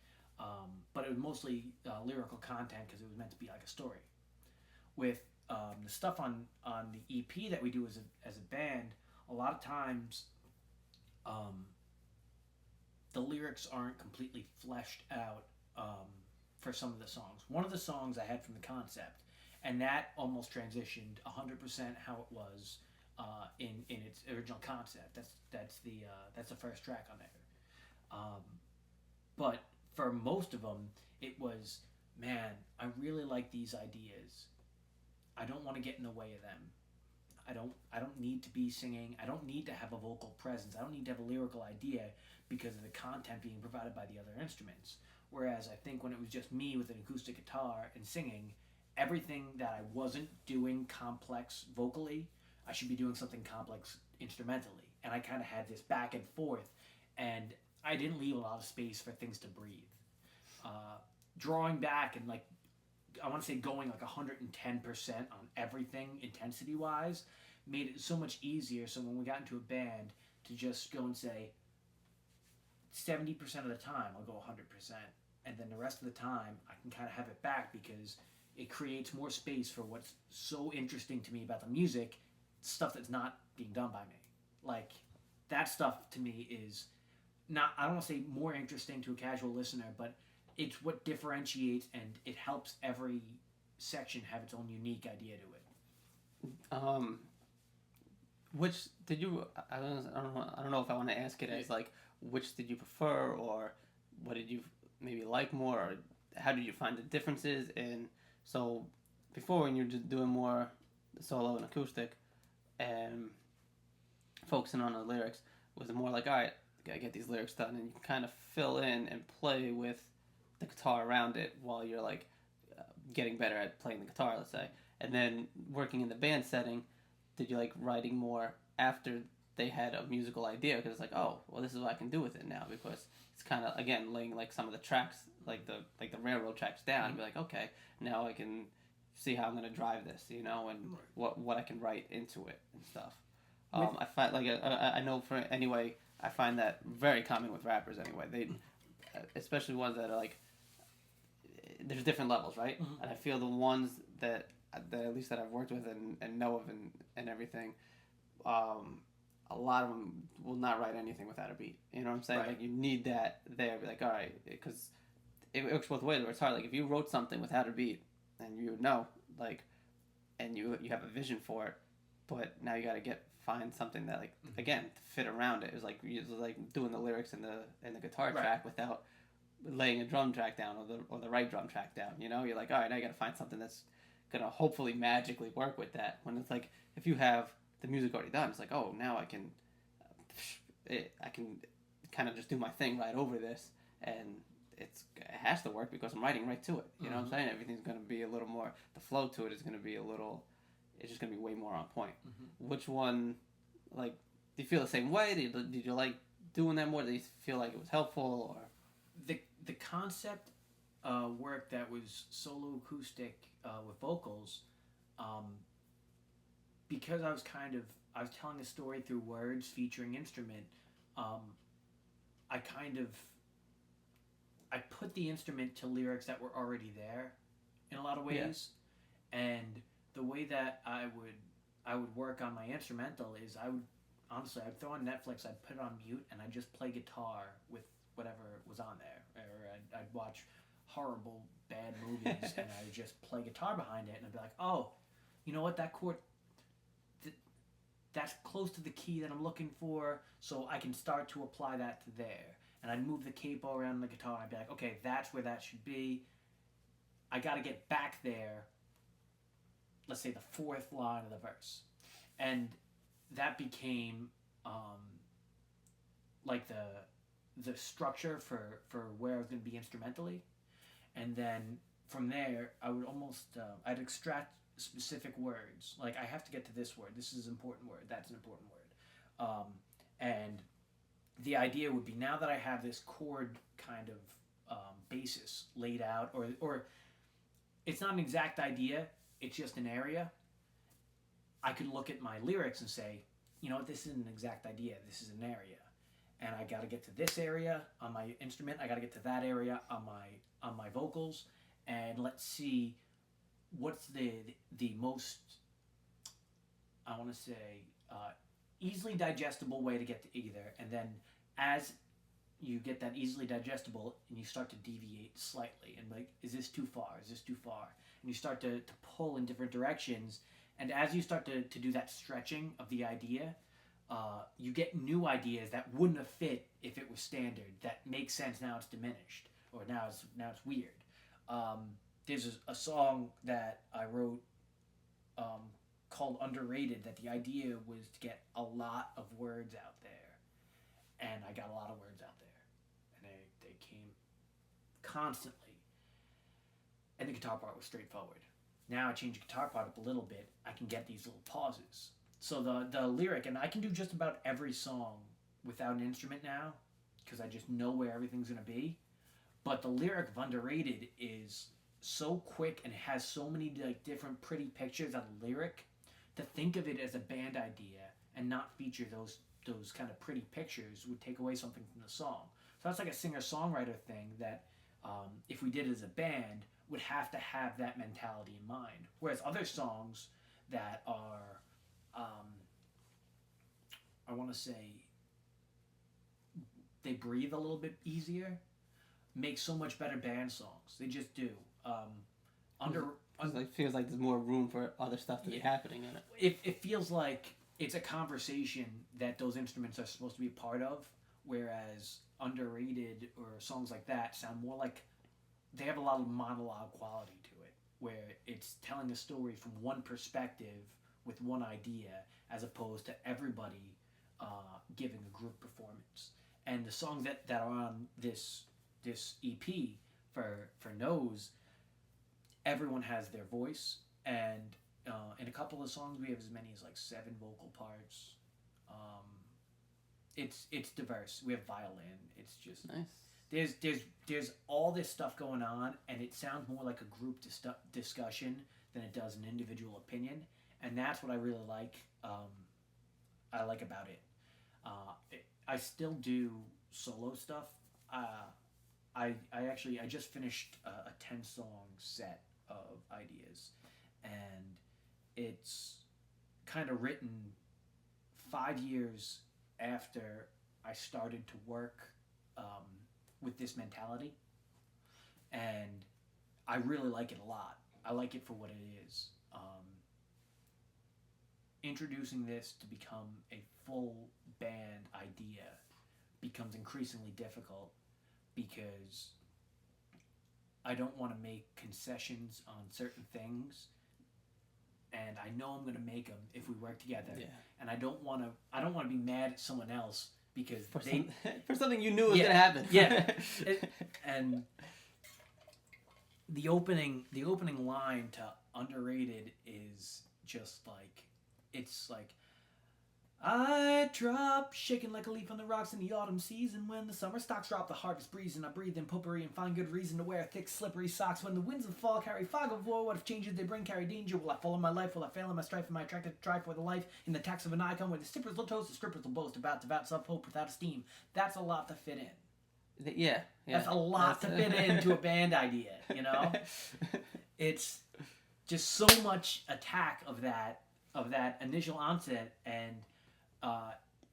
but it was mostly lyrical content because it was meant to be like a story. With the stuff on the EP that we do as a band, a lot of times the lyrics aren't completely fleshed out for some of the songs. One of the songs I had from the concept, and that almost transitioned 100% how it was in its original concept. That's the first track on there. But for most of them, it was, man, I really like these ideas. I don't want to get in the way of them. I don't need to be singing. I don't need to have a vocal presence. I don't need to have a lyrical idea because of the content being provided by the other instruments. Whereas I think when it was just me with an acoustic guitar and singing, everything that I wasn't doing complex vocally, I should be doing something complex instrumentally. And I kind of had this back and forth, and I didn't leave a lot of space for things to breathe. Drawing back and like, I want to say going like 110% on everything intensity-wise made it so much easier. So when we got into a band, to just go and say 70% of the time I'll go 100%, and then the rest of the time I can kind of have it back because it creates more space for what's so interesting to me about the music, stuff that's not being done by me. Like, that stuff to me is not, I don't want to say more interesting to a casual listener, but it's what differentiates, and it helps every section have its own unique idea to it. Which did you? I don't know if I want to ask it as like, which did you prefer, or what did you maybe like more, or how did you find the differences in? So before, when you're just doing more solo and acoustic, and focusing on the lyrics, was it more like, all right, I gotta get these lyrics done, and you can kind of fill in and play with the guitar around it while you're like getting better at playing the guitar, let's say. And then working in the band setting, did you like writing more after they had a musical idea? Because it's like, oh, well, this is what I can do with it now, because it's kind of, again, laying like some of the tracks, like the railroad tracks down, and be like, okay, now I can see how I'm going to drive this, and what I can write into it and stuff. I find like I know for anyway, I find that very common with rappers anyway. They, especially ones that are like, there's different levels, right? Mm-hmm. And I feel the ones that at least that I've worked with and know of and everything, a lot of them will not write anything without a beat. You know what I'm saying? Right. Like, you need that there. Be like, all right, because it works both ways. Where it's hard. Like, if you wrote something without a beat, and you know, like, and you have a vision for it, but now you got to find something that, like, again, to fit around it. It's like doing the lyrics in the guitar track without laying a drum track down or the right drum track down. You're like, all right, now you got to find something that's gonna hopefully magically work with that. When it's like, if you have the music already done, it's like, oh, now I can kind of just do my thing right over this, and it has to work because I'm writing right to it. You know what I'm saying? Everything's gonna be a little more. The flow to it is gonna be it's just gonna be way more on point. Which one, like, do you feel the same way? Did you like doing that more? Did you feel like it was helpful, or the concept work that was solo acoustic with vocals, um, because I was telling a story through words featuring instrument. Um, I put the instrument to lyrics that were already there in a lot of ways, and the way that I would work on my instrumental is I'd throw on Netflix, I'd put it on mute, and I'd just play guitar with whatever was on there, or I'd watch horrible bad movies and I would just play guitar behind it, and I'd be like, oh, you know what, that chord, that's close to the key that I'm looking for, so I can start to apply that to there. And I'd move the capo around the guitar, and I'd be like, okay, that's where that should be. I got to get back there, let's say the fourth line of the verse. And that became like the structure for where I was going to be instrumentally. And then from there, I would I'd extract specific words. Like, I have to get to this word. This is an important word. That's an important word. And the idea would be, now that I have this chord kind of basis laid out, or it's not an exact idea, it's just an area, I could look at my lyrics and say, you know what, this isn't an exact idea, this is an area. And I got to get to this area on my instrument, I got to get to that area on my vocals, and let's see what's the most, I want to say, easily digestible way to get to either. And then as you get that easily digestible, and you start to deviate slightly, and like, is this too far? Is this too far? And you start to pull in different directions. And as you start to do that stretching of the idea, you get new ideas that wouldn't have fit if it was standard, that makes sense now it's diminished, or now it's weird. There's a song that I wrote called Underrated, that the idea was to get a lot of words out there. And I got a lot of words out there. And they came constantly. And the guitar part was straightforward. Now I change the guitar part up a little bit, I can get these little pauses. So the lyric, and I can do just about every song without an instrument now, because I just know where everything's going to be. But the lyric of Underrated is so quick and has so many like different pretty pictures of the lyric, to think of it as a band idea and not feature those kind of pretty pictures would take away something from the song. So that's like a singer-songwriter thing that if we did it as a band, would have to have that mentality in mind. Whereas other songs that are, I want to say, they breathe a little bit easier, make so much better band songs. They just do. It feels like there's more room for other stuff to be happening in it. It feels like it's a conversation that those instruments are supposed to be a part of, whereas Underrated or songs like that sound more like they have a lot of monologue quality to it, where it's telling a story from one perspective with one idea, as opposed to everybody giving a group performance. And the songs that are on this EP for Nose, everyone has their voice, and in a couple of songs we have as many as like 7 vocal parts. It's diverse. We have violin. It's just nice. There's all this stuff going on, and it sounds more like a group discussion than it does an individual opinion, and that's what I really like. I like about it. I still do solo stuff. I just finished a 10-song set of ideas, and it's kind of written 5 years after I started to work with this mentality, and I really like it a lot. I like it for what it is. Introducing this to become a full band idea becomes increasingly difficult, because I don't want to make concessions on certain things, and I know I'm going to make them if we work together. Yeah. And I don't want to be mad at someone else because for something you knew was going to happen. Yeah. And the opening line to Underrated is just like, it's like, I drop, shaking like a leaf on the rocks in the autumn season. When the summer stocks drop, the harvest breeze, and I breathe in potpourri and find good reason to wear thick, slippery socks. When the winds of fall carry fog of war, what if changes they bring carry danger? Will I follow my life? Will I fail in my strife? Am I attracted to try for the life? In the tax of an icon, where the strippers will toast, the strippers will boast about devout self-hope without esteem. That's a lot to fit in. Yeah. That's a lot to fit into a band idea, you know? It's just so much attack of that initial onset and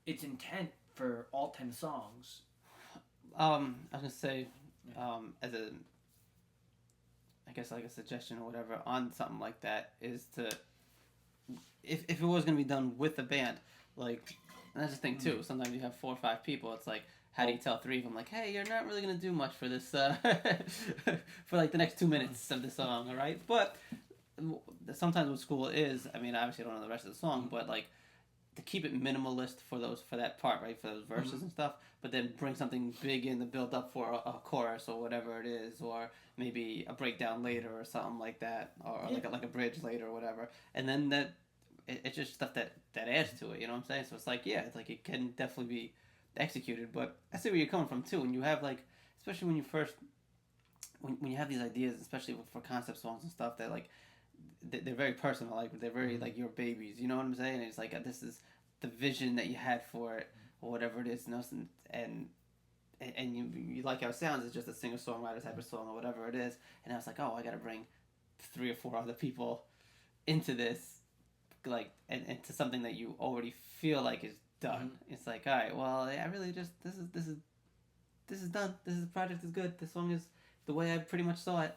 its intent for all 10 songs. I was gonna say, as a, I guess like a suggestion or whatever on something like that is to, if it was gonna be done with a band, like, and that's the thing too. Sometimes you have 4 or 5 people. It's like, how do you tell 3 of them, like, hey, you're not really gonna do much for this, for like the next 2 minutes of the song, all right? But sometimes what school is, I mean, obviously I don't know the rest of the song, but like, to keep it minimalist for that part, right, for those verses and stuff, but then bring something big in to build up for a chorus or whatever it is, or maybe a breakdown later or something like that, or like a bridge later or whatever, and then that it's just stuff that adds to it, you know what I'm saying? So it's like, yeah, it's like it can definitely be executed, but I see where you're coming from too. When you have like, especially when you first, when you have these ideas, especially for concept songs and stuff that like, they're very personal, like they're very like your babies, you know what I'm saying? It's like this is the vision that you had for it or whatever it is, you know, and you like how it sounds. It's just a singer-songwriter type of song or whatever it is, and I was like, oh, I gotta bring 3 or 4 other people into this, like, and into something that you already feel like is done. It's like, all right, well, I really just this is done. The project is good. The song is the way I pretty much saw it.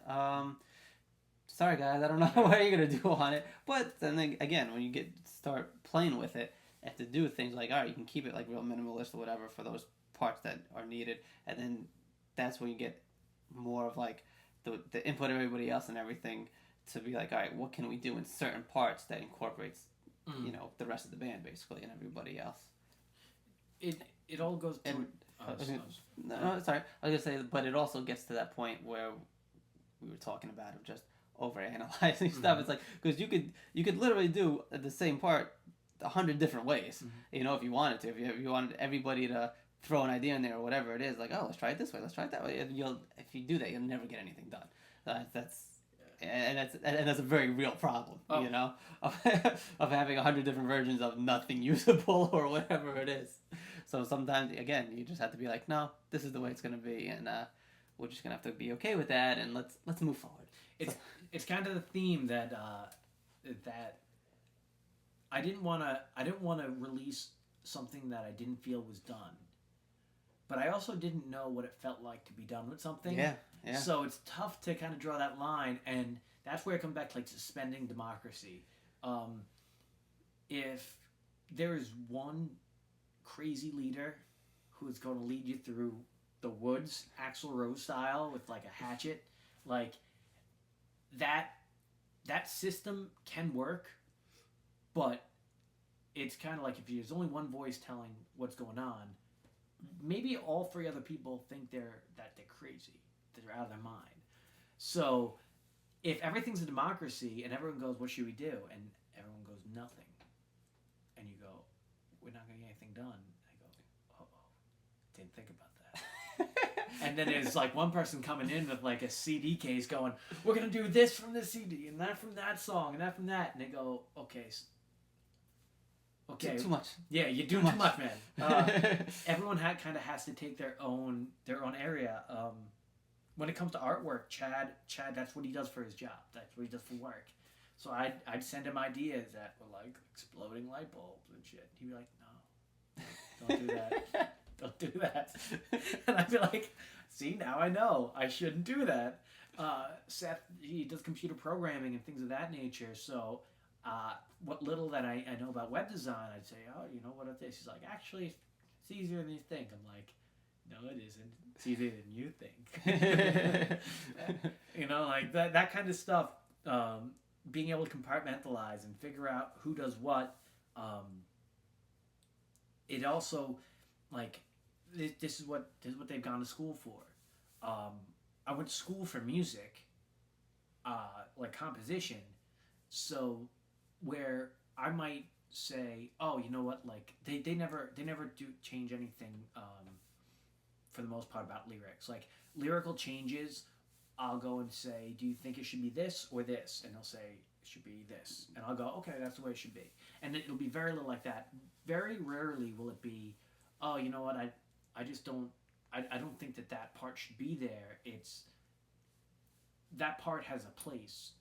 Sorry guys, I don't know what you're gonna do on it. But then again, when you start playing with it, and to do things like, all right, you can keep it like real minimalist or whatever for those parts that are needed, and then that's when you get more of like the input of everybody else and everything to be like, all right, what can we do in certain parts that incorporates, you know, the rest of the band basically and everybody else. It all goes to. No, sorry, I was gonna say, but it also gets to that point where we were talking about of just overanalyzing stuff. It's like, because you could literally do the same part 100 different ways, you know, if you wanted to. If you wanted everybody to throw an idea in there or whatever it is, like, oh, let's try it this way, let's try it that way. If you do that, you'll never get anything done. That's a very real problem, you know, of having 100 different versions of nothing usable or whatever it is. So sometimes, again, you just have to be like, no, this is the way it's gonna be, and we're just gonna have to be okay with that, and let's move forward. It's kind of the theme that I didn't want to release something that I didn't feel was done, but I also didn't know what it felt like to be done with something. Yeah. So it's tough to kind of draw that line, and that's where it comes back to like suspending democracy. If there is one crazy leader who is going to lead you through the woods, Axl Rose style, with like a hatchet, like that system can work, but it's kind of like if there's only one voice telling what's going on, maybe all 3 other people think they're crazy, that they're out of their mind. So if everything's a democracy and everyone goes, what should we do? And everyone goes, nothing. And you go, we're not going to get anything done. I go, oh, didn't think about that. And then there's like one person coming in with like a CD case going, we're going to do this from this CD and that from that song and that from that. And they go, okay. Too much. Yeah, you're doing too much, man. Everyone kind of has to take their own area. When it comes to artwork, Chad, that's what he does for his job. That's what he does for work. So I'd send him ideas that were like exploding light bulbs and shit. He'd be like, no, don't do that. Don't do that. And I'd be like, see, now I know. I shouldn't do that. Seth, he does computer programming and things of that nature. So what little that I know about web design, I'd say, oh, you know, what are this? He's like, actually, it's easier than you think. I'm like, no, it isn't. It's easier than you think. You know, like that kind of stuff. Being able to compartmentalize and figure out who does what. It also, like, this is what they've gone to school for. I went to school for music, like composition. So where I might say, oh, you know what, like they never do change anything for the most part about lyrics. Like lyrical changes, I'll go and say, do you think it should be this or this? And they'll say it should be this, and I'll go, okay, that's the way it should be. And it'll be very little like that. Very rarely will it be, oh, you know what, I just don't. I don't think that part should be there. It's that part has a place.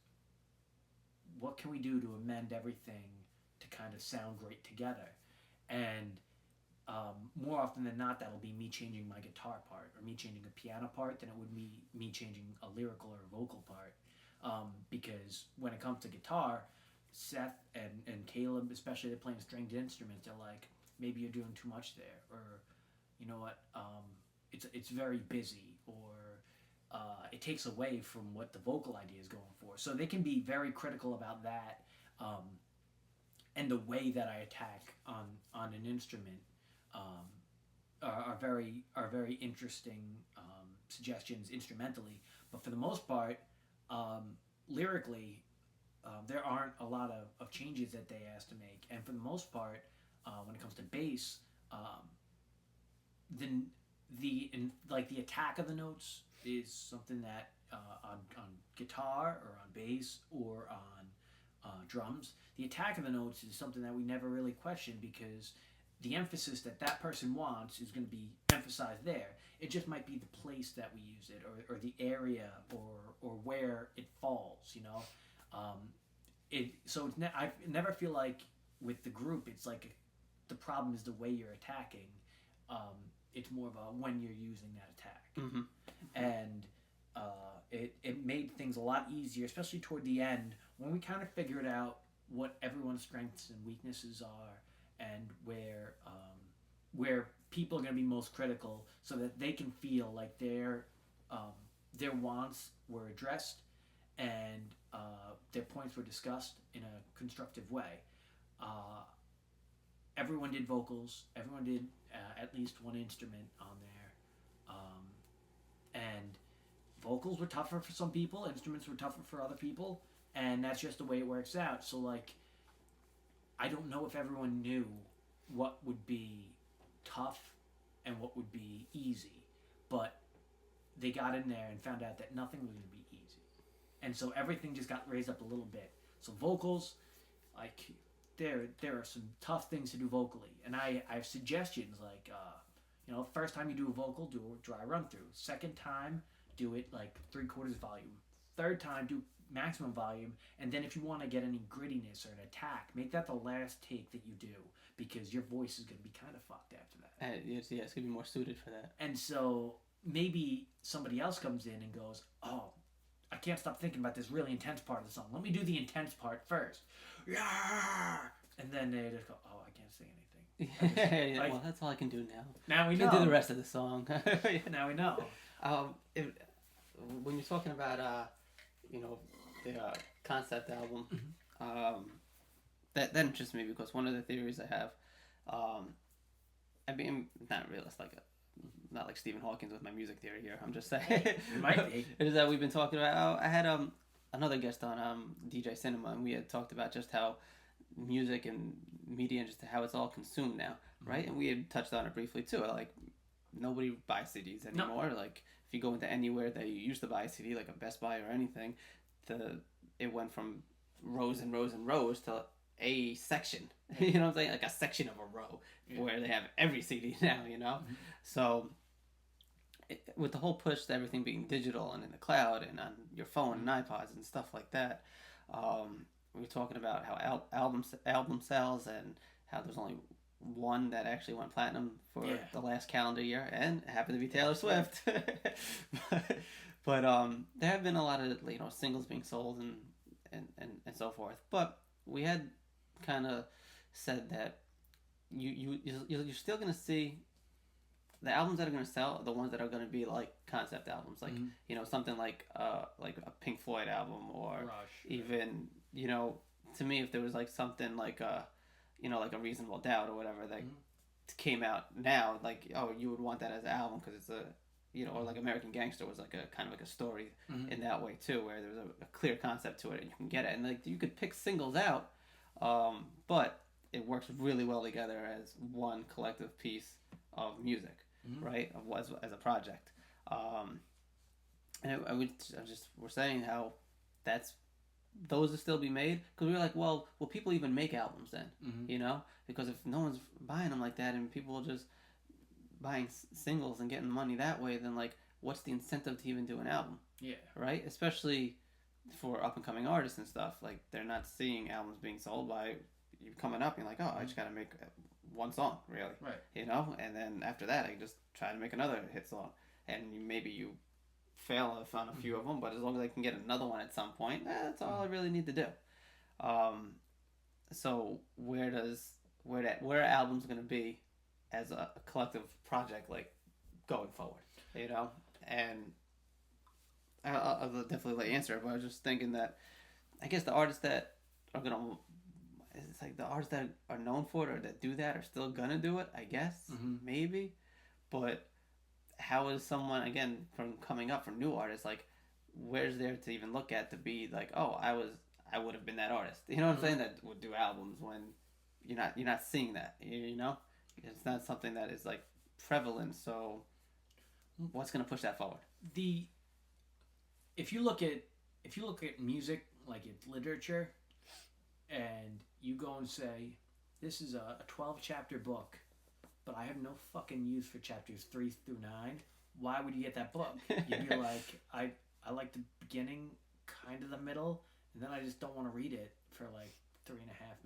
What can we do to amend everything to kind of sound great together? And more often than not, that'll be me changing my guitar part or me changing a piano part than it would be me changing a lyrical or a vocal part. Because when it comes to guitar, Seth and Caleb, especially, they're playing stringed instruments, they're like, maybe you're doing too much there, or you know what, it's very busy, or it takes away from what the vocal idea is going for. So they can be very critical about that, and the way that I attack on an instrument are very interesting suggestions instrumentally. But for the most part, lyrically, there aren't a lot of changes that they ask to make. And for the most part, when it comes to bass, the attack of the notes is something that on guitar or on bass or on drums, the attack of the notes is something that we never really question, because the emphasis that person wants is going to be emphasized there. It just might be the place that we use it, or the area, or where it falls, you know. I never feel like with the group it's like the problem is the way you're attacking. It's more of a when you're using that attack. Mm-hmm. And it made things a lot easier, especially toward the end, when we kind of figured out what everyone's strengths and weaknesses are, and where people are going to be most critical, so that they can feel like their wants were addressed, and their points were discussed in a constructive way. Everyone did vocals. Everyone did at least one instrument on there, and vocals were tougher for some people. Instruments were tougher for other people, and that's just the way it works out. So, like, I don't know if everyone knew what would be tough and what would be easy, but they got in there and found out that nothing was going to be easy, and so everything just got raised up a little bit. So vocals, like, there are some tough things to do vocally, and I have suggestions like, first time you do a vocal, do a dry run through. Second time, do it like 3/4 volume. Third time, do maximum volume, and then if you want to get any grittiness or an attack, make that the last take that you do, because your voice is going to be kind of fucked after that. It's going to be more suited for that. And so maybe somebody else comes in and goes, oh, I can't stop thinking about this really intense part of the song. Let me do the intense part first. Yeah! And then they just go, oh, I can't sing anything. Well, that's all I can do now. Now we know. I can do the rest of the song. Now we know. When you're talking about, the concept album, that interests me, because one of the theories I have, I mean, not like Stephen Hawking with my music theory here. I'm just saying. It might be. It is that we've been talking about. I had another guest on, DJ Cinema, and we had talked about just how music and media, and just how it's all consumed now, right? And we had touched on it briefly too. Like, nobody buys CDs anymore. No. Like, if you go into anywhere that you used to buy a CD, like a Best Buy or anything, it went from rows and rows and rows to a section. You know what I'm saying? Like a section of a row, where they have every CD now. You know, so. With the whole push to everything being digital and in the cloud and on your phone and iPods and stuff like that, we were talking about how album sales, and how there's only one that actually went platinum for the last calendar year, and it happened to be Taylor Swift. but there have been a lot of singles being sold and so forth. But we had kind of said that you're still going to see the albums that are going to sell, the ones that are going to be like concept albums, like something like a Pink Floyd album, or Rush, even to me, if there was like something like a like a Reasonable Doubt or whatever that came out now, like, oh, you would want that as an album, because it's a or like American Gangster was like a kind of like a story in that way too, where there's a clear concept to it and you can get it, and like you could pick singles out, but it works really well together as one collective piece of music, right? As a project. And we're saying how those will still be made, because we were like, well, will people even make albums then? You know, because if no one's buying them like that and people are just buying singles and getting money that way, then like, what's the incentive to even do an album? Yeah. Right? Especially for up and coming artists and stuff. Like, they're not seeing albums being sold by you coming up and you're like, oh, I just gotta make one song, really. Right. You know, and then after that, I can just try to make another hit song, and maybe you fail on a few of them, but as long as I can get another one at some point, that's all I really need to do. So where are albums going to be as a collective project, like, going forward, you know? And I'll definitely let you answer it, but I was just thinking that I guess the artists that are going to, it's like the artists that are known for it or that do that are still going to do it, I guess, maybe, but how is someone, again, from coming up, from new artists, like, where's there to even look at to be like, oh, I would have been that artist, you know what I'm saying, that would do albums, when you're not seeing that, you know, it's not something that is like prevalent. So what's going to push that forward? If you look at music like it's literature, and you go and say, this is a 12-chapter book, but I have no fucking use for chapters 3 through 9. Why would you get that book? You'd be like, I like the beginning, kind of the middle, and then I just don't want to read it for like 3.5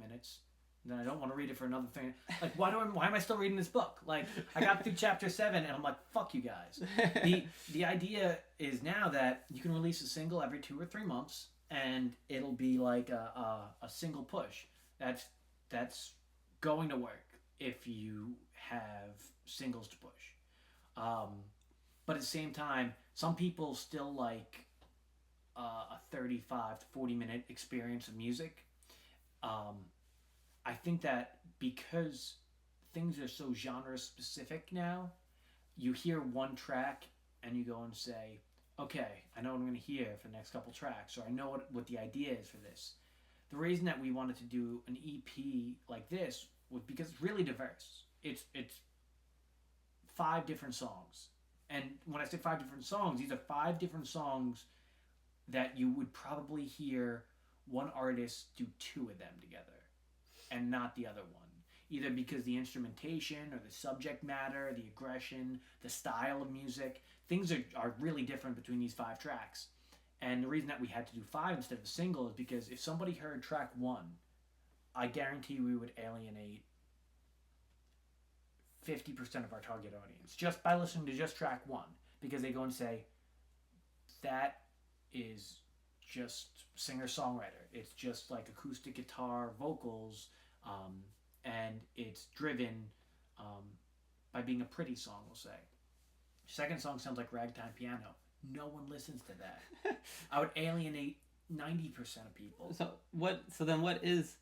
minutes. And then I don't want to read it for another thing. Like, why am I still reading this book? Like, I got through chapter 7 and I'm like, fuck you guys. The idea is now that you can release a single every 2 or 3 months, and it'll be like a single push. That's going to work if you have singles to push. But at the same time, some people still like a 35 to 40 minute experience of music. I think that because things are so genre specific now, you hear one track and you go and say, okay, I know what I'm going to hear for the next couple tracks, or I know what the idea is for this. The reason that we wanted to do an EP like this was because it's really diverse. It's 5 different songs. And when I say 5 different songs, these are 5 different songs that you would probably hear one artist do 2 of them together and not the other one. Either because the instrumentation or the subject matter, the aggression, the style of music, things are really different between these 5 tracks. And the reason that we had to do 5 instead of a single is because if somebody heard track 1, I guarantee we would alienate 50% of our target audience just by listening to just track 1, because they go and say, that is just singer-songwriter. It's just like acoustic guitar, vocals, and it's driven by being a pretty song, we'll say. Second song sounds like ragtime piano. No one listens to that. I would alienate 90% of people. So then what is,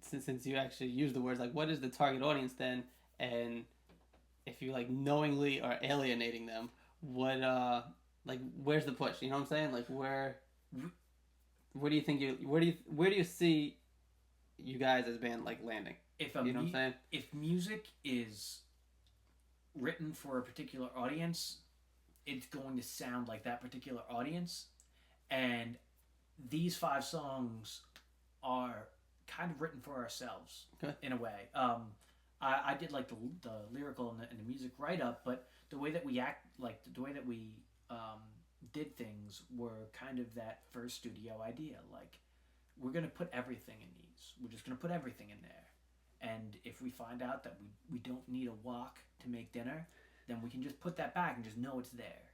since you actually use the words, like, what is the target audience then? And if you like knowingly are alienating them, what like, where's the push? You know what I'm saying? Like, where do you think where do you see you guys as a band like landing? You know what I'm saying? If music is written for a particular audience, it's going to sound like that particular audience. And these 5 songs are kind of written for ourselves, in a way. I did like the lyrical and the music write-up, but the way that we act, like the way that we did things were kind of that first studio idea. Like, we're going to put everything in these. We're just going to put everything in there. And if we find out that we don't need a wok to make dinner, then we can just put that back and just know it's there.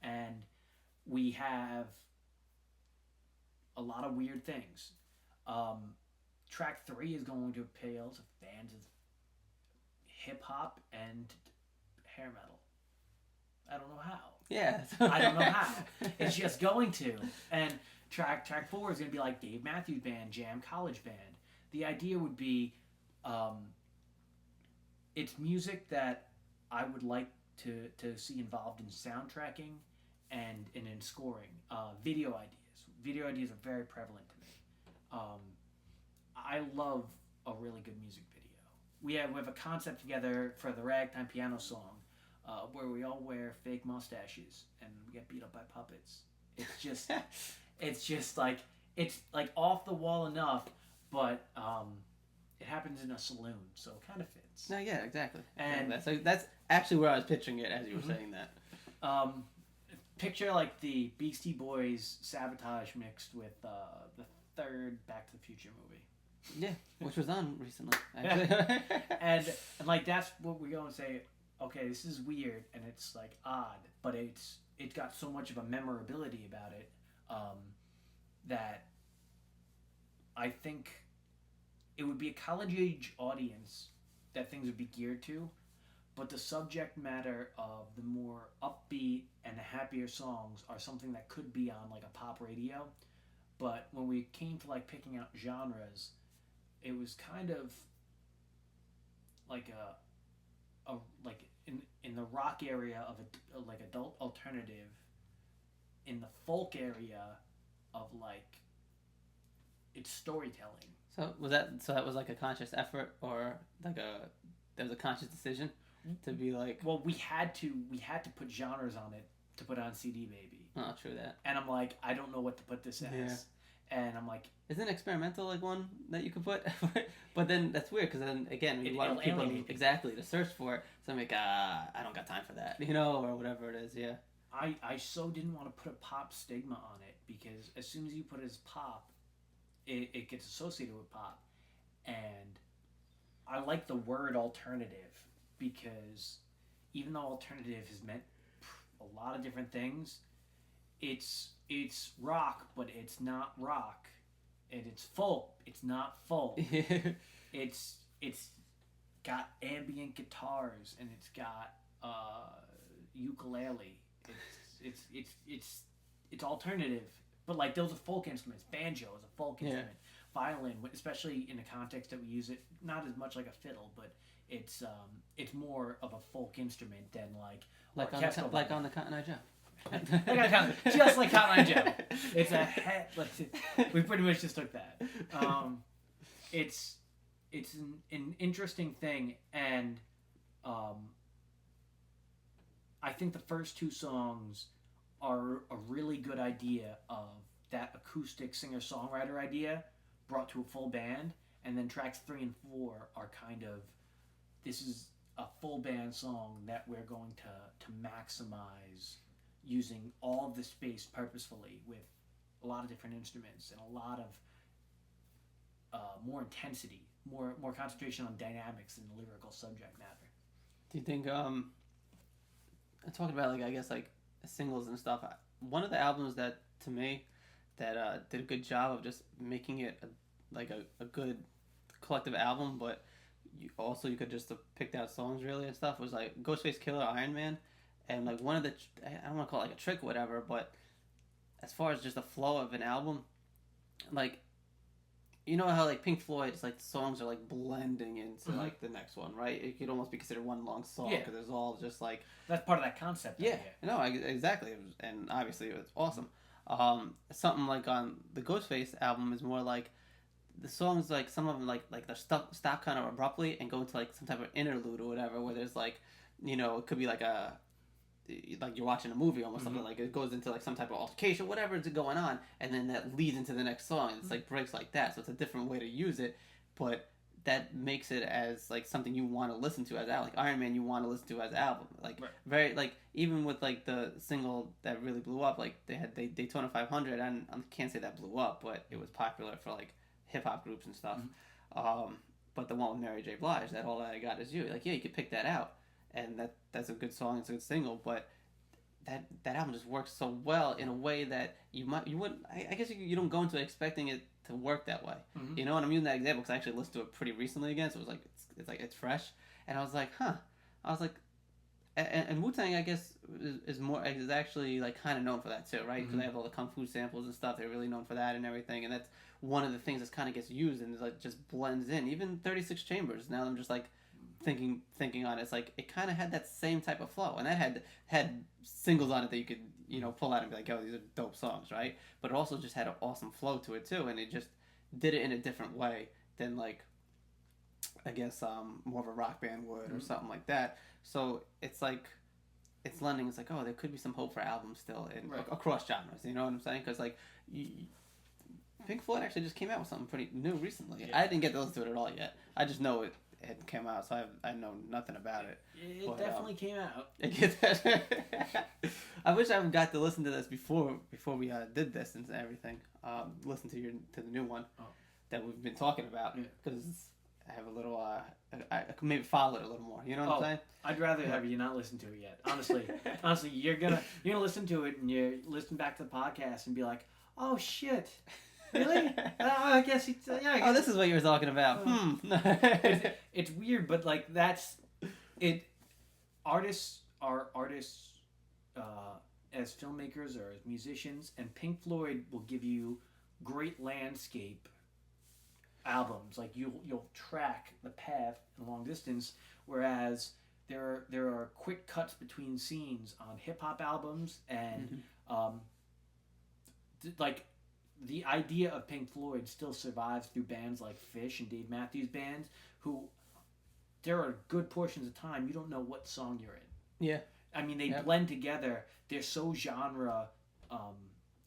And we have a lot of weird things. Track 3 is going to appeal to fans of hip-hop and hair metal. I don't know how. Yeah. I don't know how. It's just going to. And track 4 is going to be like Dave Matthews Band, Jam College Band. The idea would be, it's music that I would like to see involved in soundtracking and in scoring. Video ideas. Video ideas are very prevalent to me. I love a really good music video. We have a concept together for the ragtime piano song, where we all wear fake mustaches and we get beat up by puppets. It's just like off the wall enough, but it happens in a saloon, so it kind of fits. No, yeah, exactly. And that's actually where I was picturing it as you were saying that. Picture like the Beastie Boys Sabotage mixed with the third Back to the Future movie. Yeah, which was on recently, actually. and like that's what we go and say, okay, this is weird and it's like odd, but it's got so much of a memorability about it that I think it would be a college age audience that things would be geared to, but the subject matter of the more upbeat and the happier songs are something that could be on like a pop radio. But when we came to like picking out genres, it was kind of like a like in the rock area of a like adult alternative, in the folk area of like it's storytelling. So that was like a conscious effort, or like there was a conscious decision to be like. Well, we had to put genres on it to put on CD Baby. Oh, true that. And I'm like, I don't know what to put this as. Yeah. And I'm like, isn't experimental like one that you could put? But then that's weird because then again you want people exactly to search for it. So I'm like, I don't got time for that, or whatever it is. Yeah. I so didn't want to put a pop stigma on it because as soon as you put it as pop, it gets associated with pop, and I like the word alternative because even though alternative has meant a lot of different things, it's rock, but it's not rock, and it's folk, it's not folk. it's got ambient guitars and it's got ukulele. It's alternative, but like those are folk instruments. Banjo is a folk instrument. Violin, especially in the context that we use it, not as much like a fiddle, but it's more of a folk instrument than like on the Cotton Eye Joe. Just like Cotton Eye Joe. It's we pretty much just took that. It's an interesting thing, and I think the first two songs are a really good idea of that acoustic singer-songwriter idea brought to a full band, and then tracks 3 and 4 are kind of, this is a full band song that we're going to maximize using all of the space purposefully with a lot of different instruments and a lot of more intensity, more concentration on dynamics and lyrical subject matter. Do you think talking about I guess singles and stuff, one of the albums that to me that did a good job of just making it a good collective album, but you could just have picked out songs really and stuff, was like Ghostface Killer, Iron Man, and one of the, I don't want to call it a trick or whatever, but as far as just the flow of an album, you know how Pink Floyd, it's the songs are blending into the next one, right? It could almost be considered one long song because it's all just that's part of that concept. Yeah, no, exactly, and obviously it was awesome. Something on the Ghostface album is more the songs, some of them they're stop kind of abruptly and go into some type of interlude or whatever, where there's it could be you're watching a movie almost, something it goes into some type of altercation, whatever is going on, and then that leads into the next song. It's breaks like that, so it's a different way to use it, but that makes it as something you want to listen to as album. Iron Man, you want to listen to as album, right. Very even with the single that really blew up, they had Daytona 500. I can't say that blew up, but it was popular for hip hop groups and stuff. But the one with Mary J. Blige, that All That I Got Is You, you could pick that out, and that's a good song, it's a good single, but that album just works so well in a way that you wouldn't. I guess you don't go into it expecting it to work that way. You know, and I'm using that example because I actually listened to it pretty recently again, so it was it's fresh, and I was and wu-tang, I guess, is actually kind of known for that too, right? Because they have all the kung fu samples and stuff. They're really known for that and everything, and that's one of the things that kind of gets used and is just blends in. Even 36 Chambers. Now I'm just thinking on it. It's it kind of had that same type of flow, and that had singles on it that you could pull out and be oh, these are dope songs, right? But it also just had an awesome flow to it too, and it just did it in a different way than I guess more of a rock band would or something like that. So it's like it's lending. It's like, oh, there could be some hope for albums still across genres. You know what I'm saying? Because like Pink Floyd actually just came out with something pretty new recently. Yeah. I didn't get to listen to it at all yet. I just know it had come out, so I know nothing about it. It definitely came out. I wish I got to listen to this before we did this and everything. Listen to the new one that we've been talking about because I have a little. I could maybe follow it a little more. You know what I'm saying? I'd rather have you not listen to it yet. Honestly, you're gonna listen to it and you listen back to the podcast and be like, oh shit. Really? I guess it's Oh, this is what you were talking about. It's weird, but like that's it. Artists are artists as filmmakers or as musicians, and Pink Floyd will give you great landscape albums. Like you'll track the path in long distance, whereas there are quick cuts between scenes on hip hop albums and like. The idea of Pink Floyd still survives through bands like Fish and Dave Matthews Band, who there are good portions of time you don't know what song you're in. Yeah. I mean, they blend together. They're so genre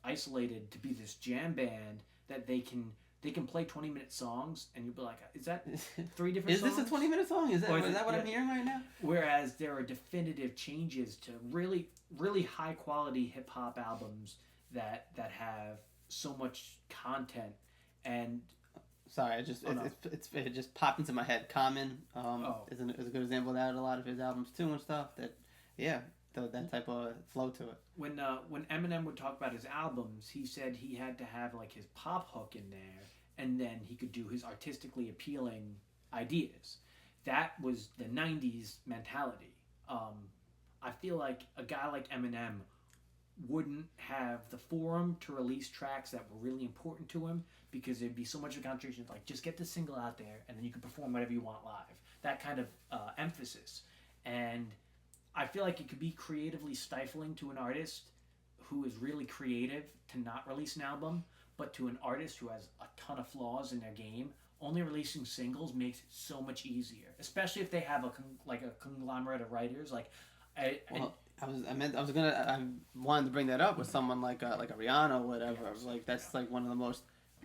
isolated to be this jam band that they can play 20-minute songs, and you'll be like, is that 3 different songs? Is this a 20-minute song? Is that what I'm hearing right now? Whereas there are definitive changes to really, really high-quality hip-hop albums that have so much content. And sorry, it just popped into my head. Common is a good example of that. A lot of his albums too and stuff. That type of flow to it. When Eminem would talk about his albums, he said he had to have like his pop hook in there, and then he could do his artistically appealing ideas. That was the '90s mentality. I feel like a guy like Eminem wouldn't have the forum to release tracks that were really important to him because there'd be so much of a concentration of like, just get the single out there and then you can perform whatever you want live. That kind of emphasis. And I feel like it could be creatively stifling to an artist who is really creative to not release an album, but to an artist who has a ton of flaws in their game, only releasing singles makes it so much easier, especially if they have a conglomerate of writers. I wanted to bring that up with someone like a Rihanna or whatever. Like that's like one of the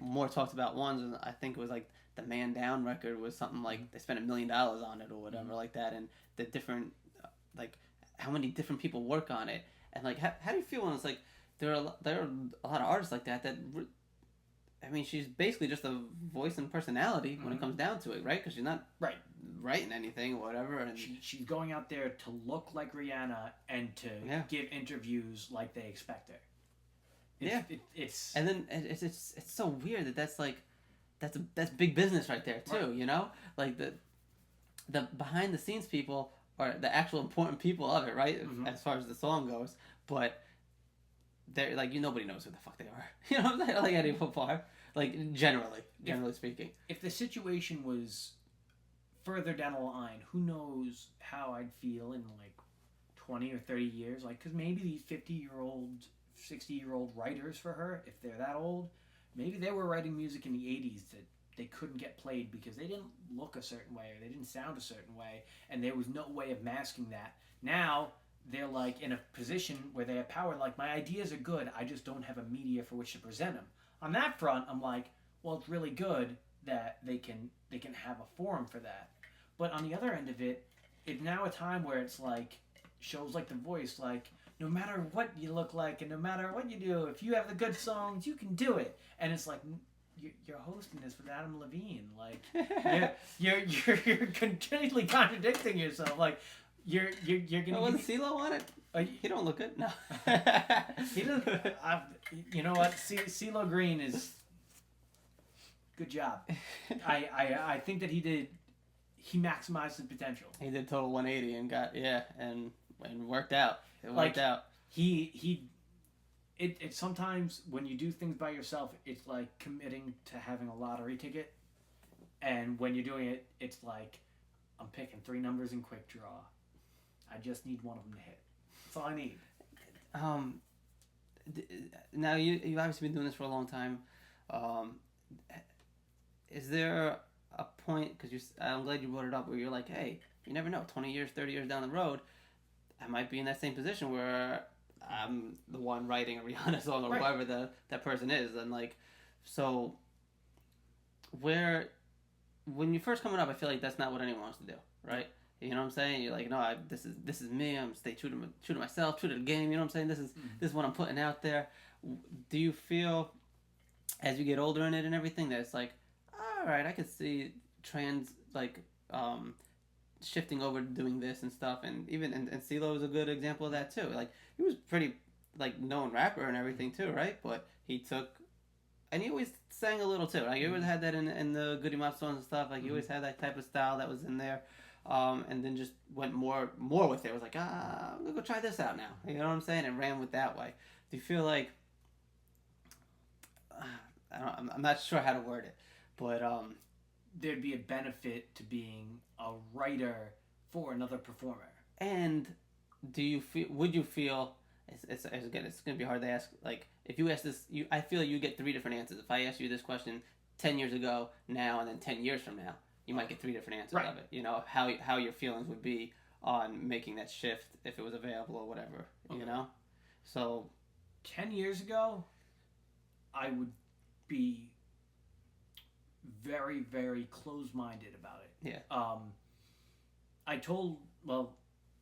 more talked about ones, and I think it was like the Man Down record was something like they spent $1 million on it or whatever like that, and the different like how many different people work on it, and like how do you feel when it's like there are a lot of artists like that I mean, she's basically just a voice and personality when it comes down to it, right? Because she's not writing anything or whatever. And she's going out there to look like Rihanna and to give interviews like they expect her. It's so weird that's big business right there too. Right. You know, like the behind the scenes people are the actual important people of it, right? As far as the song goes, but. They're like nobody knows who the fuck they are. You know what I'm saying? Like any football, like generally speaking. If the situation was further down the line, who knows how I'd feel in like 20 or 30 years? Like, because maybe these 50-year-old, 60-year-old writers for her, if they're that old, maybe they were writing music in the 80s that they couldn't get played because they didn't look a certain way or they didn't sound a certain way, and there was no way of masking that. Now they're like in a position where they have power. Like, my ideas are good, I just don't have a media for which to present them. On that front, I'm like, well, it's really good that they can have a forum for that. But on the other end of it, it's now a time where it's like shows like The Voice, like no matter what you look like and no matter what you do, if you have the good songs, you can do it. And it's like you're hosting this with Adam Levine, like you're continually contradicting yourself, like. You're gonna. Wasn't CeeLo on it? He don't look good. No. He doesn't. You know what? CeeLo Green is. Good job. I think that he maximized his potential. He did total 180 and got and worked out. It worked out. It sometimes when you do things by yourself, it's like committing to having a lottery ticket, and when you're doing it, it's like I'm picking 3 numbers in quick draw. I just need one of them to hit. That's all I need. Now you've obviously been doing this for a long time. Is there a point, because I'm glad you brought it up, where you're like, hey, you never know, 20 years, 30 years down the road, I might be in that same position where I'm the one writing a Rihanna song, or Right. whoever that person is. And like, so where, when you're first coming up, I feel like that's not what anyone wants to do, right? You know what I'm saying? You're like, no, this is me. I'm stay true to myself, true to the game. You know what I'm saying? This is what I'm putting out there. Do you feel, as you get older in it and everything, that it's like, all right, I could see shifting over to doing this and stuff, and even and CeeLo is a good example of that too. Like, he was pretty like known rapper and everything too, right? But he took, and he always sang a little too. Like, he always had that in the Goody Mob songs and stuff. Like, he always had that type of style that was in there. And then just went more with it. It was like, I'm gonna go try this out now. You know what I'm saying? And ran with that way. Do you feel like, I'm not sure how to word it, but There'd be a benefit to being a writer for another performer. and would you feel, again, it's gonna be hard to ask. Like, if you ask this, I feel you get 3 different answers. If I ask you this question 10 years ago, now, and then 10 years from now, you might get 3 different answers Right. of it. You know, how your feelings would be on making that shift if it was available or whatever. Okay. You know, so 10 years ago, I would be very, very close-minded about it. yeah,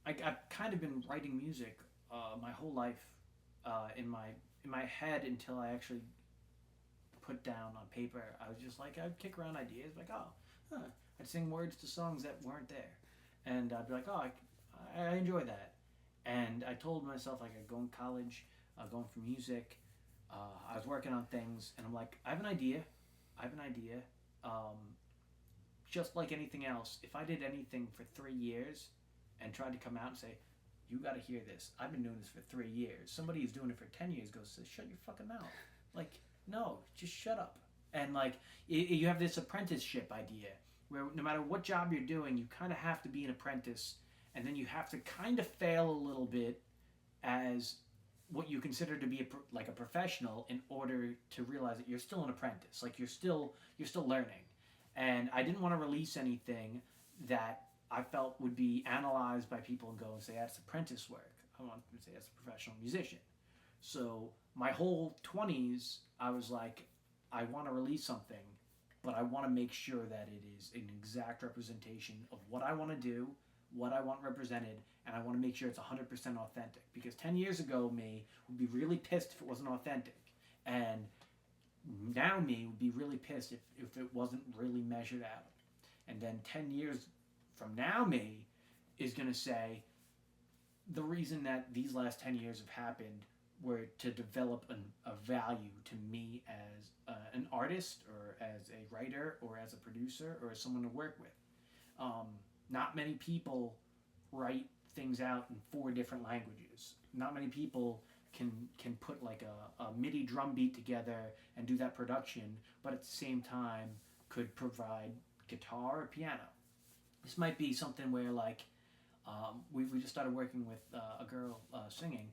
I've kind of been writing music my whole life in my head until I actually put down on paper. I was just like, I'd kick around ideas, like, I'd sing words to songs that weren't there, and I'd be like, I enjoy that. And I told myself, like, I'd go in college, going for music. I was working on things, and I'm like, I have an idea. Just like anything else, if I did anything for 3 years and tried to come out and say, you got to hear this. I've been doing this for 3 years. Somebody who's doing it for 10 years goes, shut your fucking mouth. Like, no, just shut up. And like, you have this apprenticeship idea where no matter what job you're doing, you kind of have to be an apprentice, and then you have to kind of fail a little bit as what you consider to be a professional in order to realize that you're still an apprentice. Like, you're still learning. And I didn't want to release anything that I felt would be analyzed by people and go and say, that's apprentice work. I want to say that's a professional musician. So my whole 20s, I was like, I want to release something, but I want to make sure that it is an exact representation of what I want to do, what I want represented, and I want to make sure it's 100% authentic. Because 10 years ago, me would be really pissed if it wasn't authentic. And now me would be really pissed if it wasn't really measured out. And then 10 years from now, me is going to say, the reason that these last 10 years have happened were to develop a value to me as an artist, or as a writer, or as a producer, or as someone to work with. Not many people write things out in 4 different languages. Not many people can put like a MIDI drum beat together and do that production, but at the same time could provide guitar or piano. This might be something where, like, we just started working with a girl singing.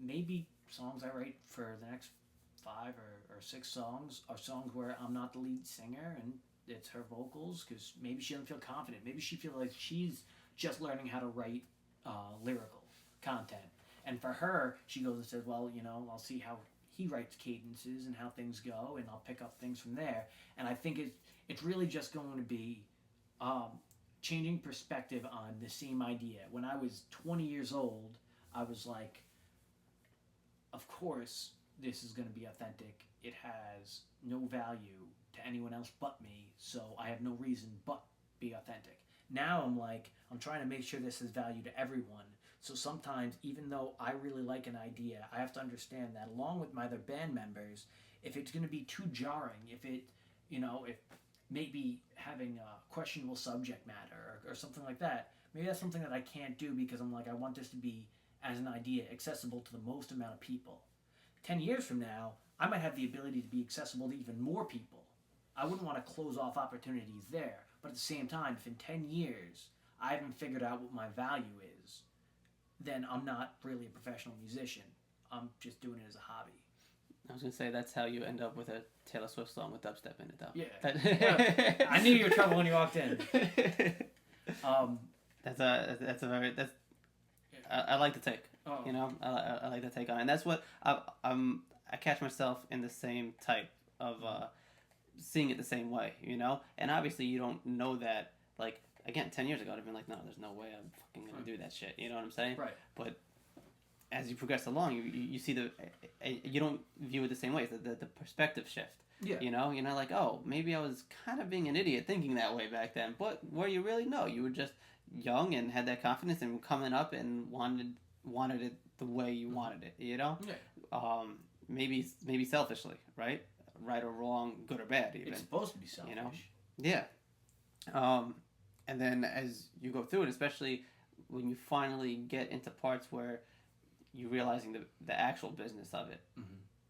Maybe songs I write for the next 5 or 6 songs are songs where I'm not the lead singer and it's her vocals, because maybe she doesn't feel confident. Maybe she feels like she's just learning how to write lyrical content. And for her, she goes and says, well, I'll see how he writes cadences and how things go, and I'll pick up things from there. And I think it's really just going to be changing perspective on the same idea. When I was 20 years old, I was like, of course, this is going to be authentic. It has no value to anyone else but me, so I have no reason but be authentic. Now I'm like, I'm trying to make sure this has value to everyone. So sometimes, even though I really like an idea, I have to understand that along with my other band members, if it's going to be too jarring, if maybe having a questionable subject matter or something like that, maybe that's something that I can't do, because I'm like, I want this to be, as an idea, accessible to the most amount of people. 10 years from now, I might have the ability to be accessible to even more people. I wouldn't want to close off opportunities there. But at the same time, if in 10 years I haven't figured out what my value is, then I'm not really a professional musician. I'm just doing it as a hobby. I was gonna say that's how you end up with a Taylor Swift song with dubstep in it, though. Yeah. I knew you were trouble when you walked in. That's a very I like the take. Oh. You know, I like the take on it. And that's what I catch myself in the same type of seeing it the same way. You know, and obviously you don't know that. Like again, 10 years ago, I'd have been like, no, there's no way I'm fucking gonna do that shit. You know what I'm saying? Right. But as you progress along, you see you don't view it the same way. It's the perspective shift. Yeah. You know, you're not like, oh, maybe I was kind of being an idiot thinking that way back then. But were you really? No, you were just young and had that confidence and coming up and wanted it the way you wanted it. You know. Yeah. Maybe selfishly, right? Right or wrong, good or bad, even. It's supposed to be selfish. You know. Yeah. And then as you go through it, especially when you finally get into parts where you're realizing the actual business of it,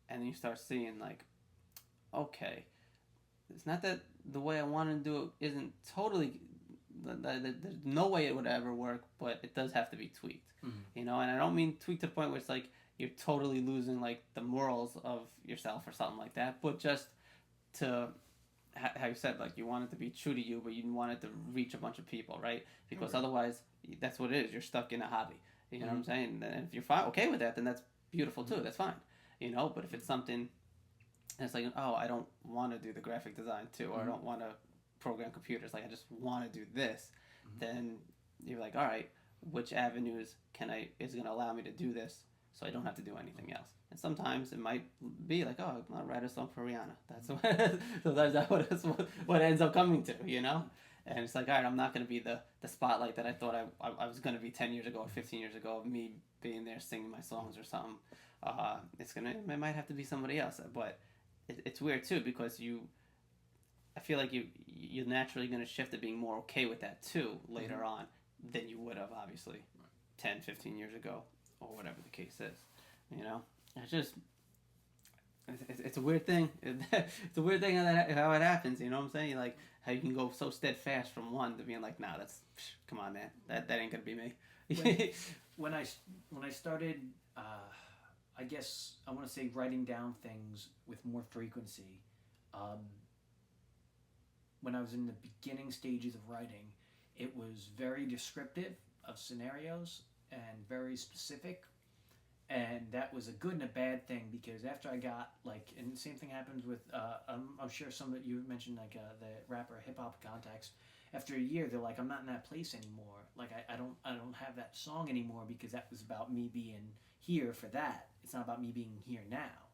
and then you start seeing like, okay, it's not that the way I want to do it isn't totally. There's no way it would ever work, but it does have to be tweaked. You know, and I don't mean tweaked to the point where it's like you're totally losing like the morals of yourself or something like that, but just to how you said, like, you want it to be true to you, but you want it to reach a bunch of people, right? Because otherwise, that's what it is. You're stuck in a hobby. You know what I'm saying? And if you're fine, okay with that, then that's beautiful too. That's fine. You know, but if it's something that's like, oh, I don't want to do the graphic design too, or I don't want to program computers, like I just want to do this, then you're like, all right, which avenues is going to allow me to do this so I don't have to do anything else? And sometimes it might be like, oh, I'll write a song for Rihanna. Sometimes that's what ends up coming to, you know? And it's like, all right, I'm not going to be the spotlight that I thought I was going to be 10 years ago or 15 years ago of me being there singing my songs or something. It might have to be somebody else. But it's weird too, because I feel like you're naturally going to shift to being more okay with that too later on than you would have, obviously, 10, 15 years ago or whatever the case is, you know? It's a weird thing. It's a weird thing how it happens. You know what I'm saying? Like how you can go so steadfast from one to being like, nah, come on, man, that ain't gonna be me. when I started, I guess I want to say writing down things with more frequency. When I was in the beginning stages of writing, it was very descriptive of scenarios and very specific. And that was a good and a bad thing, because after I got and the same thing happens with I'm sure some that you mentioned, like the rapper hip hop contacts. After a year, they're like, I'm not in that place anymore. Like I don't have that song anymore, because that was about me being here for that. It's not about me being here now.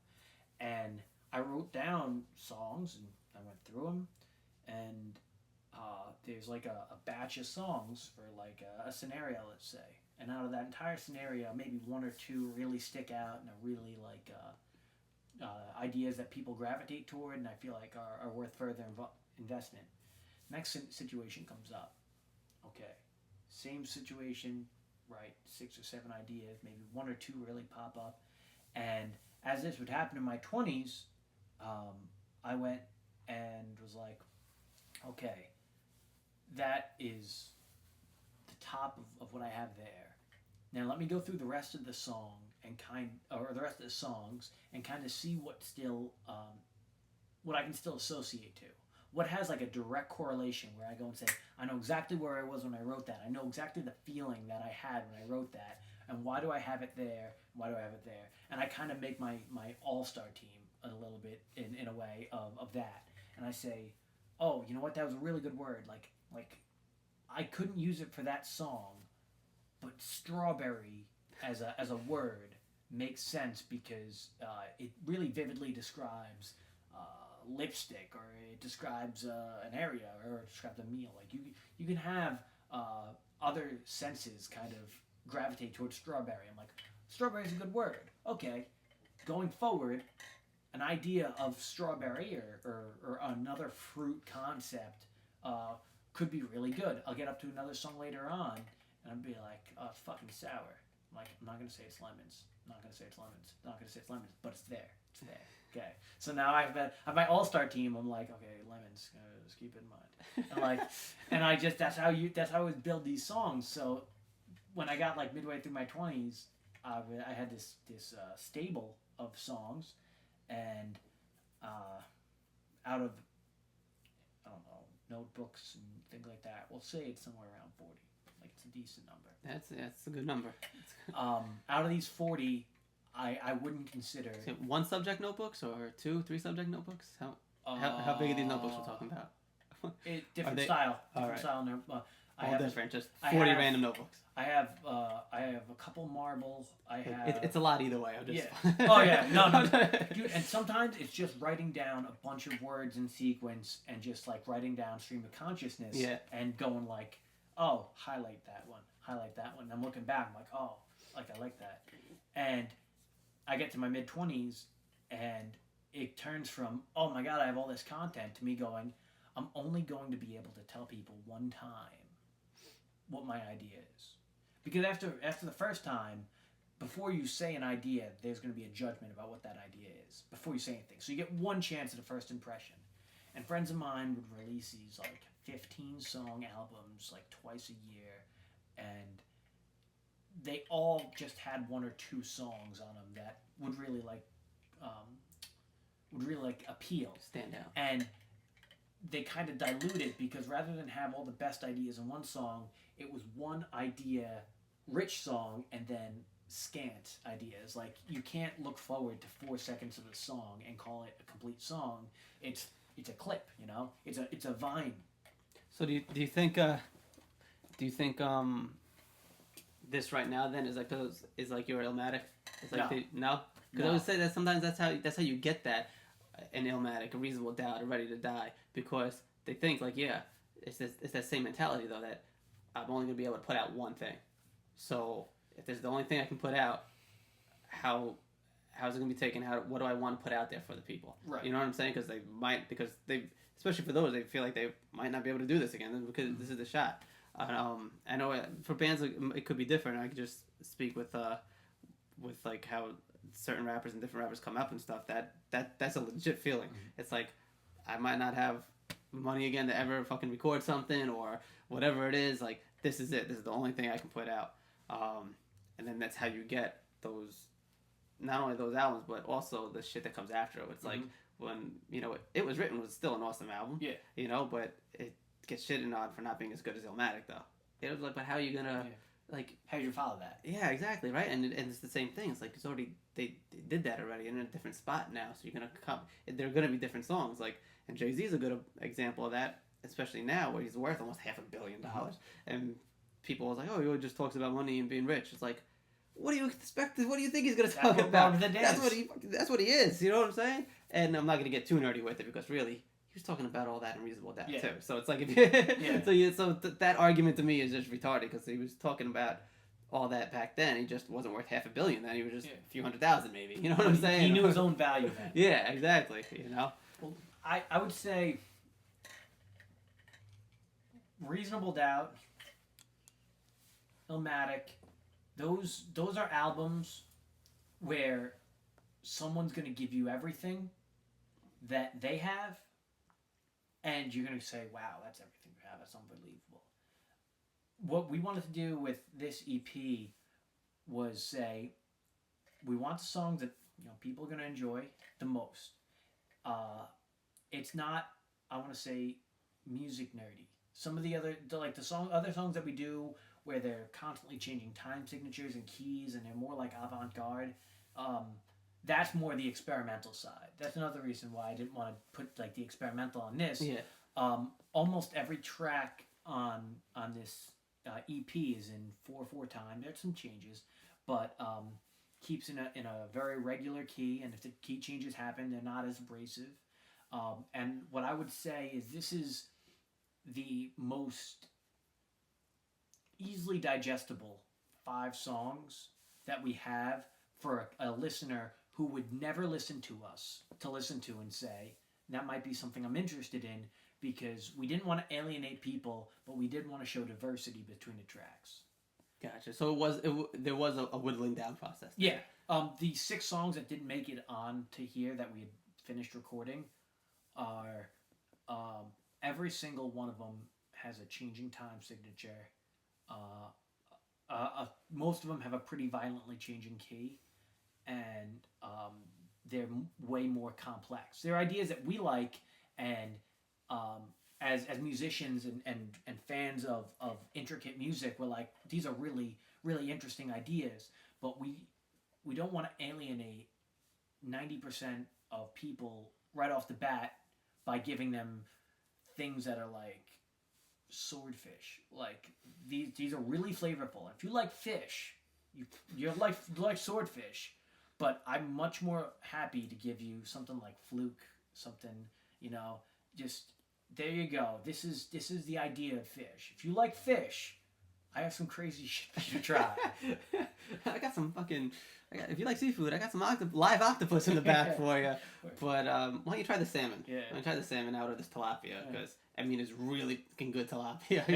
And I wrote down songs and I went through them, and there's like a batch of songs for like a scenario, let's say. And out of that entire scenario, maybe one or two really stick out and are really like ideas that people gravitate toward, and I feel like are worth further investment. Next situation comes up. Okay, same situation, right? 6 or 7 ideas, maybe one or two really pop up. And as this would happen in my 20s, I went and was like, okay, that is the top of what I have there. Now let me go through the rest of the song or the rest of the songs and kind of see what I can still associate to. What has like a direct correlation where I go and say, I know exactly where I was when I wrote that. I know exactly the feeling that I had when I wrote that. And why do I have it there? Why do I have it there? And I kind of make my all-star team a little bit in a way of that. And I say, oh, you know what? That was a really good word. Like I couldn't use it for that song, but strawberry as a word makes sense, because it really vividly describes lipstick, or it describes an area, or it describes a meal. Like you can have other senses kind of gravitate towards strawberry. I'm like, strawberry is a good word. Okay, going forward, an idea of strawberry or another fruit concept could be really good. I'll get up to another song later on, and I'll be like, oh, it's fucking sour. I'm like, I'm not going to say it's lemons. I'm not going to say it's lemons. I'm not going to say it's lemons, but it's there. It's there. Okay. So now I have my all-star team. I'm like, okay, lemons. Just keep it in mind. And like, and that's how I would build these songs. So when I got like midway through my 20s, I had this stable of songs, and out of, I don't know, notebooks and things like that, we'll say it's somewhere around 40. Like, it's a decent number. That's a good number. Out of these 40, I wouldn't consider... So one subject notebooks or 2-3 subject notebooks? How big are these notebooks we're talking about? Different style. All style. All different, just 40 random notebooks. I have a couple marbles. It's a lot either way. Oh yeah, no. Dude, and sometimes it's just writing down a bunch of words in sequence and just like writing down stream of consciousness. Yeah. And going like, oh, highlight that one. And I'm looking back. I'm like, oh, like I like that. And I get to my mid-20s, and it turns from, oh my god, I have all this content, to me going, I'm only going to be able to tell people one time what my idea is. Because after the first time, before you say an idea, there's going to be a judgment about what that idea is before you say anything. So you get one chance at a first impression. And friends of mine would release these like 15-song albums like twice a year, and they all just had 1 or 2 songs on them that would really appeal, stand out. And they kind of dilute it, because rather than have all the best ideas in one song, it was one idea rich song and then scant ideas. Like, you can't look forward to 4 seconds of the song and call it a complete song. It's a clip, you know. It's a vine. So do you think this right now then is like your Illmatic? It's like no. Because I would say that sometimes that's how you get that an Illmatic, a Reasonable Doubt, a Ready to Die, because they think like, yeah, it's that same mentality though, that I'm only gonna be able to put out one thing. So if there's the only thing I can put out, how's it gonna be taken? What do I want to put out there for the people? Right. You know what I'm saying? Because they, especially for those, they feel like they might not be able to do this again because this is the shot. I know for bands it could be different. I could just speak with like how certain rappers and different rappers come up and stuff. That's a legit feeling. Mm-hmm. It's like I might not have money again to ever fucking record something or whatever it is. Like, this is it. This is the only thing I can put out. And then that's how you get those, not only those albums, but also the shit that comes after it. It's like when, you know, It Was Written was still an awesome album. Yeah. You know, but it gets shitted on for not being as good as Illmatic, though. It was like, but how are you gonna, like... How do you follow that? Yeah, exactly, right? And it's the same thing. It's like, it's already, they did that already in a different spot now, so you're gonna come... There are gonna be different songs, like... And Jay-Z's a good example of that, especially now, where he's worth almost $500 million. And people are like, oh, he just talks about money and being rich. It's like, what do you expect? What do you think he's going to talk about? That's what he is. You know what I'm saying? And I'm not going to get too nerdy with it, because really, he was talking about all that in Reasonable Doubt too. So it's like, that argument to me is just retarded, because he was talking about all that back then. He just wasn't worth $500 million then. He was just a few $100,000 maybe. You know what I'm saying? He knew his own value then. Yeah, exactly. You know. Well, I would say Reasonable Doubt, Illmatic, those are albums where someone's going to give you everything that they have, and you're going to say, wow, that's everything you have. That's unbelievable. What we wanted to do with this EP was say, we want the songs that, you know, people are going to enjoy the most. It's not, I want to say, music nerdy. Some of the other songs that we do where they're constantly changing time signatures and keys and they're more like avant-garde, that's more the experimental side. That's another reason why I didn't want to put like the experimental on this. Yeah. Almost every track on this EP is in 4/4 time. There's some changes, but keeps in a very regular key, and if the key changes happen, they're not as abrasive. And what I would say is this is the most easily digestible 5 songs that we have for a listener who would never listen to us to listen to and say, that might be something I'm interested in, because we didn't want to alienate people, but we did want to show diversity between the tracks. Gotcha. So there was a whittling down process. Yeah. The 6 songs that didn't make it on to here that we had finished recording are every single one of them has a changing time signature. Most of them have a pretty violently changing key, and they're way more complex. They're ideas that we like, and as musicians and fans of intricate music, we're like, these are really, really interesting ideas, but we don't want to alienate 90% of people right off the bat by giving them things that are like swordfish. Like these are really flavorful. If you like fish, you like swordfish, but I'm much more happy to give you something like fluke, something, just there you go. This is the idea of fish. If you like fish, I have some crazy shit for you to try. I got some fucking. If you like seafood, I got some live octopus in the back for you. But why don't you try the salmon? Yeah. Why don't you try the salmon out of this tilapia? Because it's really fucking good tilapia.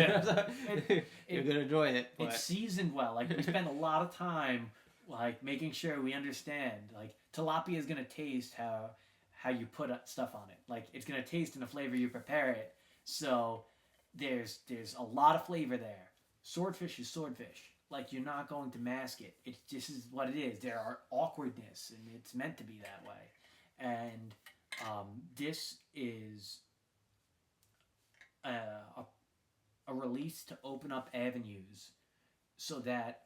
You're gonna enjoy it. But it's seasoned well. Like we spend a lot of time like making sure we understand. Like tilapia is gonna taste how you put stuff on it. Like it's gonna taste in the flavor you prepare it. So there's a lot of flavor there. Swordfish is swordfish. Like you're not going to mask it. This is what it is. There are awkwardness, and it's meant to be that way. And this is a release to open up avenues, so that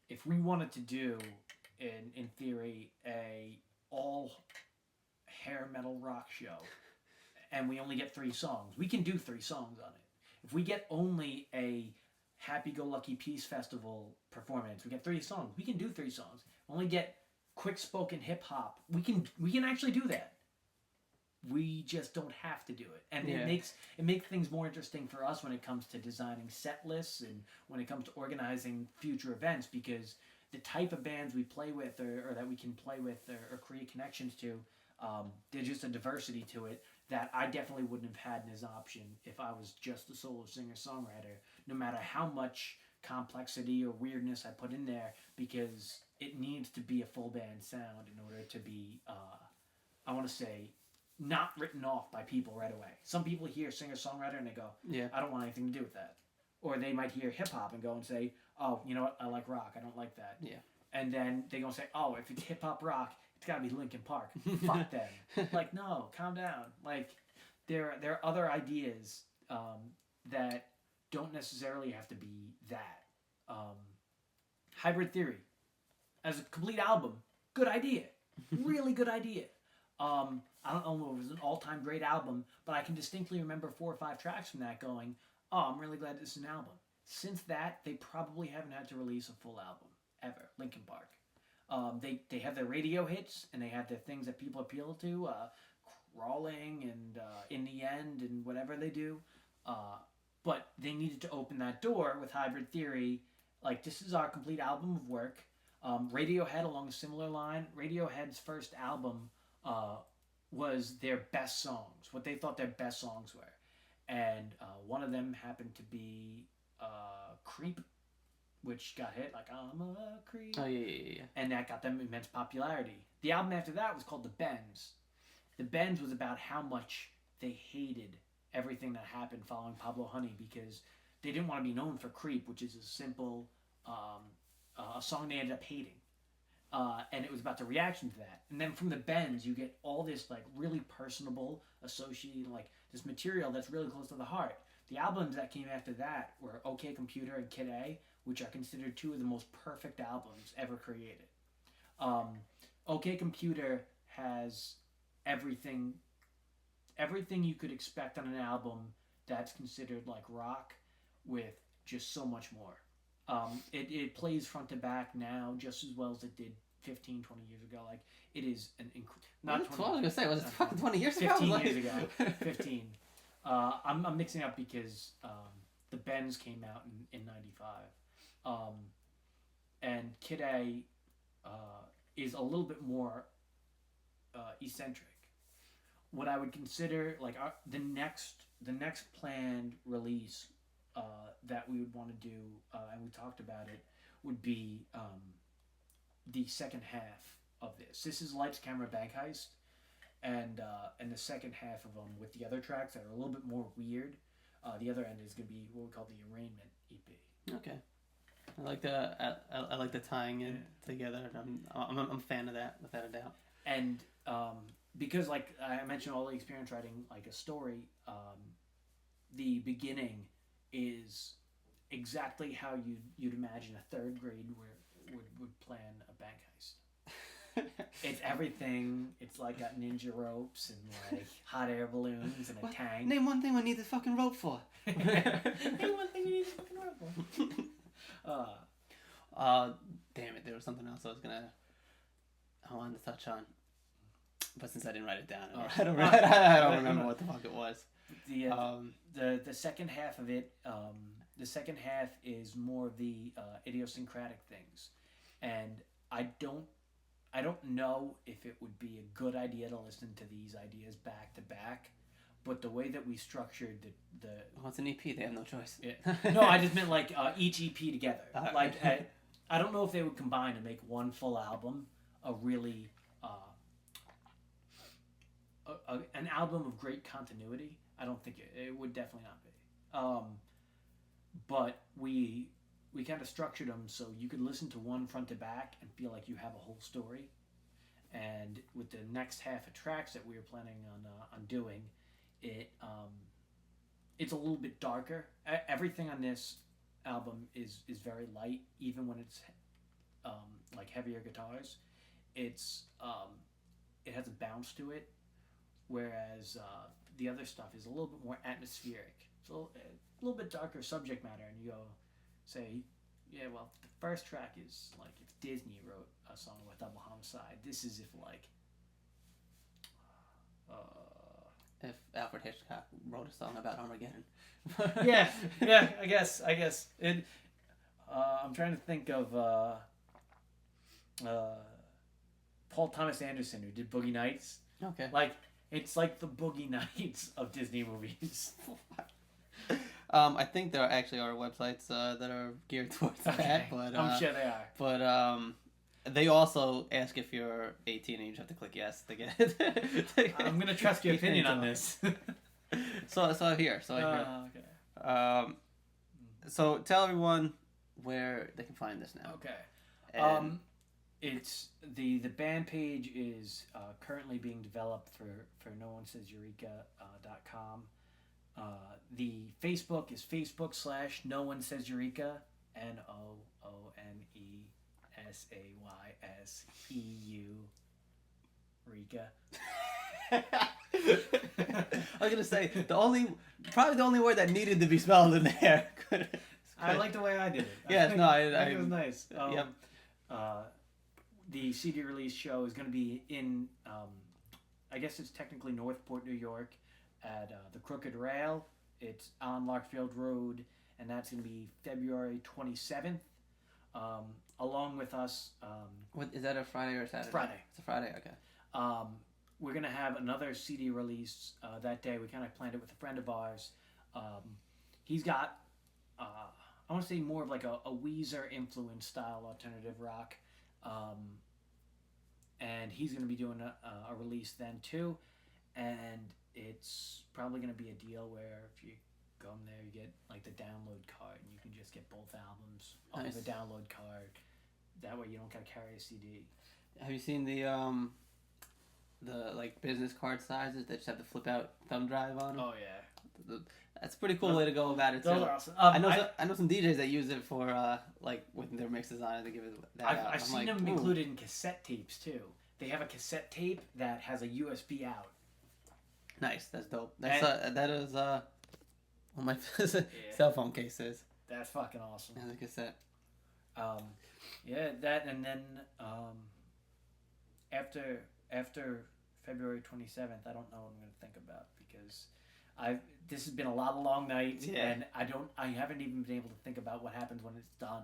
if we wanted to do, in theory, a all hair metal rock show, and we only get 3 songs, we can do 3 songs on it. If we get only a happy-go-lucky peace festival performance, we get 3 songs. We can do 3 songs. Only get quick-spoken hip-hop. We can actually do that. We just don't have to do it. And it makes things more interesting for us when it comes to designing set lists and when it comes to organizing future events, because the type of bands we play with or that we can play with or create connections to, there's just a diversity to it that I definitely wouldn't have had as an option if I was just a solo singer-songwriter, no matter how much complexity or weirdness I put in there, because it needs to be a full band sound in order to be, I want to say, not written off by people right away. Some people hear singer-songwriter and they go, I don't want anything to do with that. Or they might hear hip-hop and go and say, oh, you know what, I like rock, I don't like that. Yeah. And then they go and say, oh, if it's hip-hop rock, it's got to be Linkin Park. Fuck them. Like, no, calm down. Like, there are other ideas that don't necessarily have to be that. Hybrid Theory, as a complete album, good idea. Really good idea. I don't know if it was an all-time great album, but I can distinctly remember 4 or 5 tracks from that going, oh, I'm really glad this is an album. Since that, they probably haven't had to release a full album, ever. Linkin Park. They have their radio hits, and they have their things that people appeal to, Crawling and In the End and whatever they do. But they needed to open that door with Hybrid Theory. Like, this is our complete album of work. Radiohead, along a similar line, Radiohead's first album was their best songs, what they thought their best songs were. And one of them happened to be Creep, which got hit, like, I'm a creep. Oh, yeah. And that got them immense popularity. The album after that was called The Bends. The Bends was about how much they hated everything that happened following Pablo Honey, because they didn't want to be known for Creep, which is a simple a song they ended up hating. And it was about the reaction to that. And then from The Bends, you get all this like really personable, associated, like this material that's really close to the heart. The albums that came after that were OK Computer and Kid A, which are considered 2 of the most perfect albums ever created. OK Computer has everything you could expect on an album that's considered like rock, with just so much more. It plays front to back now just as well as it did 15, 20 years ago. Like, it is an not 20. I was gonna say, was it fucking 20 years ago? 15 years ago. 15. I'm mixing up because The Bends came out in 95. And Kid A is a little bit more eccentric. What I would consider like the next planned release that we would want to do, and we talked about it, would be the second half of this. This is Lights, Camera, Bank Heist, and the second half of them with the other tracks that are a little bit more weird. The other end is going to be what we call the Arraignment EP. Okay, I like the tying in together. I'm a fan of that, without a doubt. And because like I mentioned, all the experience writing like a story, the beginning is exactly how you'd imagine a third grade would plan a bank heist. It's everything. It's like got ninja ropes and like hot air balloons and a tank. Name one thing we need this fucking rope for. Name one thing we need this fucking rope for. Damn it! There was something else I wanted to touch on, but since I didn't write it down, I don't remember what the fuck it was. The second half of it, the second half is more of the idiosyncratic things, and I don't know if it would be a good idea to listen to these ideas back to back, but the way that we structured the well, it's an EP. They have no choice. Yeah. No, I just meant like each EP together. Like I don't know if they would combine to make one full album a really an album of great continuity. I don't think it would definitely not be. But we kind of structured them so you could listen to one front to back and feel like you have a whole story. And with the next half of tracks that we were planning on doing, it's a little bit darker. Everything on this album is very light, even when it's like heavier guitars. It has a bounce to it, whereas the other stuff is a little bit more atmospheric. It's a little bit darker subject matter, and you go say, yeah, well, the first track is like if Disney wrote a song with Double Homicide. This is if like if Alfred Hitchcock wrote a song about Armageddon. yeah, I guess it. I'm trying to think of Paul Thomas Anderson, who did Boogie Nights. Okay. Like it's like the Boogie Nights of Disney movies. I think there actually are websites that are geared towards that, but I'm sure they are. But they also ask if you're 18 and you just have to click yes to get it. I'm gonna trust your opinion on this. So I hear. Okay. So tell everyone where they can find this now. Okay. And It's the band page is currently being developed for noonesays.eureka.com. The Facebook is Facebook.com/noonesays-eureka, NOONESAYSEU Eureka. I was gonna say probably the only word that needed to be spelled in there. I like the way I did it. Yes, I think it was nice. Yep. The CD release show is going to be in, I guess it's technically Northport, New York, at the Crooked Rail. It's on Larkfield Road, and that's going to be February 27th. Along with us. What is that, a Friday or a Saturday? Friday. It's a Friday, okay. We're going to have another CD release that day. We kind of planned it with a friend of ours. He's got, I want to say more of like a Weezer influence style alternative rock. And he's going to be doing a release then too, and it's probably going to be a deal where if you go in there, you get like the download card, and you can just get both albums on the download card. That way, you don't gotta carry a CD. Have you seen the like business card sizes that just have the flip out thumb drive on them? Oh yeah. That's a pretty cool way to go about it too. Those are awesome. I know some DJs that use it for like with their mixes on it to give it that out. I've seen them included in cassette tapes too. They have a cassette tape that has a USB out. Nice, that's dope. That is what my cell phone case is. That's fucking awesome. And the cassette. Yeah, that, and then after February 27th, I don't know what I'm gonna think about, because this has been a lot of long nights, and I haven't even been able to think about what happens when it's done.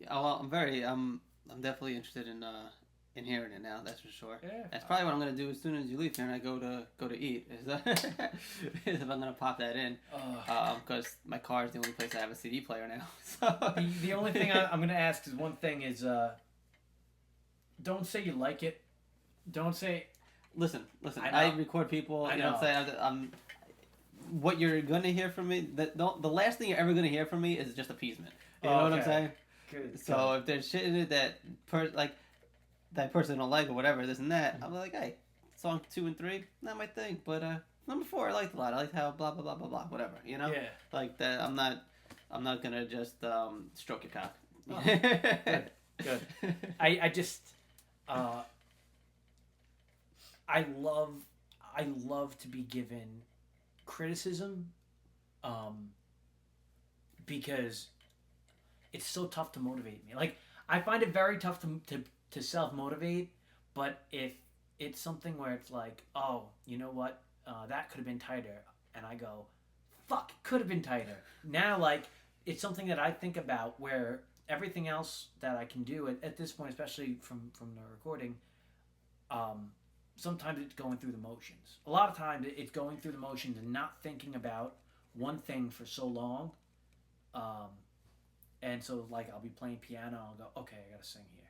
Yeah, well, I'm definitely interested in hearing it now. That's for sure. Yeah. That's probably what I'm gonna do as soon as you leave here and I go to eat. Is if I'm gonna pop that in, because my car is the only place I have a CD player now. So the only thing I'm gonna ask is one thing is don't say you like it. Don't say. Listen. I record people. You know what I'm saying? What you're gonna hear from me, the last thing you're ever gonna hear from me is just appeasement. You know what I'm saying? Good. So if there's shit in it that that person don't like or whatever, this and that, I'm like, hey, song 2 and 3, not my thing, but number 4 I liked a lot. I liked how blah blah blah blah blah whatever, you know. Yeah. Like that. I'm not gonna just stroke your cock. Oh, good. I just I love to be given criticism, because it's so tough to motivate me. Like, I find it very tough to self-motivate, but if it's something where it's like, oh, you know what, that could have been tighter, and I go, fuck, it could have been tighter. Now, like, it's something that I think about where everything else that I can do at this point, especially from the recording, sometimes it's going through the motions. A lot of times it's going through the motions and not thinking about one thing for so long. And so, like, I'll be playing piano, I'll go, okay, I gotta sing here.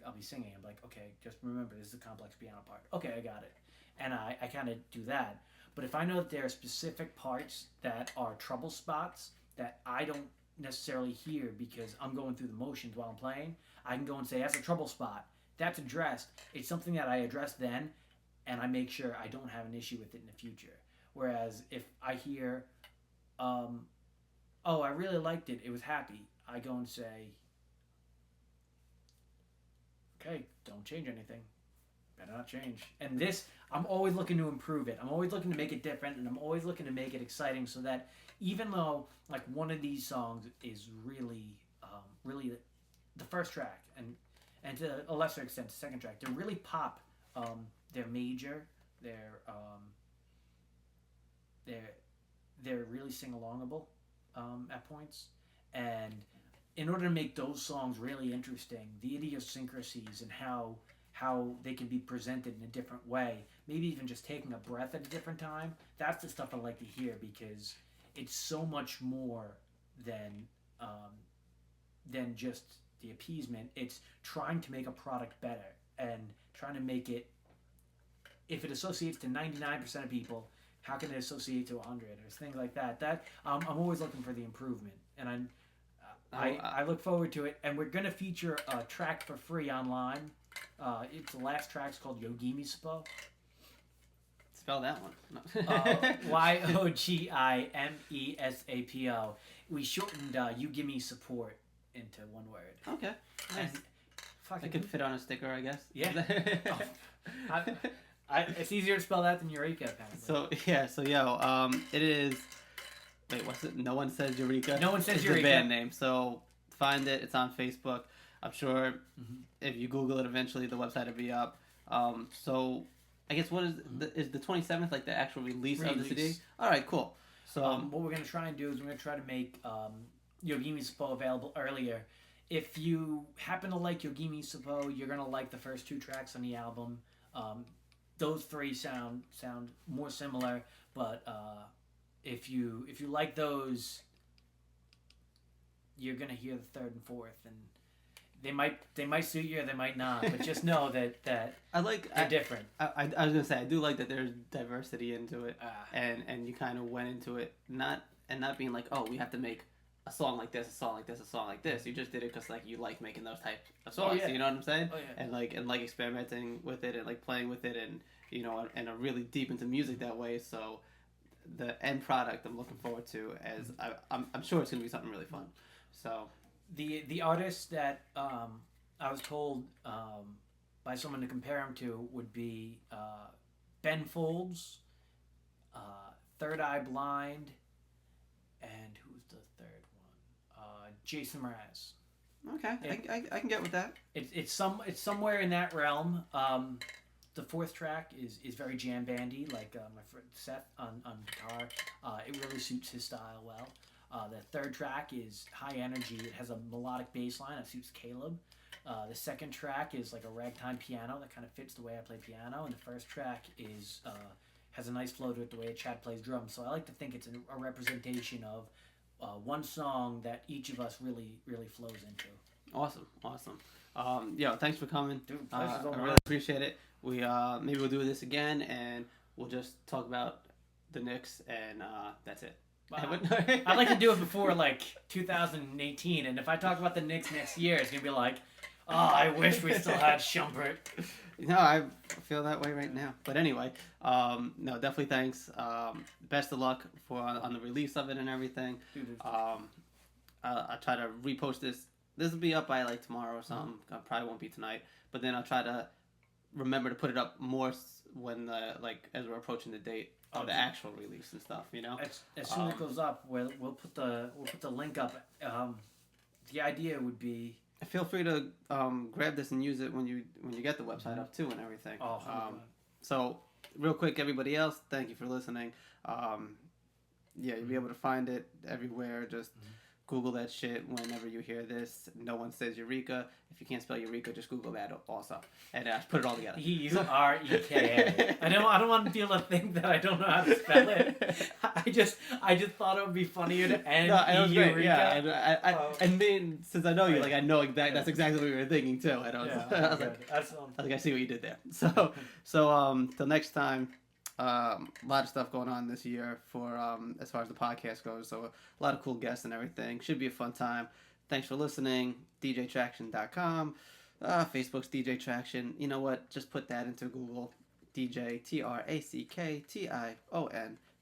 I'll be singing, I'm like, okay, just remember, this is the complex piano part. Okay, I got it. And I kind of do that. But if I know that there are specific parts that are trouble spots that I don't necessarily hear because I'm going through the motions while I'm playing, I can go and say, that's a trouble spot. That's addressed. It's something that I address then, and I make sure I don't have an issue with it in the future. Whereas if I hear, oh, I really liked it, it was happy, I go and say, okay, don't change anything. Better not change. And this, I'm always looking to improve it. I'm always looking to make it different, and I'm always looking to make it exciting so that even though, like, one of these songs is really, really the first track, and to a lesser extent, the second track, they're really pop. They're major. They're really sing-alongable at points. And in order to make those songs really interesting, the idiosyncrasies and how they can be presented in a different way, maybe even just taking a breath at a different time, that's the stuff I like to hear, because it's so much more than just the appeasement. It's trying to make a product better and trying to make it, if it associates to 99% of people, how can it associate to 100 or things like that? That I'm always looking for the improvement, and I look forward to it. And we're gonna feature a track for free online. It's the last track. It's called Yogimisapo. Spell that one. No. Yogimesapo. We shortened "You Give Me Support" into one word. Okay. Nice. It could fit on a sticker, I guess. Yeah. It's easier to spell that than Eureka, apparently. It is. Wait, what's it? No One Says Eureka. No One Says it's Eureka. The band name. So find it. It's on Facebook. I'm sure if you Google it, eventually the website will be up. So I guess what is the 27th, like the actual release of the CD? All right, cool. So what we're gonna try and do is we're gonna try to make Yogimisapo available earlier. If you happen to like Yogimisapo, you're gonna like the first 2 tracks on the album. Those 3 sound more similar, but if you like those, you're gonna hear the 3rd and 4th, and they might suit you or they might not. But just know that they're different. I was gonna say I do like that there's diversity into it, and you kind of went into it not being like, oh, we have to make a song like this, a song like this, a song like this. You just did it because like you like making those types of songs. Oh, yeah. You know what I'm saying? Oh, yeah. And like experimenting with it and like playing with it, and and are really deep into music that way. So the end product I'm looking forward to, as I'm sure it's gonna be something really fun. So the artist that I was told by someone to compare him to would be Ben Folds, Third Eye Blind, and who's the third one? Jason Mraz. Okay, I can get with that. It's somewhere in that realm. The 4th track is very jam bandy, like my friend Seth on guitar. It really suits his style well. The 3rd track is high energy. It has a melodic bass line that suits Caleb. The 2nd track is like a ragtime piano that kind of fits the way I play piano. And the 1st track is has a nice flow to it the way Chad plays drums. So I like to think it's a representation of one song that each of us really, really flows into. Awesome. Thanks for coming. Dude, I really appreciate it. We maybe we'll do this again, and we'll just talk about the Knicks, and that's it. Wow. I'd like to do it before like 2018, and if I talk about the Knicks next year, it's gonna be like, Oh, I wish we still had Shumpert. No, I feel that way right now. But anyway, no, definitely thanks. Best of luck on the release of it and everything. I'll try to repost this. This will be up by like tomorrow or something. Probably won't be tonight. But then I'll try to remember to put it up more when as we're approaching the date of the actual release and stuff. You know. As soon as it goes up, we'll put the link up. The idea would be. Feel free to grab this and use it when you get the website up too and everything. So real quick, everybody else, thank you for listening. You'll be able to find it everywhere. Just Google that shit whenever you hear this. No one says Eureka. If you can't spell Eureka, just Google that also, and put it all together. Eureka. I don't want people to think that I don't know how to spell it. I just thought it would be funnier to end Eureka. Great. Yeah, and then since I know you, I know that's exactly what we were thinking too. I was I see what you did there. So till next time. A lot of stuff going on this year for as far as the podcast goes, so a lot of cool guests and everything. Should be a fun time. Thanks for listening. DJTracktion.com, Facebook's DJ Tracktion. You know what? Just put that into Google, DJ Tracktion,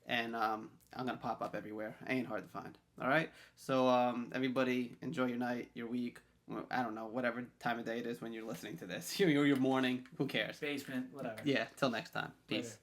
and I'm gonna pop up everywhere. Ain't hard to find. All right. So everybody, enjoy your night, your week. I don't know, whatever time of day it is when you're listening to this. Your morning. Who cares? Basement, whatever. Yeah. Till next time. Peace. Later.